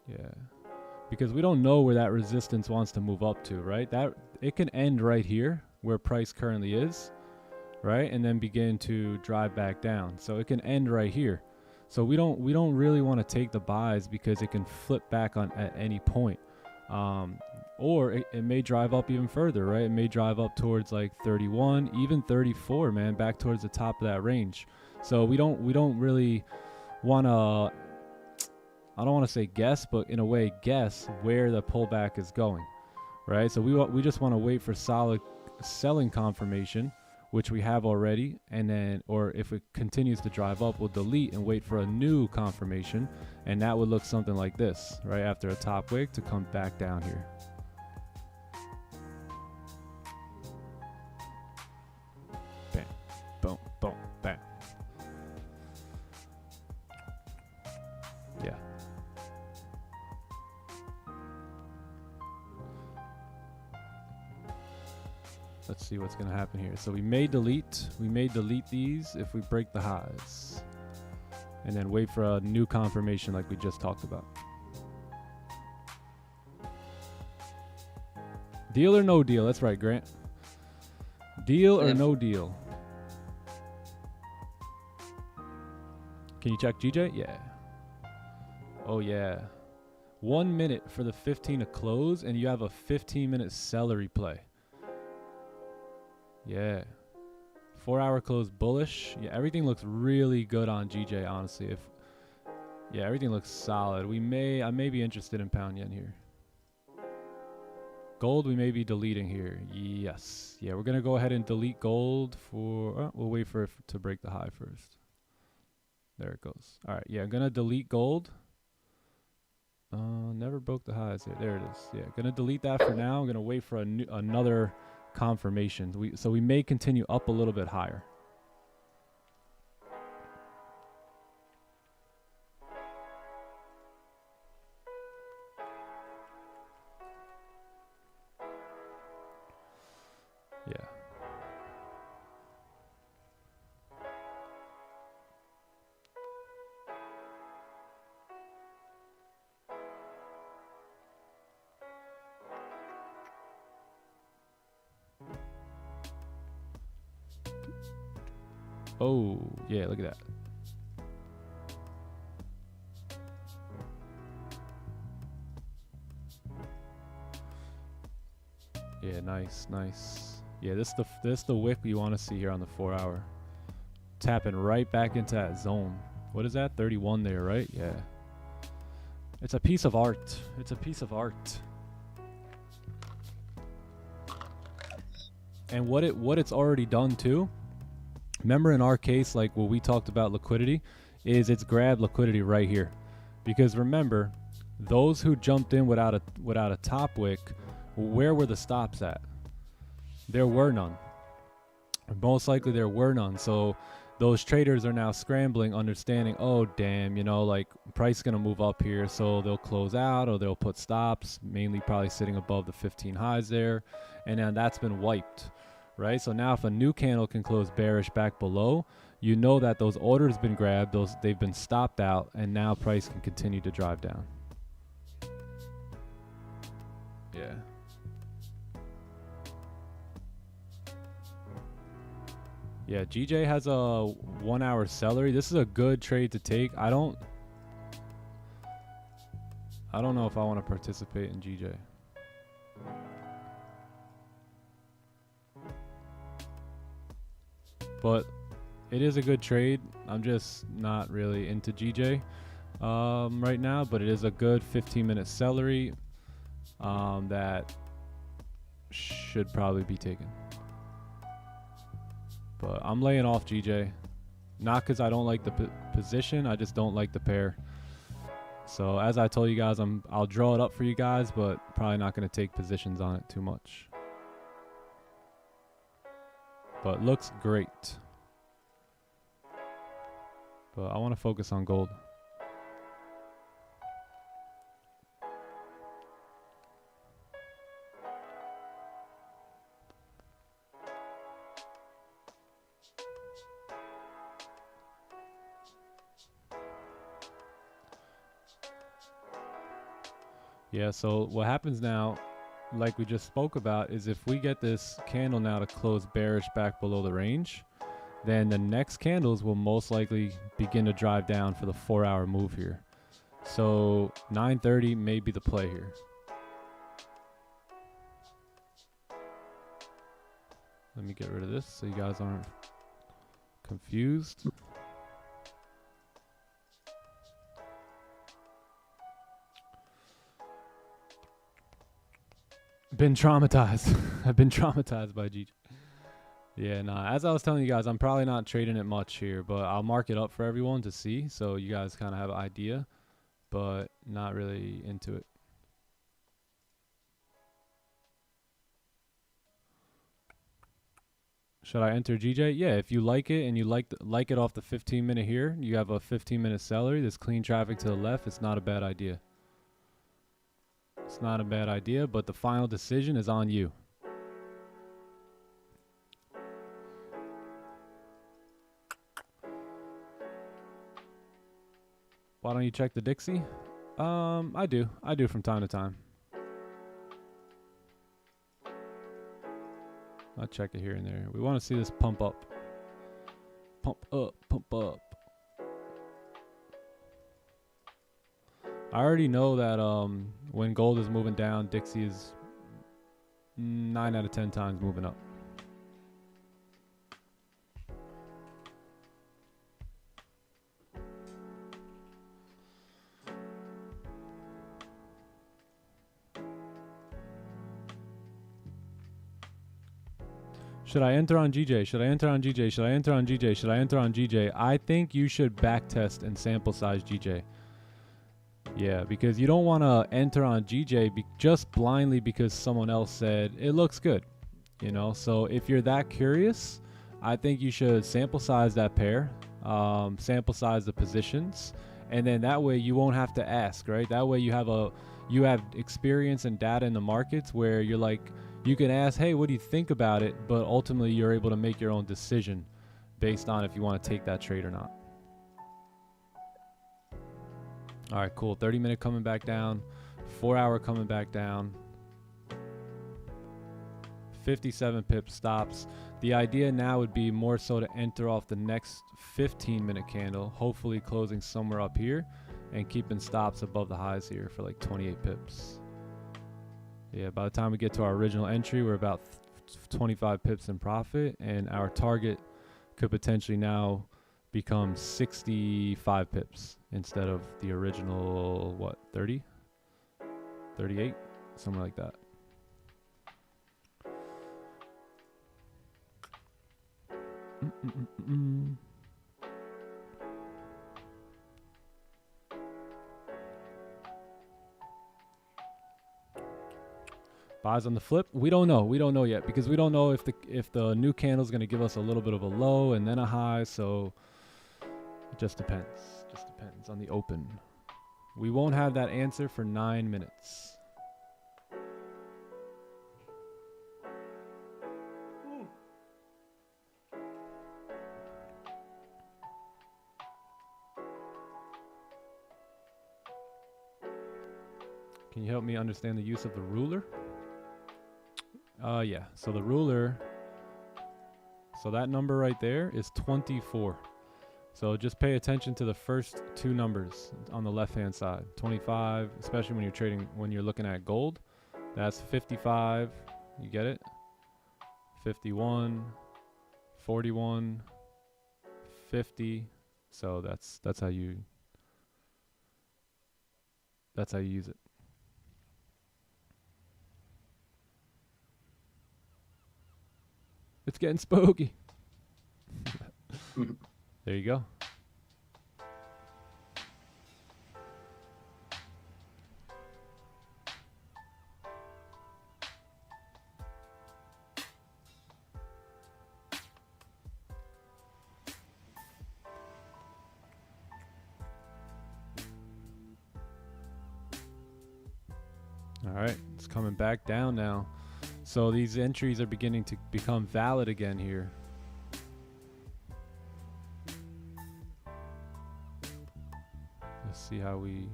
Yeah, because we don't know where that resistance wants to move up to, right? That it can end right here where price currently is, right? And then begin to drive back down. So it can end right here. So we don't really want to take the buys because it can flip back on at any point. Or it may drive up even further, right? It may drive up towards like 31, even 34, man, back towards the top of that range. So we don't really want to, I don't want to say guess, but in a way guess where the pullback is going, right? So we just want to wait for solid selling confirmation, which we have already, and then, or if it continues to drive up, we'll delete and wait for a new confirmation, and that would look something like this, right? After a top wick to come back down here. Bam, boom, boom, bam. Yeah. Let's see what's going to happen here. So we may delete these if we break the highs, and then wait for a new confirmation like we just talked about. Deal or no deal? That's right, Grant. Deal or no deal? Can you check GJ? Yeah. Oh yeah. 1 minute for the 15 to close, and you have a 15-minute celery play. Yeah. 4-hour close bullish. Yeah, everything looks really good on GJ, honestly. Yeah, everything looks solid. I may be interested in pound yen here. Gold we may be deleting here. Yes. Yeah, we're going to go ahead and delete gold for we'll wait for it to break the high first. There it goes. All right, yeah, I'm going to delete gold. Never broke the highs here. There it is. Yeah, going to delete that for now. I'm going to wait for another confirmation. So we may continue up a little bit higher. Yeah. Oh, yeah, look at that. Yeah, nice, nice. Yeah, this the wick we want to see here on the 4-hour. Tapping right back into that zone. What is that? 31 there, right? Yeah. It's a piece of art. It's a piece of art. And what it's already done too. Remember in our case, like what we talked about liquidity, is it's grabbed liquidity right here. Because remember, those who jumped in without a top wick, where were the stops at? there were none. Most likely there were none. So those traders are now scrambling, understanding, oh, damn, you know, like price going to move up here. So they'll close out or they'll put stops, mainly probably sitting above the 15 highs there. And then that's been wiped, right? So now if a new candle can close bearish back below, you know that those orders been grabbed, they've been stopped out, and now price can continue to drive down. Yeah. Yeah, GJ has a 1 hour celery. This is a good trade to take. I don't know if I want to participate in GJ. But it is a good trade. I'm just not really into GJ right now, but it is a good 15-minute celery that should probably be taken. But I'm laying off GJ. Not because I don't like the position. I just don't like the pair. So as I told you guys, I'll draw it up for you guys, but probably not going to take positions on it too much. But looks great. But I want to focus on gold. Yeah, so what happens now, like we just spoke about, is if we get this candle now to close bearish back below the range, then the next candles will most likely begin to drive down for the 4 hour move here. So 9:30 may be the play here. Let me get rid of this so you guys aren't confused. Been traumatized. I've been traumatized by GG. Yeah, nah, as I was telling you guys, I'm probably not trading it much here, but I'll mark it up for everyone to see so you guys kind of have an idea, but not really into it. Should I enter GJ? Yeah, if you like it and you like it off the 15-minute here, you have a 15-minute celery, there's clean traffic to the left, it's not a bad idea. It's not a bad idea, but the final decision is on you. Why don't you check the Dixie? I do from time to time. I'll check it here and there. We want to see this pump up. Pump up, pump up. I already know that when gold is moving down, Dixie is 9 out of 10 times moving up. Should I enter on GJ? Should I enter on GJ? Should I enter on GJ? Should I enter on GJ? I think you should backtest and sample size GJ. Yeah, because you don't want to enter on GJ just blindly because someone else said it looks good, you know? So if you're that curious, I think you should sample size that pair, sample size the positions, and then that way you won't have to ask, right? That way you have experience and data in the markets where you're like, you can ask, hey, what do you think about it? But ultimately you're able to make your own decision based on if you want to take that trade or not. All right, cool. 30-minute coming back down, 4 hour coming back down, 57 pips stops. The idea now would be more so to enter off the next 15-minute candle, hopefully closing somewhere up here and keeping stops above the highs here for like 28 pips. Yeah, by the time we get to our original entry, we're about 25 pips in profit, and our target could potentially now become 65 pips instead of the original, what, 30? 38? Somewhere like that. Buys on the flip, we don't know. We don't know yet because we don't know if the new candle is going to give us a little bit of a low and then a high. So it just depends. Just depends on the open. We won't have that answer for 9 minutes. Can you help me understand the use of the ruler? Yeah, so the ruler, so that number right there is 24. So just pay attention to the first two numbers on the left-hand side. 25, especially when you're trading, when you're looking at gold. That's 55, you get it? 51, 41, 50. So that's how you use it. It's getting spooky. There you go. All right, it's coming back down now. So these entries are beginning to become valid again here. Let's see how we...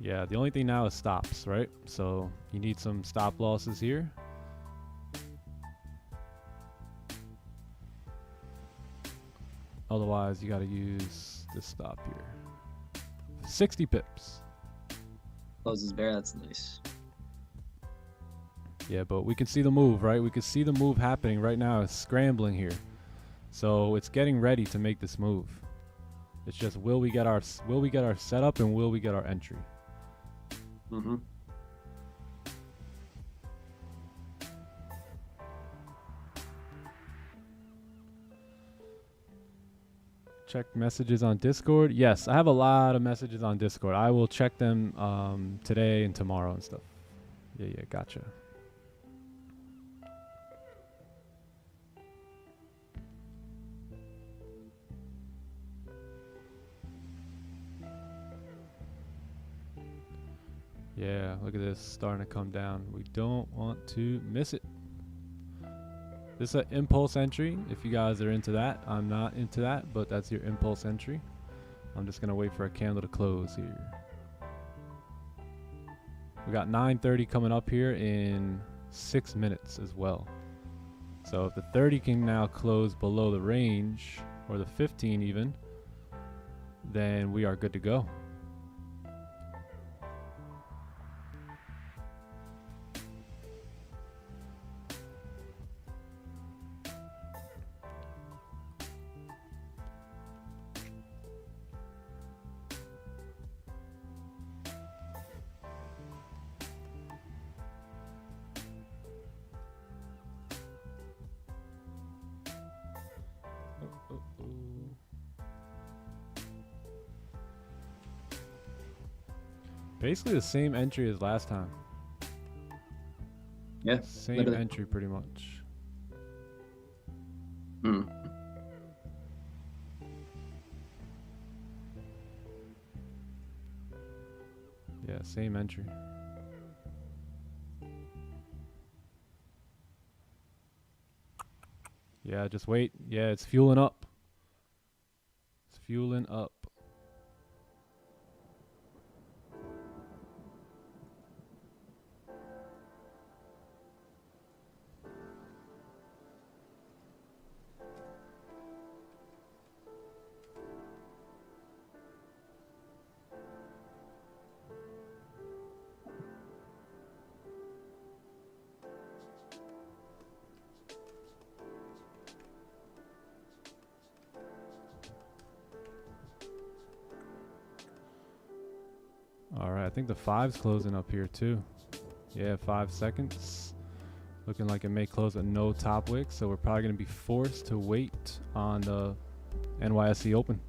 Yeah, the only thing now is stops, right? So you need some stop losses here. Otherwise, you got to use this stop here. 60 pips. Closes bear, that's nice. Yeah, but we can see the move, right? We can see the move happening right now. It's scrambling here. So it's getting ready to make this move. It's just will we get our setup and will we get our entry? Mm-hmm. Check messages on Discord. Yes, I have a lot of messages on Discord. I will check them today and tomorrow and stuff. Yeah, gotcha. Yeah, look at this starting to come down. We don't want to miss it. This is an impulse entry. If you guys are into that, I'm not into that, but that's your impulse entry. I'm just gonna wait for a candle to close here. We got 9:30 coming up here in 6 minutes as well. So if the 30 can now close below the range, or the 15 even, then we are good to go. Basically the same entry as last time. Yeah. Same literally. entry pretty much. Mm. Yeah, same entry. Yeah, just wait. Yeah, it's fueling up. It's fueling up. Alright, I think the 5's closing up here too. Yeah, 5 seconds. Looking like it may close with no top wick, so we're probably going to be forced to wait on the NYSE Open.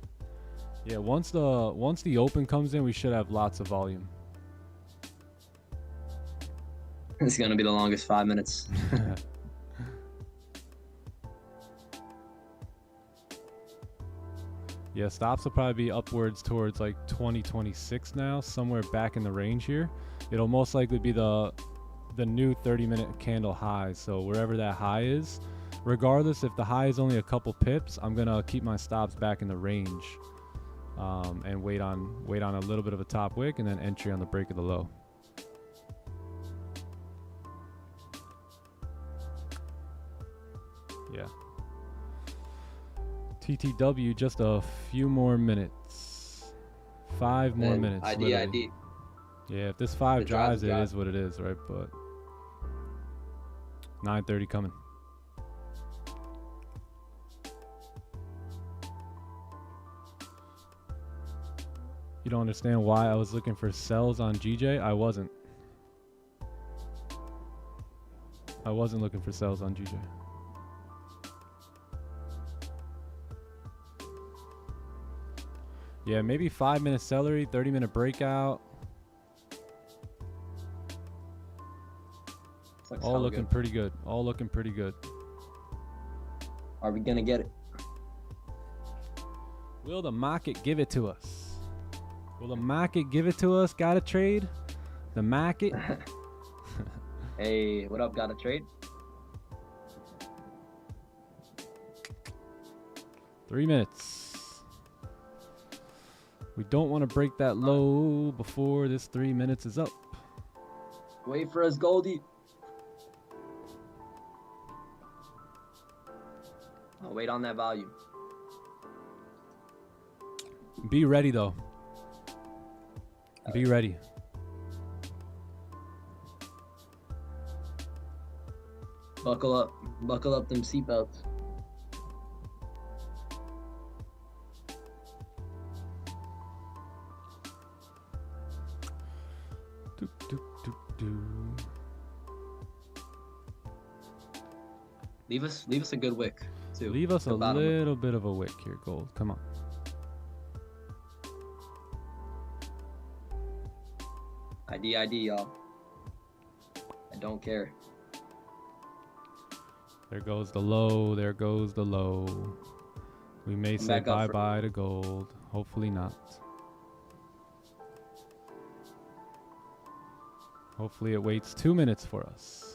Yeah, once the open comes in, we should have lots of volume. It's gonna be the longest 5 minutes. Yeah, stops will probably be upwards towards like 2026 now, somewhere back in the range here. It'll most likely be the new 30-minute candle high. So wherever that high is, regardless if the high is only a couple pips, I'm gonna keep my stops back in the range, and wait on a little bit of a top wick and then entry on the break of the low. Yeah. TTW, just a few more minutes. 5 more minutes. ID, literally. ID. Yeah, if this 5 It drives, drives, it drive. is what it is, right? But 9:30 coming. You don't understand why I was looking for sells on GJ? I wasn't. I wasn't looking for sells on GJ. Yeah, maybe 5-minute celery, 30-minute breakout. Looks All hella looking good. pretty good. All looking pretty good. Are we gonna get it? Will the market give it to us? Will the market give it to us? Got a trade? The market? Hey, what up? Got a trade? 3 minutes. We don't want to break that low before this 3 minutes is up. Wait for us, Goldie. I'll wait on that volume. Be ready though. Be ready. Buckle up. Buckle up them seatbelts. Doop, doop, doop, doo. Leave us a good wick too. Leave us a The bottom wick. little bit of a wick here, Gold. Come on. ID, y'all. I don't care. There goes the low. There goes the low. We may Come say back up for- bye-bye to gold. Hopefully not. Hopefully it waits 2 minutes for us.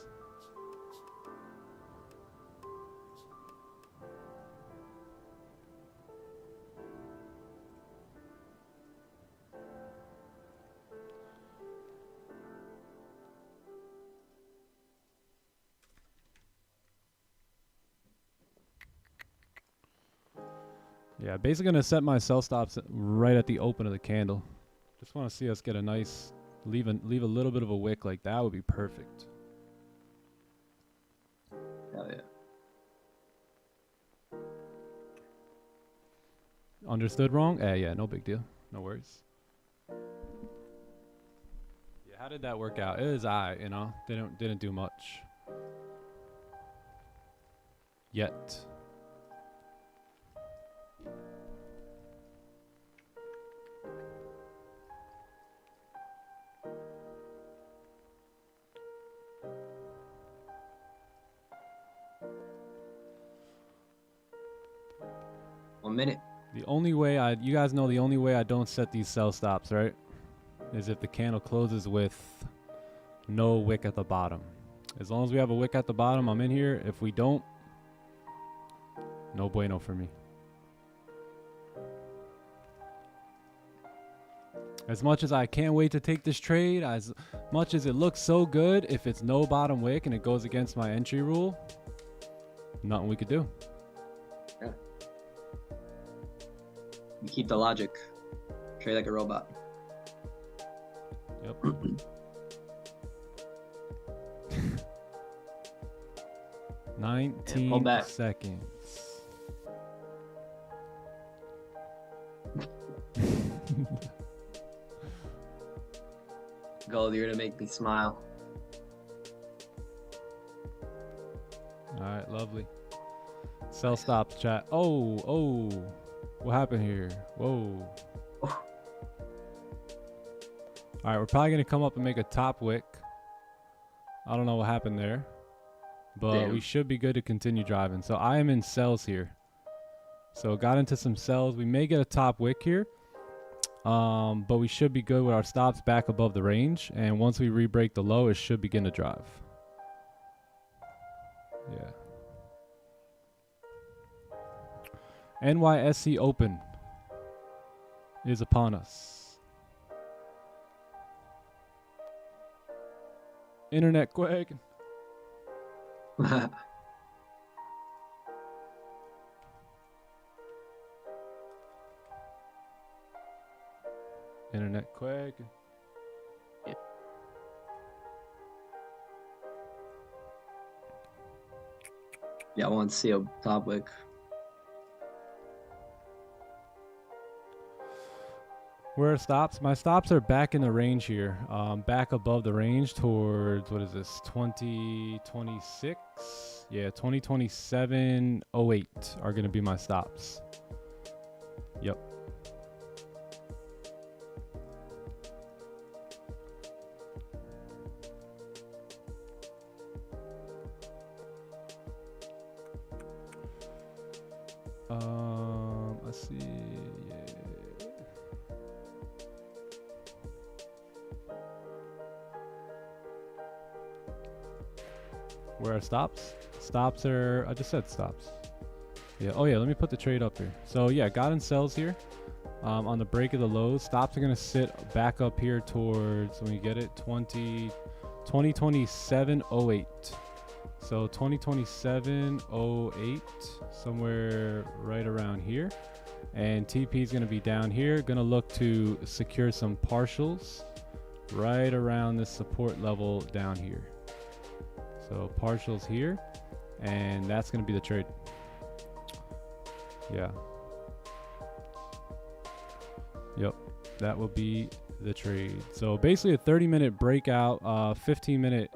Yeah, basically gonna set my sell stops right at the open of the candle. Just want to see us get a nice, leave a little bit of a wick like that would be perfect. Hell yeah. Understood wrong? Yeah, no big deal. No worries. Yeah, how did that work out? It was you know, didn't do much. Yet. One minute. The only way you guys know the only way I don't set these sell stops, right? Is if the candle closes with no wick at the bottom. As long as we have a wick at the bottom, I'm in here. If we don't, no bueno for me. As much as I can't wait to take this trade, as much as it looks so good, if it's no bottom wick and it goes against my entry rule, nothing we could do. Yeah. You keep the logic. Trade like a robot. Yep. 19 back. seconds. Gold, you're gonna make me smile. All right, lovely. Sell stops, chat. Oh. What happened here? Whoa. All right, we're probably gonna come up and make a top wick. I don't know what happened there, but we should be good to continue driving. So I am in sells here. So got into some sells. We may get a top wick here, but we should be good with our stops back above the range. And once we re-break the low, it should begin to drive. Yeah. NYSE Open is upon us. Internet quick. Internet quick. Yeah, I want to see a top wick. Where are stops? My stops are back in the range here. Back above the range towards, what is this, 2026? Yeah, 2027.08 are going to be my stops. Yep. Let's see. Yeah. Where are stops? Stops are, I just said stops. Yeah. Oh yeah, let me put the trade up here. So yeah, got in sells here. On the break of the lows, stops are gonna sit back up here towards, let me get it, 2027.08. So 2027.08, somewhere right around here. And TP is going to be down here. Going to look to secure some partials right around this support level down here. So partials here, and that's going to be the trade. Yeah. Yep, that will be the trade. So basically a 30-minute breakout, 15-minute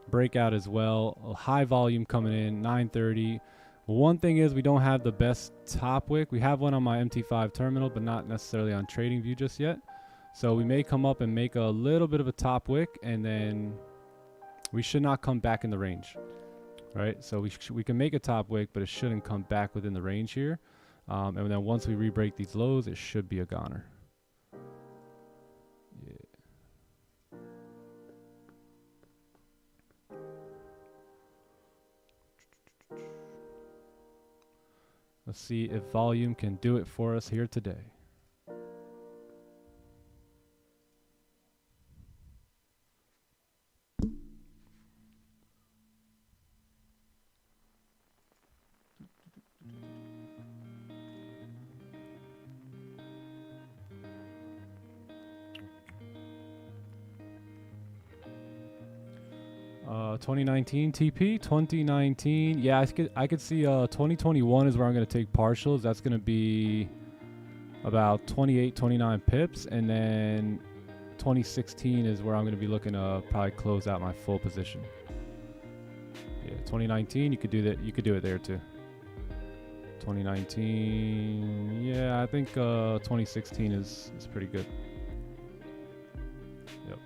breakout as well. A high volume coming in, 9:30. One thing is we don't have the best top wick. We have one on my MT5 terminal, but not necessarily on TradingView just yet. So we may come up and make a little bit of a top wick, and then we should not come back in the range, right? So we can make a top wick, but it shouldn't come back within the range here. And then once we re-break these lows, it should be a goner. Yeah. Let's see if volume can do it for us here today. Uh, 2019 TP, 2019. Yeah, I could see 2021 is where I'm going to take partials. That's going to be about 28, 29 pips. And then 2016 is where I'm going to be looking to probably close out my full position. Yeah, 2019, you could do that. You could do it there too. 2019. Yeah, I think 2016 is pretty good. Yep.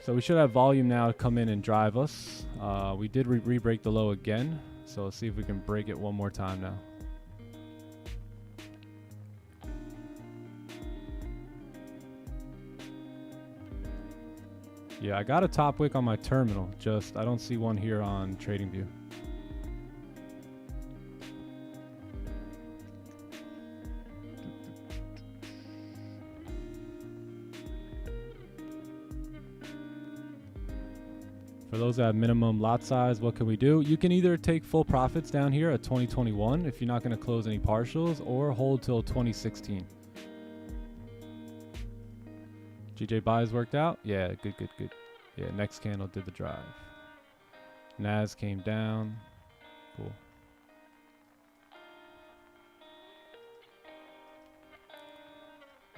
So we should have volume now to come in and drive us. We did re-break the low again. So let's see if we can break it one more time now. Yeah, I got a top wick on my terminal. Just I don't see one here on TradingView. For those that have minimum lot size, what can we do? You can either take full profits down here at 2021 if you're not going to close any partials, or hold till 2016. GJ buys worked out? Yeah, good. Yeah, next candle did the drive. Nas came down. Cool.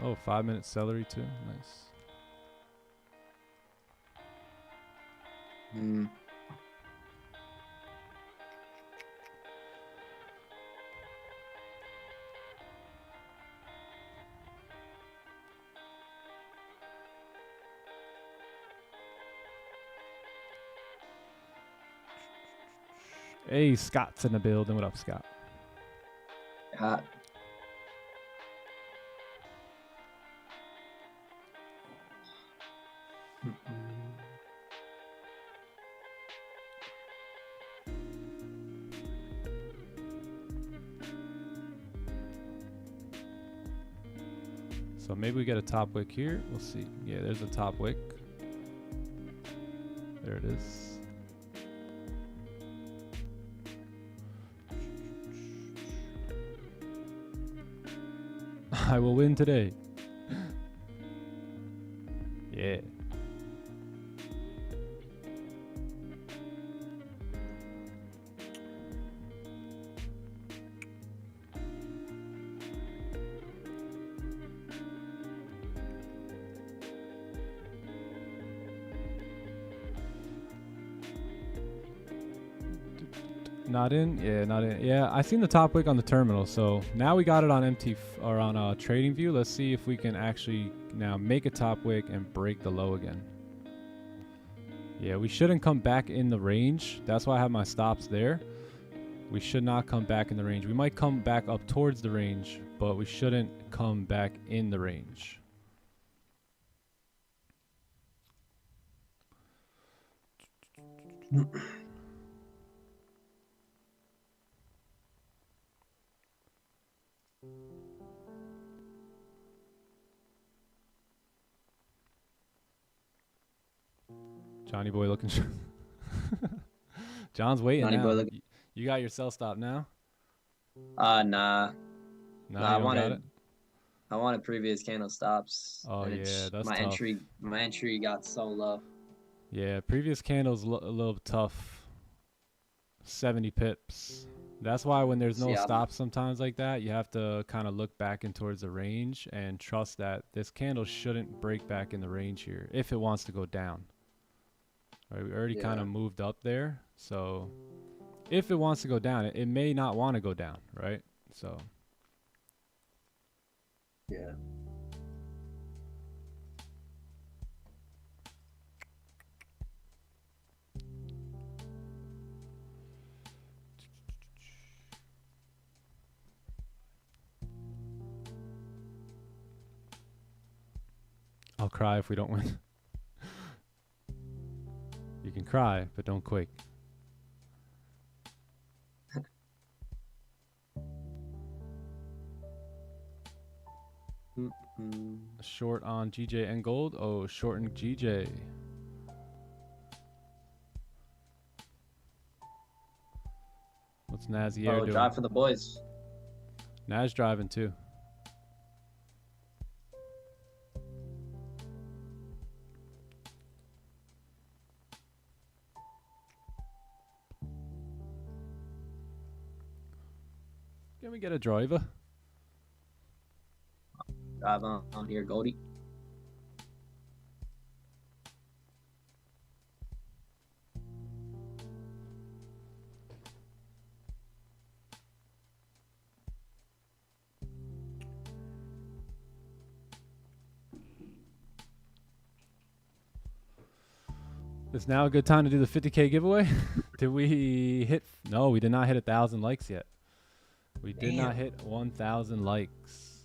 Oh, 5-minute celery too. Nice. Hey, Scott's in the building. What up, Scott? Hot. So maybe we get a top wick here. We'll see. Yeah, there's a top wick. There it is. I will win today. Yeah. Not in? Yeah, not in. Yeah, I seen the top wick on the terminal. So now we got it on or on trading view. Let's see if we can actually now make a top wick and break the low again. Yeah, we shouldn't come back in the range. That's why I have my stops there. We should not come back in the range. We might come back up towards the range, but we shouldn't come back in the range. Johnny boy looking. John's waiting Johnny now. boy looking. You got your sell stop now? Nah. No, Nah, you don't got it. I wanted previous candle stops. Oh and yeah, that's my tough. My entry got so low. Yeah, previous candles a little tough. 70 pips. That's why when there's no Yeah. stops sometimes like that, you have to kind of look back in towards the range and trust that this candle shouldn't break back in the range here if it wants to go down. Right, we already kind Yeah. of moved up there, so if it wants to go down, it may not want to go down, right? So Yeah. I'll cry if we don't win. You can cry, but don't quake. Short on GJ and gold. Oh, short and GJ. What's Nazier doing? Drive for the boys. Naz driving too. Can we get a driver? Drive on here, Goldie. Is now a good time to do the 50K giveaway? Did we hit? No, we did not hit 1,000 likes yet. We did not hit 1,000 likes.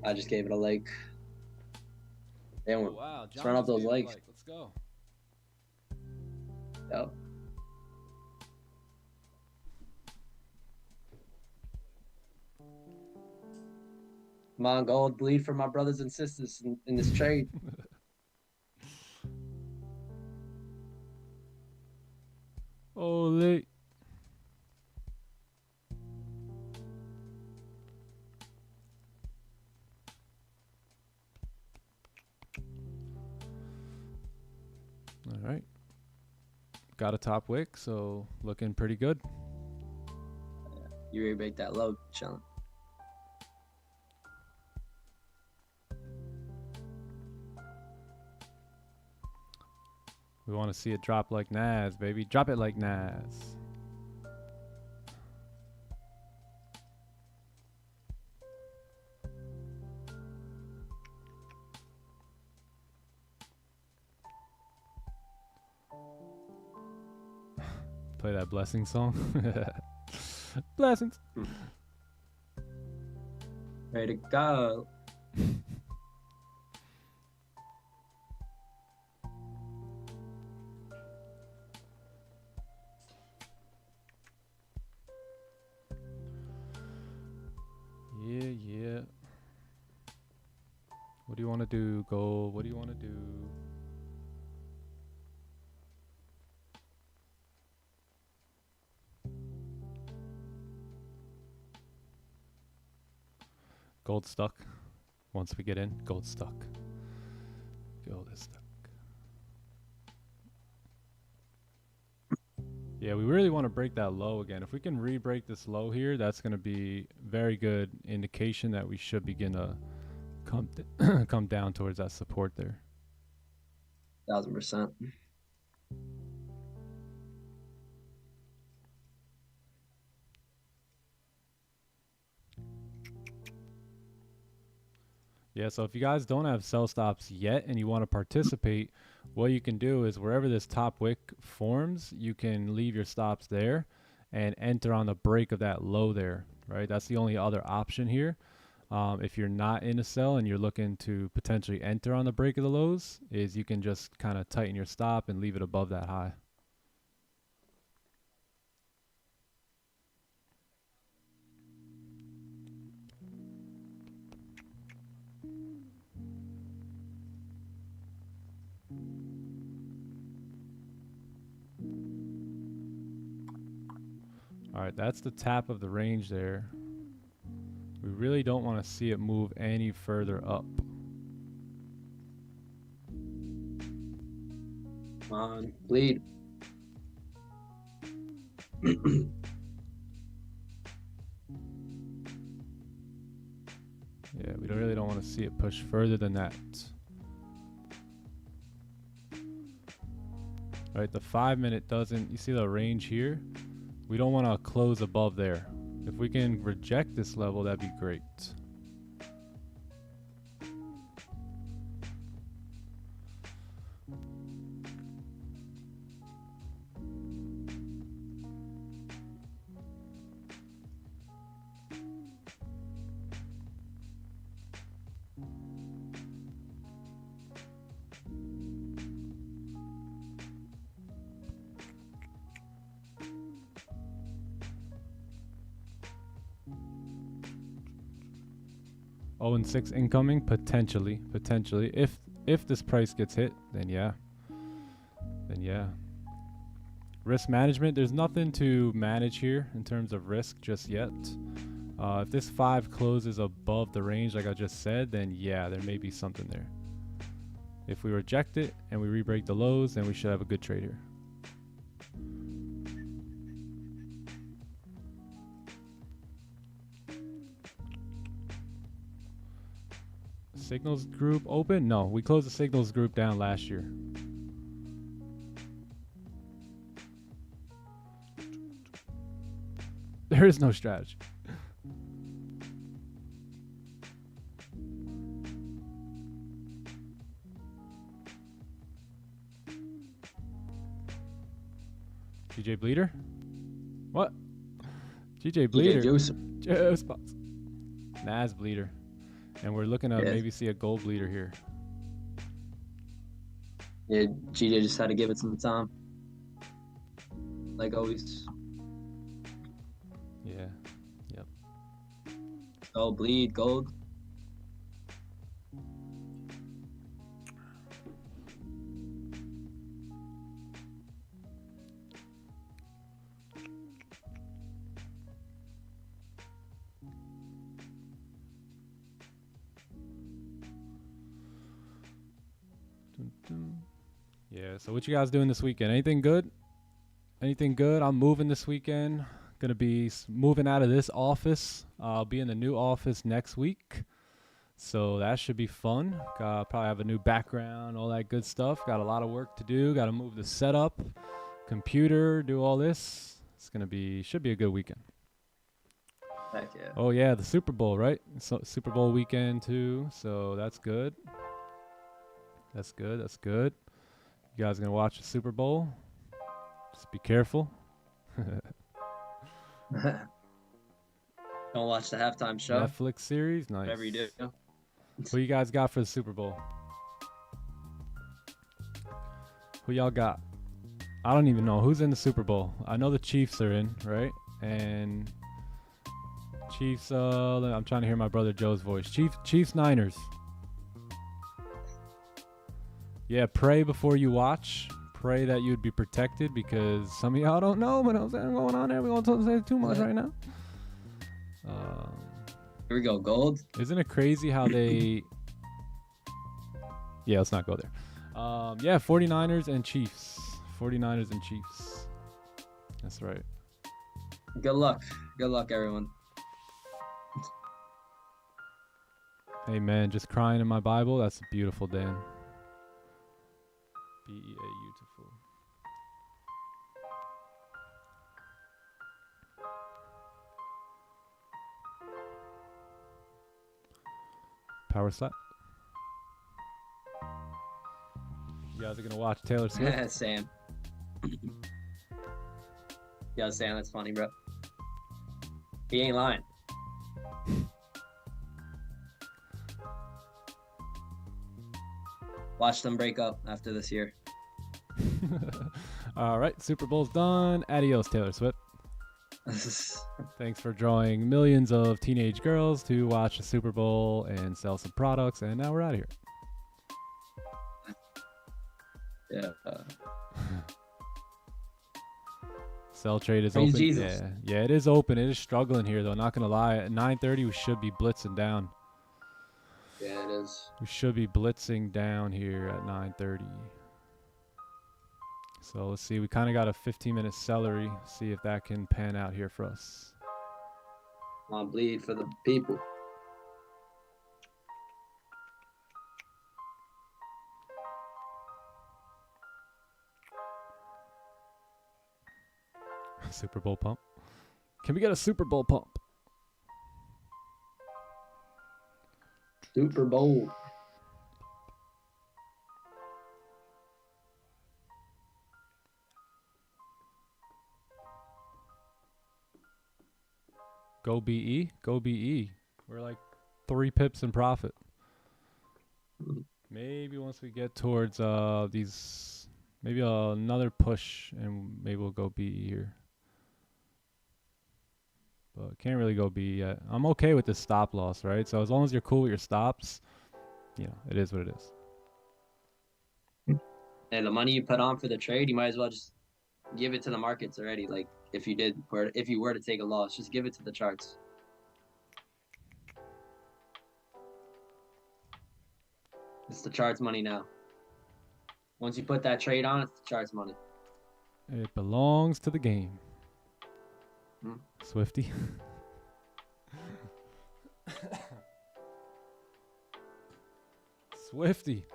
I just gave it a like. Damn, Oh, wow, let's run up those likes. Let's go. Yep. Come on, gold, bleed for my brothers and sisters in this trade. Holy. All right. Got a top wick, so looking pretty good. You rebate that low, chillin'. We want to see it drop like Nas, baby. Drop it like Nas. Play that blessing song. Blessings. Ready to go. Yeah. What do you want to do, gold? What do you want to do? Gold stuck. Once we get in, gold stuck. Gold is stuck. Yeah, we really want to break that low again. If we can re-break this low here, that's going to be very good indication that we should begin to come down towards that support there. 1000%. Yeah, so if you guys don't have sell stops yet and you want to participate, what you can do is wherever this top wick forms, you can leave your stops there and enter on the break of that low there, right? That's the only other option here. If you're not in a sell and you're looking to potentially enter on the break of the lows, is you can just kind of tighten your stop and leave it above that high. All right, that's the tap of the range there. We really don't want to see it move any further up. Come on, bleed. Yeah, we really don't want to see it push further than that. All right, the 5 minute doesn't, you see the range here? We don't want to close above there. If we can reject this level, that'd be great. Oh, and 6 incoming, potentially. If this price gets hit, then yeah. Risk management, there's nothing to manage here in terms of risk just yet. If this 5 closes above the range like I just said, then yeah, there may be something there. If we reject it and we re-break the lows, then we should have a good trade here. Signals group open? No, we closed the signals group down last year. There is no strategy. GJ Bleeder? What? GJ Bleeder. Juice box. Nas Bleeder. And we're looking to maybe see a gold bleeder here. Yeah, GJ just had to give it some time. Like always. Yeah. Yep. Oh, bleed, gold. Yeah, so what you guys doing this weekend? Anything good? Anything good? I'm moving this weekend. Gonna be moving out of this office. I'll be in the new office next week. So that should be fun. Probably have a new background, all that good stuff. Got a lot of work to do. Got to move the setup, computer, do all this. It's gonna be, should be a good weekend. Heck yeah. Oh yeah, the Super Bowl, right? So Super Bowl weekend too. So that's good. That's good. That's good. You guys gonna watch the Super Bowl? Just be careful. Don't watch the halftime show. Netflix series, nice. Whatever you do. Who you guys got for the Super Bowl? Who y'all got? I don't even know who's in the Super Bowl. I know the Chiefs are in, right? And Chiefs. I'm trying to hear my brother Joe's voice. Chiefs Niners. Yeah, pray before you watch. Pray that you'd be protected because some of y'all don't know what else is going on there. We won't say too much right now. Here we go, gold. Isn't it crazy how they... Yeah, let's not go there. Yeah, 49ers and Chiefs. 49ers and Chiefs. That's right. Good luck. Good luck, everyone. Hey, man, just crying in my Bible. That's beautiful, Dan. B-E-A-beautiful. Power slap. You guys are gonna watch Taylor Swift? Sam. Yo, Sam, that's funny, bro. He ain't lying. Watch them break up after this year. All right, Super Bowl's done. Adios, Taylor Swift. Thanks for drawing millions of teenage girls to watch the Super Bowl and sell some products, and now we're out of here. Yeah. Sell trade is Praise open. Jesus. Yeah, it is open. It is struggling here, though. Not gonna lie. At 9:30, we should be blitzing down. Yeah, it is. We should be blitzing down here at 9:30. So let's see. We kind of got a 15-minute celery. See if that can pan out here for us. I'll bleed for the people. Super Bowl pump. Can we get a Super Bowl pump? Super Bowl. Go BE. Go BE. We're like 3 pips in profit. Maybe once we get towards these, maybe another push, and maybe we'll go BE here. But can't really go BE yet. I'm okay with the stop loss, right? So as long as you're cool with your stops, you know, it is what it is. And the money you put on for the trade, you might as well just give it to the markets already. Like if you were to take a loss, just give it to the charts. It's the charts money now. Once you put that trade on, it's the charts money. It belongs to the game. Swifty. Swifty.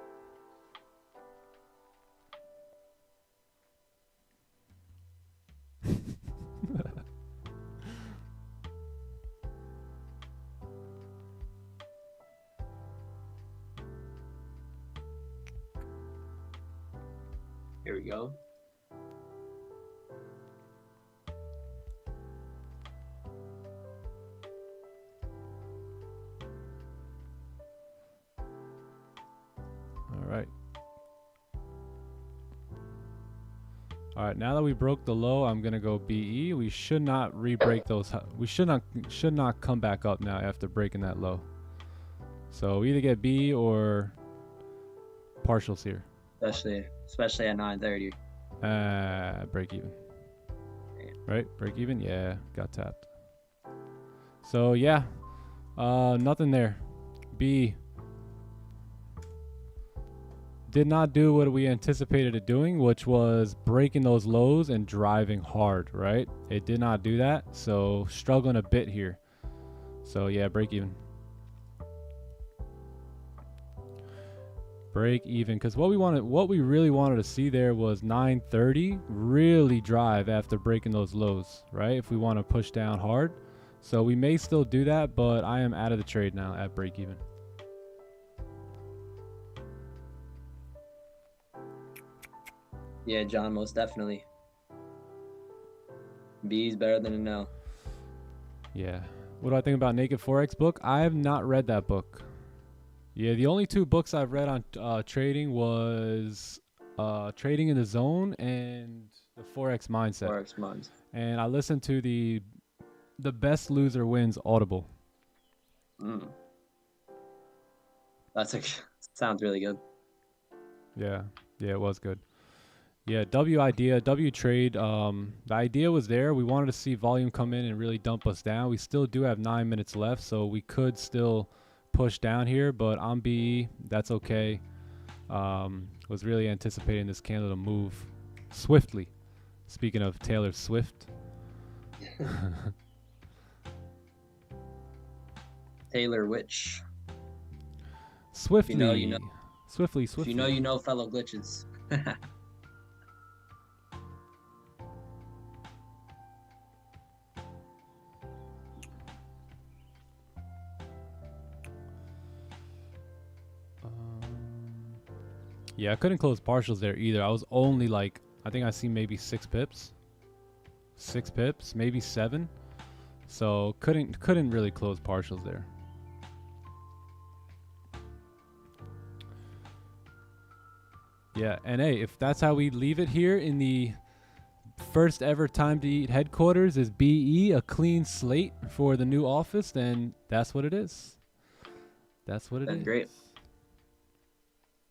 Here we go. All right, now that we broke the low, I'm gonna go BE. We should not re-break those. We should not come back up now after breaking that low. So we either get B or partials here. Especially at 9:30. Break even. Right, break even. Yeah, got tapped. So yeah, nothing there. B did not do what we anticipated it doing, which was breaking those lows and driving hard, right? It did not do that, so struggling a bit here. So yeah, break even. Break even, because what we really wanted to see there was 930 really drive after breaking those lows, right? If we want to push down hard. So we may still do that, but I am out of the trade now at break even. Yeah, John, most definitely. B is better than an L. Yeah. What do I think about Naked Forex book? I have not read that book. Yeah, the only two books I've read on trading was Trading in the Zone and the Forex Mindset. Forex Minds. And I listened to the Best Loser Wins Audible. Sounds really good. Yeah, it was good. Yeah, W trade. The idea was there. We wanted to see volume come in and really dump us down. We still do have 9 minutes left, so we could still push down here. But on BE, that's okay. Was really anticipating this candle to move swiftly. Speaking of Taylor Swift. Taylor Witch. Swiftly. You know. Swiftly. If you know, fellow glitches. Yeah, I couldn't close partials there either. I was only like, I think I see maybe 6 pips. 6 pips, maybe 7. So couldn't really close partials there. Yeah, and hey, if that's how we leave it here in the first ever time to eat headquarters is BE, a clean slate for the new office, then that's what it is. That's what it is. That's great.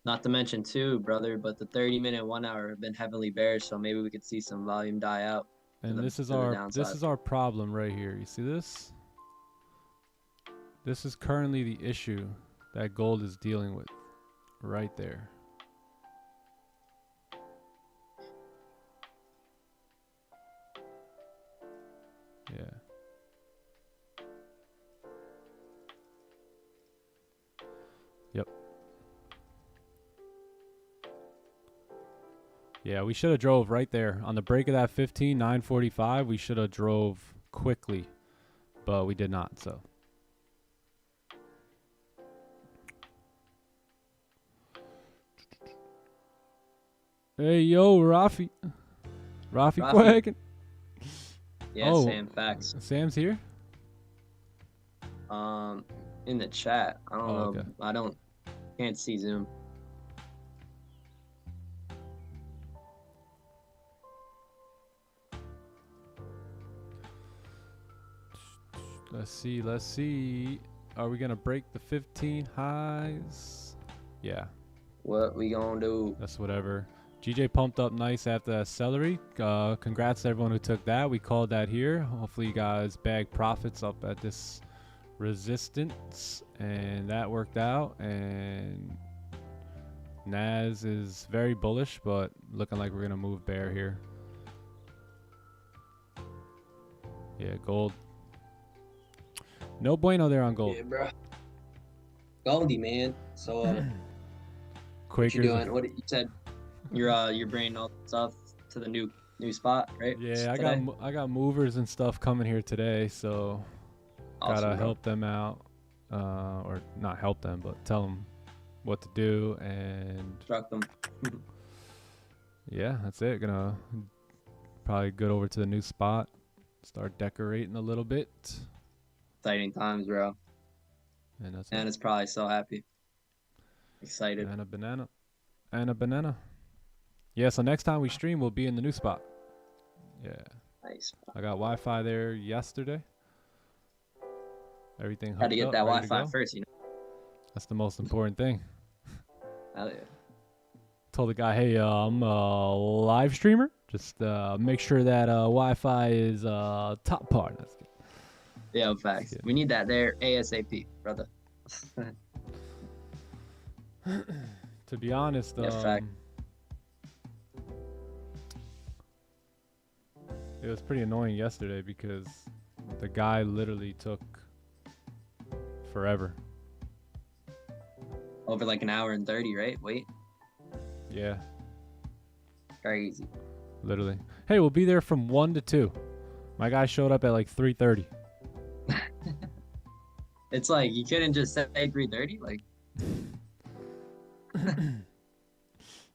Not to mention too, brother, but the 30-minute 1 hour have been heavily bearish, so maybe we could see some volume die out. And this is our problem right here. You see this? This is currently the issue that gold is dealing with right there. Yeah. Yep. Yeah, we should have drove right there on the break of that 15 945. We should have drove quickly, but we did not. So hey yo, Rafi Quaggin. Yeah, Oh, Sam, facts. Sam's here. In the chat. I don't know. Okay. Can't see Zoom. Let's see. Are we gonna break the 15 highs? Yeah. What we gonna do? That's whatever. GJ pumped up nice after that celery. Congrats to everyone who took that. We called that here. Hopefully you guys bag profits up at this resistance, and that worked out. And Nas is very bullish, but looking like we're gonna move bear here. Yeah, gold. No bueno there on gold. Yeah, bro. Goldie, man. So, what Quakers. you doing? What you said? You're bringing all the stuff to the new spot, right? Yeah, today? I got movers and stuff coming here today, so Awesome, gotta bro. help them out, or not help them, but tell them what to do, and Struck them. yeah, that's it. Gonna probably go over to the new spot, start decorating a little bit, Exciting times, bro. and that's And it. it's probably so happy. Excited. And a banana. Yeah, so next time we stream, we'll be in the new spot. Yeah, Nice. I got Wi-Fi there yesterday. Everything Had to get hooked that up, ready to Wi-Fi go. first, you know. That's the most important thing. Hell yeah. Told the guy, hey, I'm a live streamer. Just make sure that Wi-Fi is top part. That's good. Yeah, facts. Yeah. We need that there ASAP, brother. To be honest, Yeah, fact. it was pretty annoying yesterday because the guy literally took forever. Over like an hour and 30, right? Wait. Yeah, Crazy. literally. Hey, we'll be there from 1 to 2. My guy showed up at like 3:30. It's like you couldn't just say 3:30, like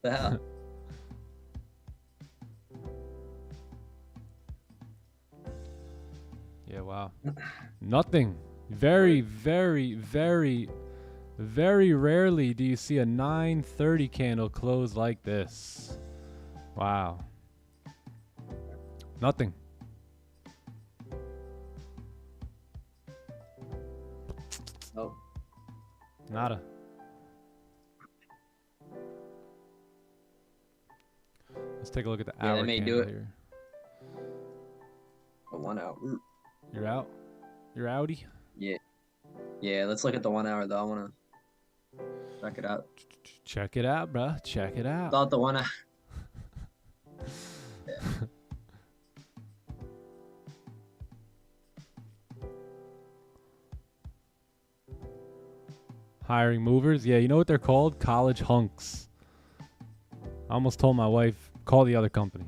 the hell. Yeah, wow. Nothing. Very, very, very, very rarely do you see a 930 candle close like this. Wow. Nothing. Oh. Nada. Let's take a look at the Yeah, hour they may candle do it. here. A 1 hour. You're out? You're outie? Yeah. Yeah, let's look at the 1 hour though. I wanna check it out. Check it out, bruh. Check it out. Thought the 1 hour. Hiring movers. Yeah, you know what they're called? College hunks. I almost told my wife, call the other company.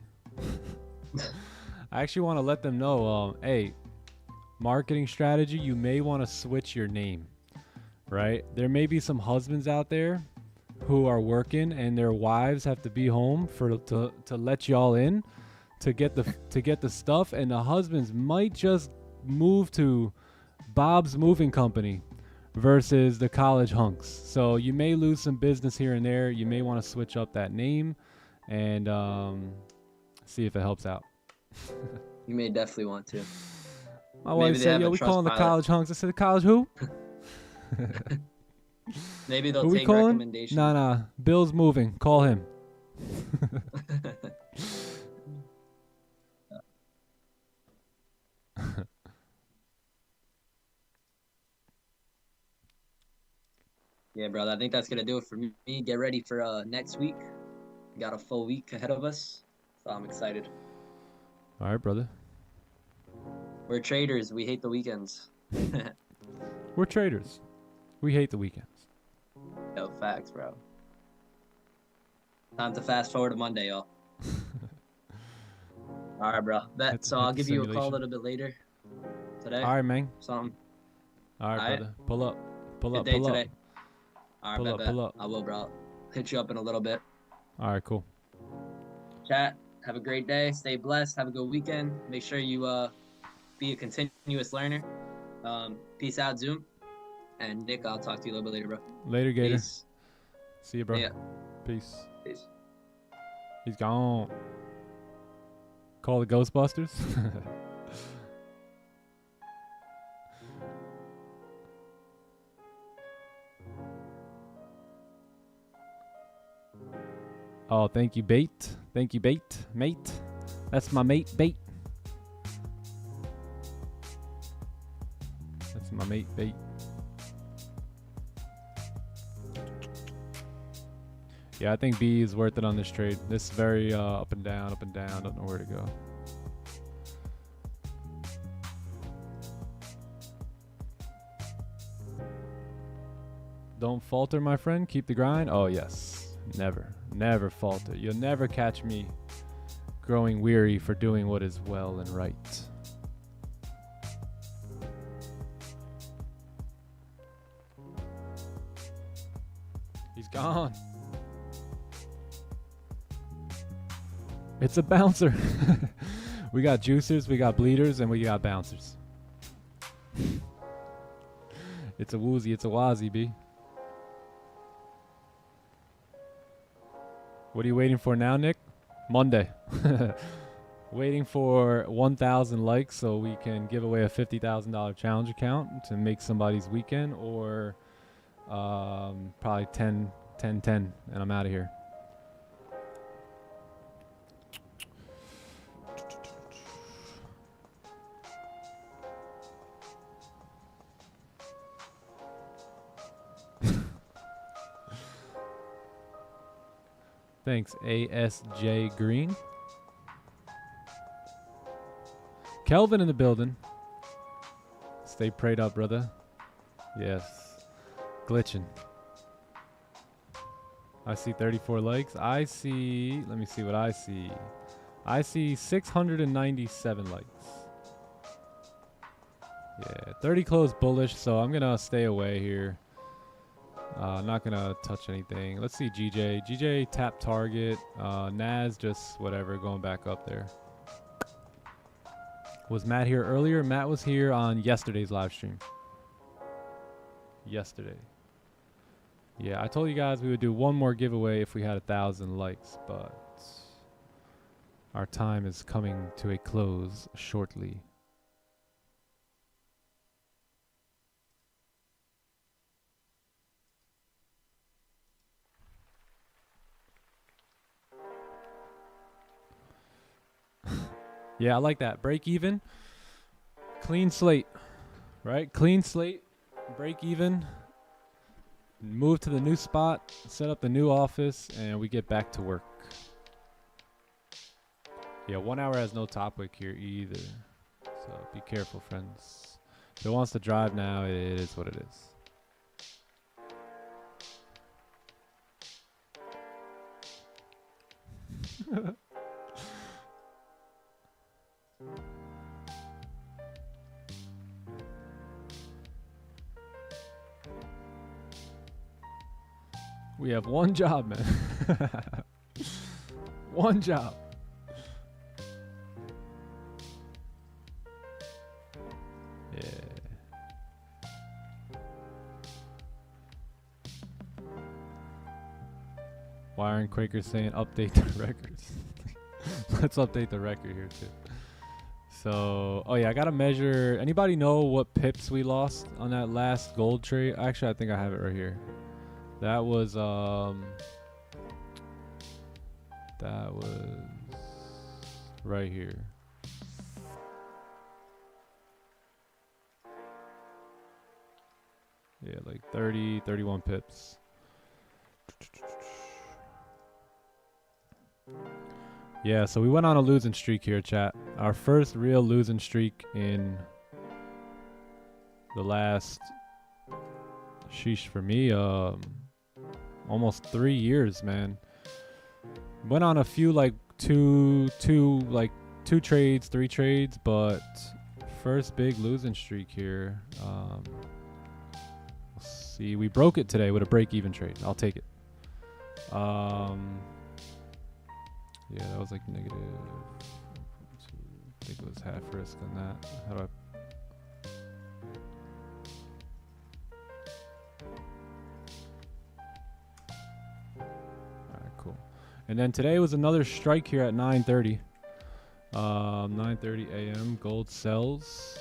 I actually want to let them know, hey, marketing strategy, you may want to switch your name, right? There may be some husbands out there who are working and their wives have to be home to let y'all in to get the stuff, and the husbands might just move to Bob's Moving Company versus the college hunks. So you may lose some business here and there. You may want to switch up that name and see if it helps out. You may definitely want to. My Maybe wife they said, have yo, a we calling the Trustpilot. college hunks. I said, the college who? Maybe they'll Who we take calling? recommendations. Nah. Bill's moving. Call him. Yeah, brother. I think that's gonna do it for me. Get ready for next week. We got a full week ahead of us, so I'm excited. All right, brother. We're traders. We hate the weekends. We're traders. We hate the weekends. Yo, facts, bro. Time to fast forward to Monday, y'all. All right, bro. Bet. So I'll give you a call a simulation. little bit later today. All right, man. Something. All right, All right. brother. Pull up. Pull Good up. day Pull today. up. All Pull right, up, bet. pull up. I will, bro. Hit you up in a little bit. All right, cool. Chat. Have a great day. Stay blessed. Have a good weekend. Make sure you be a continuous learner. Peace out, Zoom. And Nick, I'll talk to you a little bit later, bro. Later, Gator. Peace. See you, bro. Yeah. Peace. Peace. He's gone. Call the Ghostbusters. Oh, thank you, Bait. Thank you, Bait. Mate. That's my mate, Bait. That's my mate, Bait. Yeah, I think B is worth it on this trade. This is very up and down, up and down. Don't know where to go. Don't falter, my friend. Keep the grind. Oh, yes. Never. Never falter. You'll never catch me growing weary for doing what is well and right. He's gone. It's a bouncer. We got juicers, we got bleeders, and we got bouncers. It's a woozy, it's a wazzy, B. What are you waiting for now, Nick? Monday. Waiting for 1,000 likes so we can give away a $50,000 challenge account to make somebody's weekend, or probably 10, and I'm out of here. Thanks, ASJ Green. Kelvin in the building. Stay prayed up, brother. Yes. Glitching. I see 34 likes. I see, let me see what I see. I see 697 likes. Yeah, 30 close bullish, so I'm going to stay away here. Not going to touch anything. Let's see GJ. GJ tap target. Nas just whatever, going back up there. Was Matt here earlier? Matt was here on yesterday's live stream. Yesterday. Yeah, I told you guys we would do one more giveaway if we had 1,000 likes, but our time is coming to a close shortly. Yeah, I like that. Break even. Clean slate. Right? Clean slate. Break even. Move to the new spot. Set up the new office. And we get back to work. Yeah, 1 hour has no top wick here either. So be careful, friends. If it wants to drive now, it is what it is. We have one job, man. One job. Yeah. Wiring Quaker saying update the records. Let's update the record here too. So, oh yeah, I gotta measure. Anybody know what pips we lost on that last gold trade? Actually, I think I have it right here. That was right here. Yeah, like 31 pips. Yeah, so we went on a losing streak here, chat. Our first real losing streak in the last, sheesh, for me, almost 3 years, man. Went on a few like two trades, 3 trades, but first big losing streak here. Let's see, we broke it today with a break-even trade. I'll take it. Yeah, that was like negative. I think it was half risk on that. How do Alright, cool. And then today was another strike here at 9:30. 9:30 a.m. Gold sells.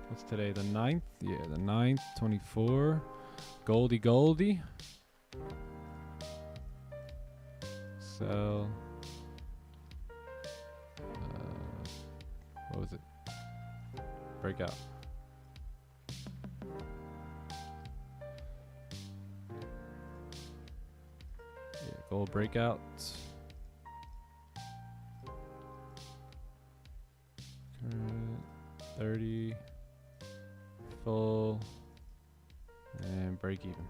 What's today? The 9th? Yeah, the 9th, 24. Goldie. Sell. What was it? Breakout. Yeah, gold breakout. Current 30. Full. And break even.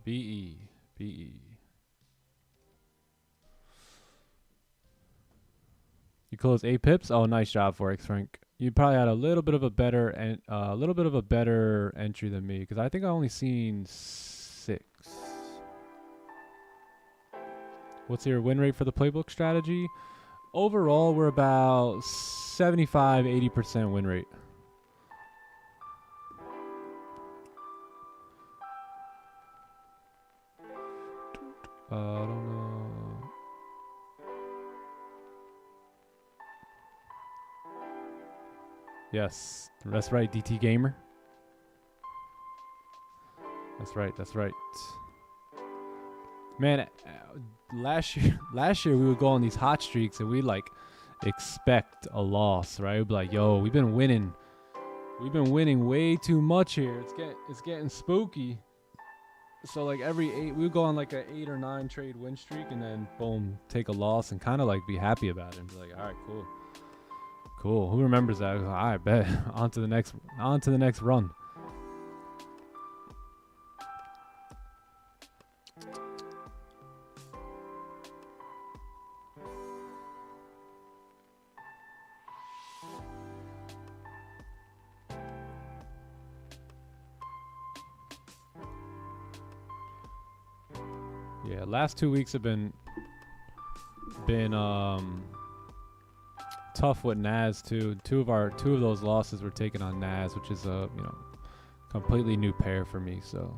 BE. You closed 8 pips. Oh, nice job, Forex Frank. You probably had a little bit of a better entry than me because I think I only seen 6. What's your win rate for the playbook strategy? Overall, we're about 75-80% win rate. I don't know. Yes, that's right, DT Gamer. That's right. Man, last year we would go on these hot streaks and we like expect a loss, right? We'd be like, "Yo, we've been winning way too much here. It's getting spooky." So like every 8, we would go on like a 8 or 9 trade win streak, and then boom, take a loss and kind of like be happy about it and be like, all right, cool. Who remembers that? Like, all right, bet. on to the next run. Yeah, last 2 weeks have been tough with Nas too. Two of those losses were taken on Nas, which is a completely new pair for me. So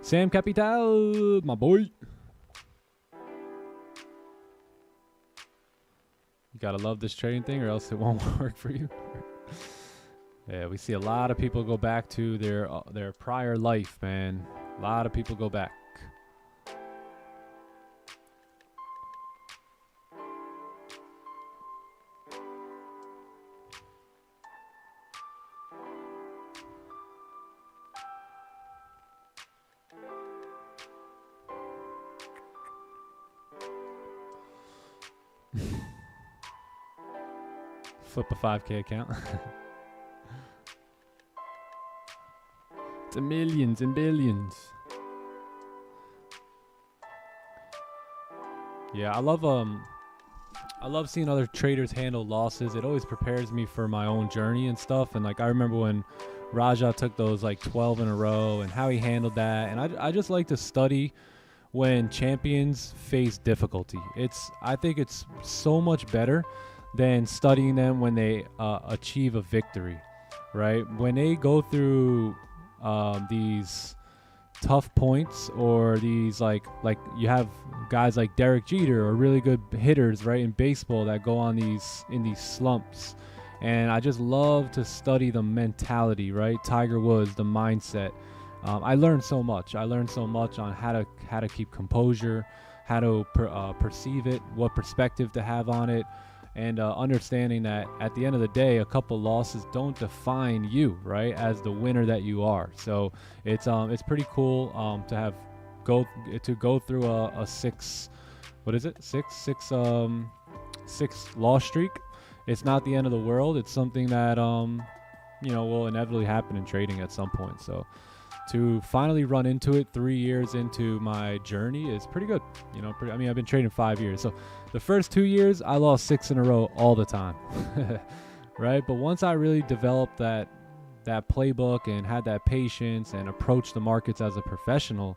Sam Capital, my boy. You gotta love this trading thing or else it won't work for you. Yeah, we see a lot of people go back to their prior life, man. A lot of people go back. Flip a 5K account. It's a millions and billions. Yeah, I love seeing other traders handle losses. It always prepares me for my own journey and stuff. And like I remember when Raja took those like 12 in a row and how he handled that. And I just like to study when champions face difficulty. I think it's so much better than studying them when they achieve a victory, right? When they go through these tough points or these like you have guys like Derek Jeter or really good hitters, right, in baseball that go on these slumps. And I just love to study the mentality, right? Tiger Woods, the mindset. I learned so much. I learned so much on how to keep composure, how to perceive it, what perspective to have on it. And understanding that at the end of the day, a couple losses don't define you, right, as the winner that you are. So it's pretty cool to go through a six loss streak. It's not the end of the world. It's something that will inevitably happen in trading at some point. So to finally run into it 3 years into my journey is pretty good. I've been trading 5 years. So the first 2 years, I lost 6 in a row all the time, right? But once I really developed that playbook and had that patience and approached the markets as a professional,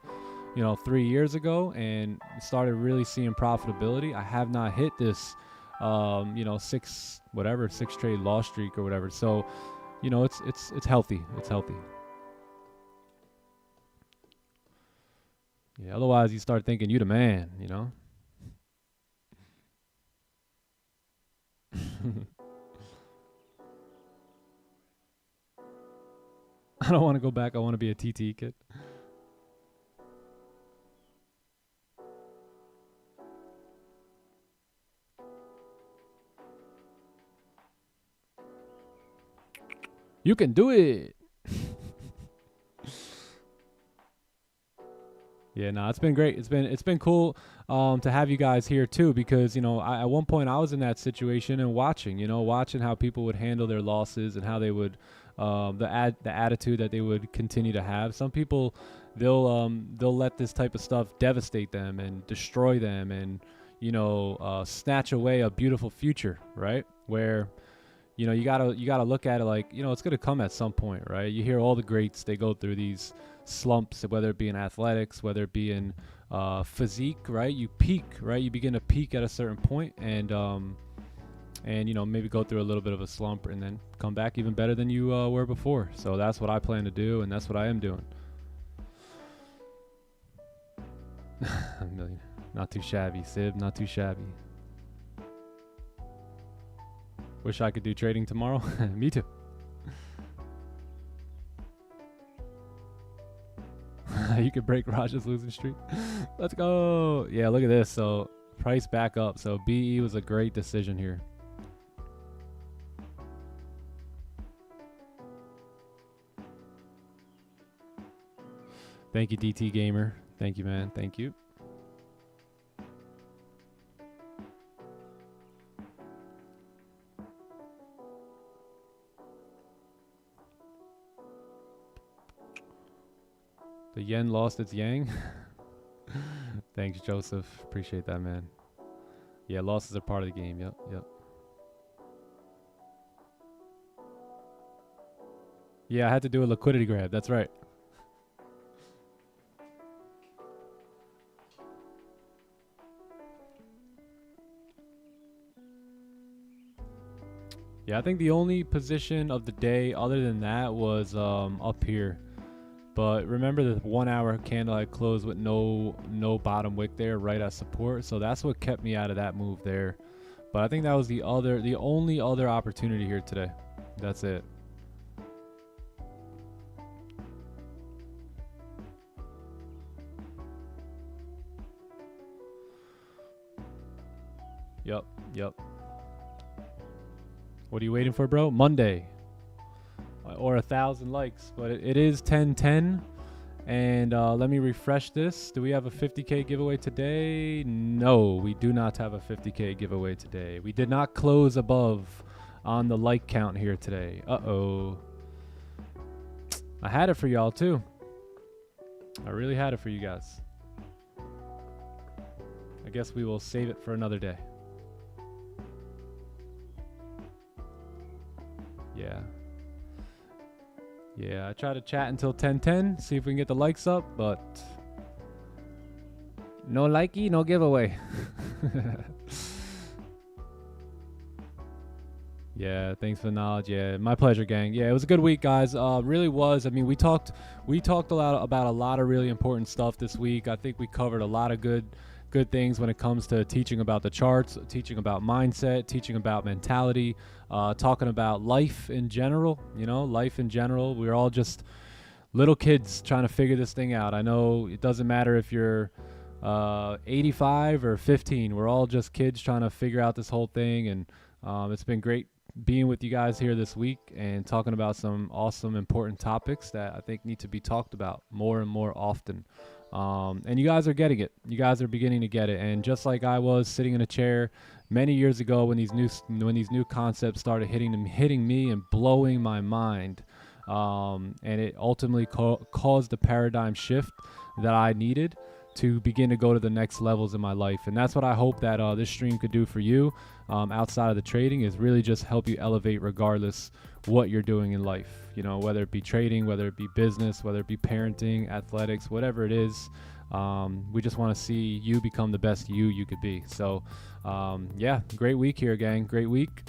3 years ago and started really seeing profitability, I have not hit this, 6 trade loss streak or whatever. So, it's healthy. It's healthy. Yeah, otherwise you start thinking you the man, I don't want to go back. I want to be a TT kid. You can do it. Yeah, no, it's been great. It's been cool to have you guys here too, because at one point I was in that situation and watching how people would handle their losses and how they would the attitude that they would continue to have. Some people they'll let this type of stuff devastate them and destroy them and snatch away a beautiful future, right? Where you gotta look at it like it's gonna come at some point, right? You hear all the greats, they go through these slumps, whether it be in athletics, whether it be in physique, right? You peak, right? You begin to peak at a certain point and maybe go through a little bit of a slump and then come back even better than you were before. So that's what I plan to do, and that's what I am doing. Not too shabby, Sib, not too shabby. Wish I could do trading tomorrow. Me too. You could break Raja's losing streak. Let's go. Yeah, look at this. So price back up. So BE was a great decision here. Thank you, DT Gamer. Thank you, man. Thank you. The yen lost its yang. Thanks, Joseph. Appreciate that, man. Yeah, losses are part of the game. Yep. Yeah, I had to do a liquidity grab. That's right. Yeah, I think the only position of the day other than that was up here. But remember the 1 hour candle I closed with no bottom wick there right at support. So that's what kept me out of that move there. But I think that was the only other opportunity here today. That's it. Yep. What are you waiting for, bro? Monday. Or 1,000 likes. But it is 10:10. And let me refresh this. Do we have a 50K giveaway today? No, we do not have a 50K giveaway today. We did not close above on the like count here today. Uh-oh. I had it for y'all too. I really had it for you guys. I guess we will save it for another day. Yeah, I try to chat until 10:10, see if we can get the likes up, but no likey, no giveaway. Yeah, thanks for the knowledge. Yeah, my pleasure, gang. Yeah, it was a good week, guys. Really was. I mean, we talked a lot about a lot of really important stuff this week. I think we covered a lot of good things when it comes to teaching about the charts, teaching about mindset, teaching about mentality, talking about life in general. Life in general. We're all just little kids trying to figure this thing out. I know it doesn't matter if you're 85 or 15. We're all just kids trying to figure out this whole thing, and it's been great being with you guys here this week and talking about some awesome, important topics that I think need to be talked about more and more often. And you guys are getting it. You guys are beginning to get it. And just like I was sitting in a chair many years ago when these new concepts started hitting me and blowing my mind, and it ultimately caused the paradigm shift that I needed to begin to go to the next levels in my life. And that's what I hope that this stream could do for you, outside of the trading, is really just help you elevate regardless what you're doing in life. Whether it be trading, whether it be business, whether it be parenting, athletics, whatever it is. We just want to see you become the best you could be. So yeah, great week here, gang. Great week.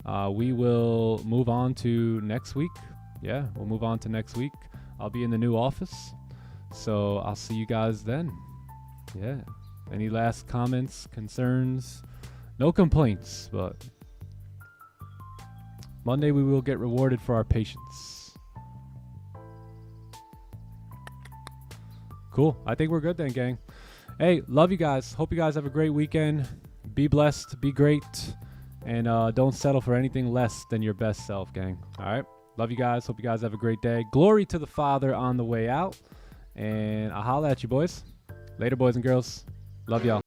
We will move on to next week. Yeah, we'll move on to next week. I'll be in the new office, so I'll see you guys then. Yeah. Any last comments, concerns? No complaints, but Monday we will get rewarded for our patience. Cool. I think we're good then, gang. Hey, love you guys. Hope you guys have a great weekend. Be blessed. Be great. And don't settle for anything less than your best self, gang. All right. Love you guys. Hope you guys have a great day. Glory to the Father on the way out. And I'll holla at you, boys. Later, boys and girls. Love y'all.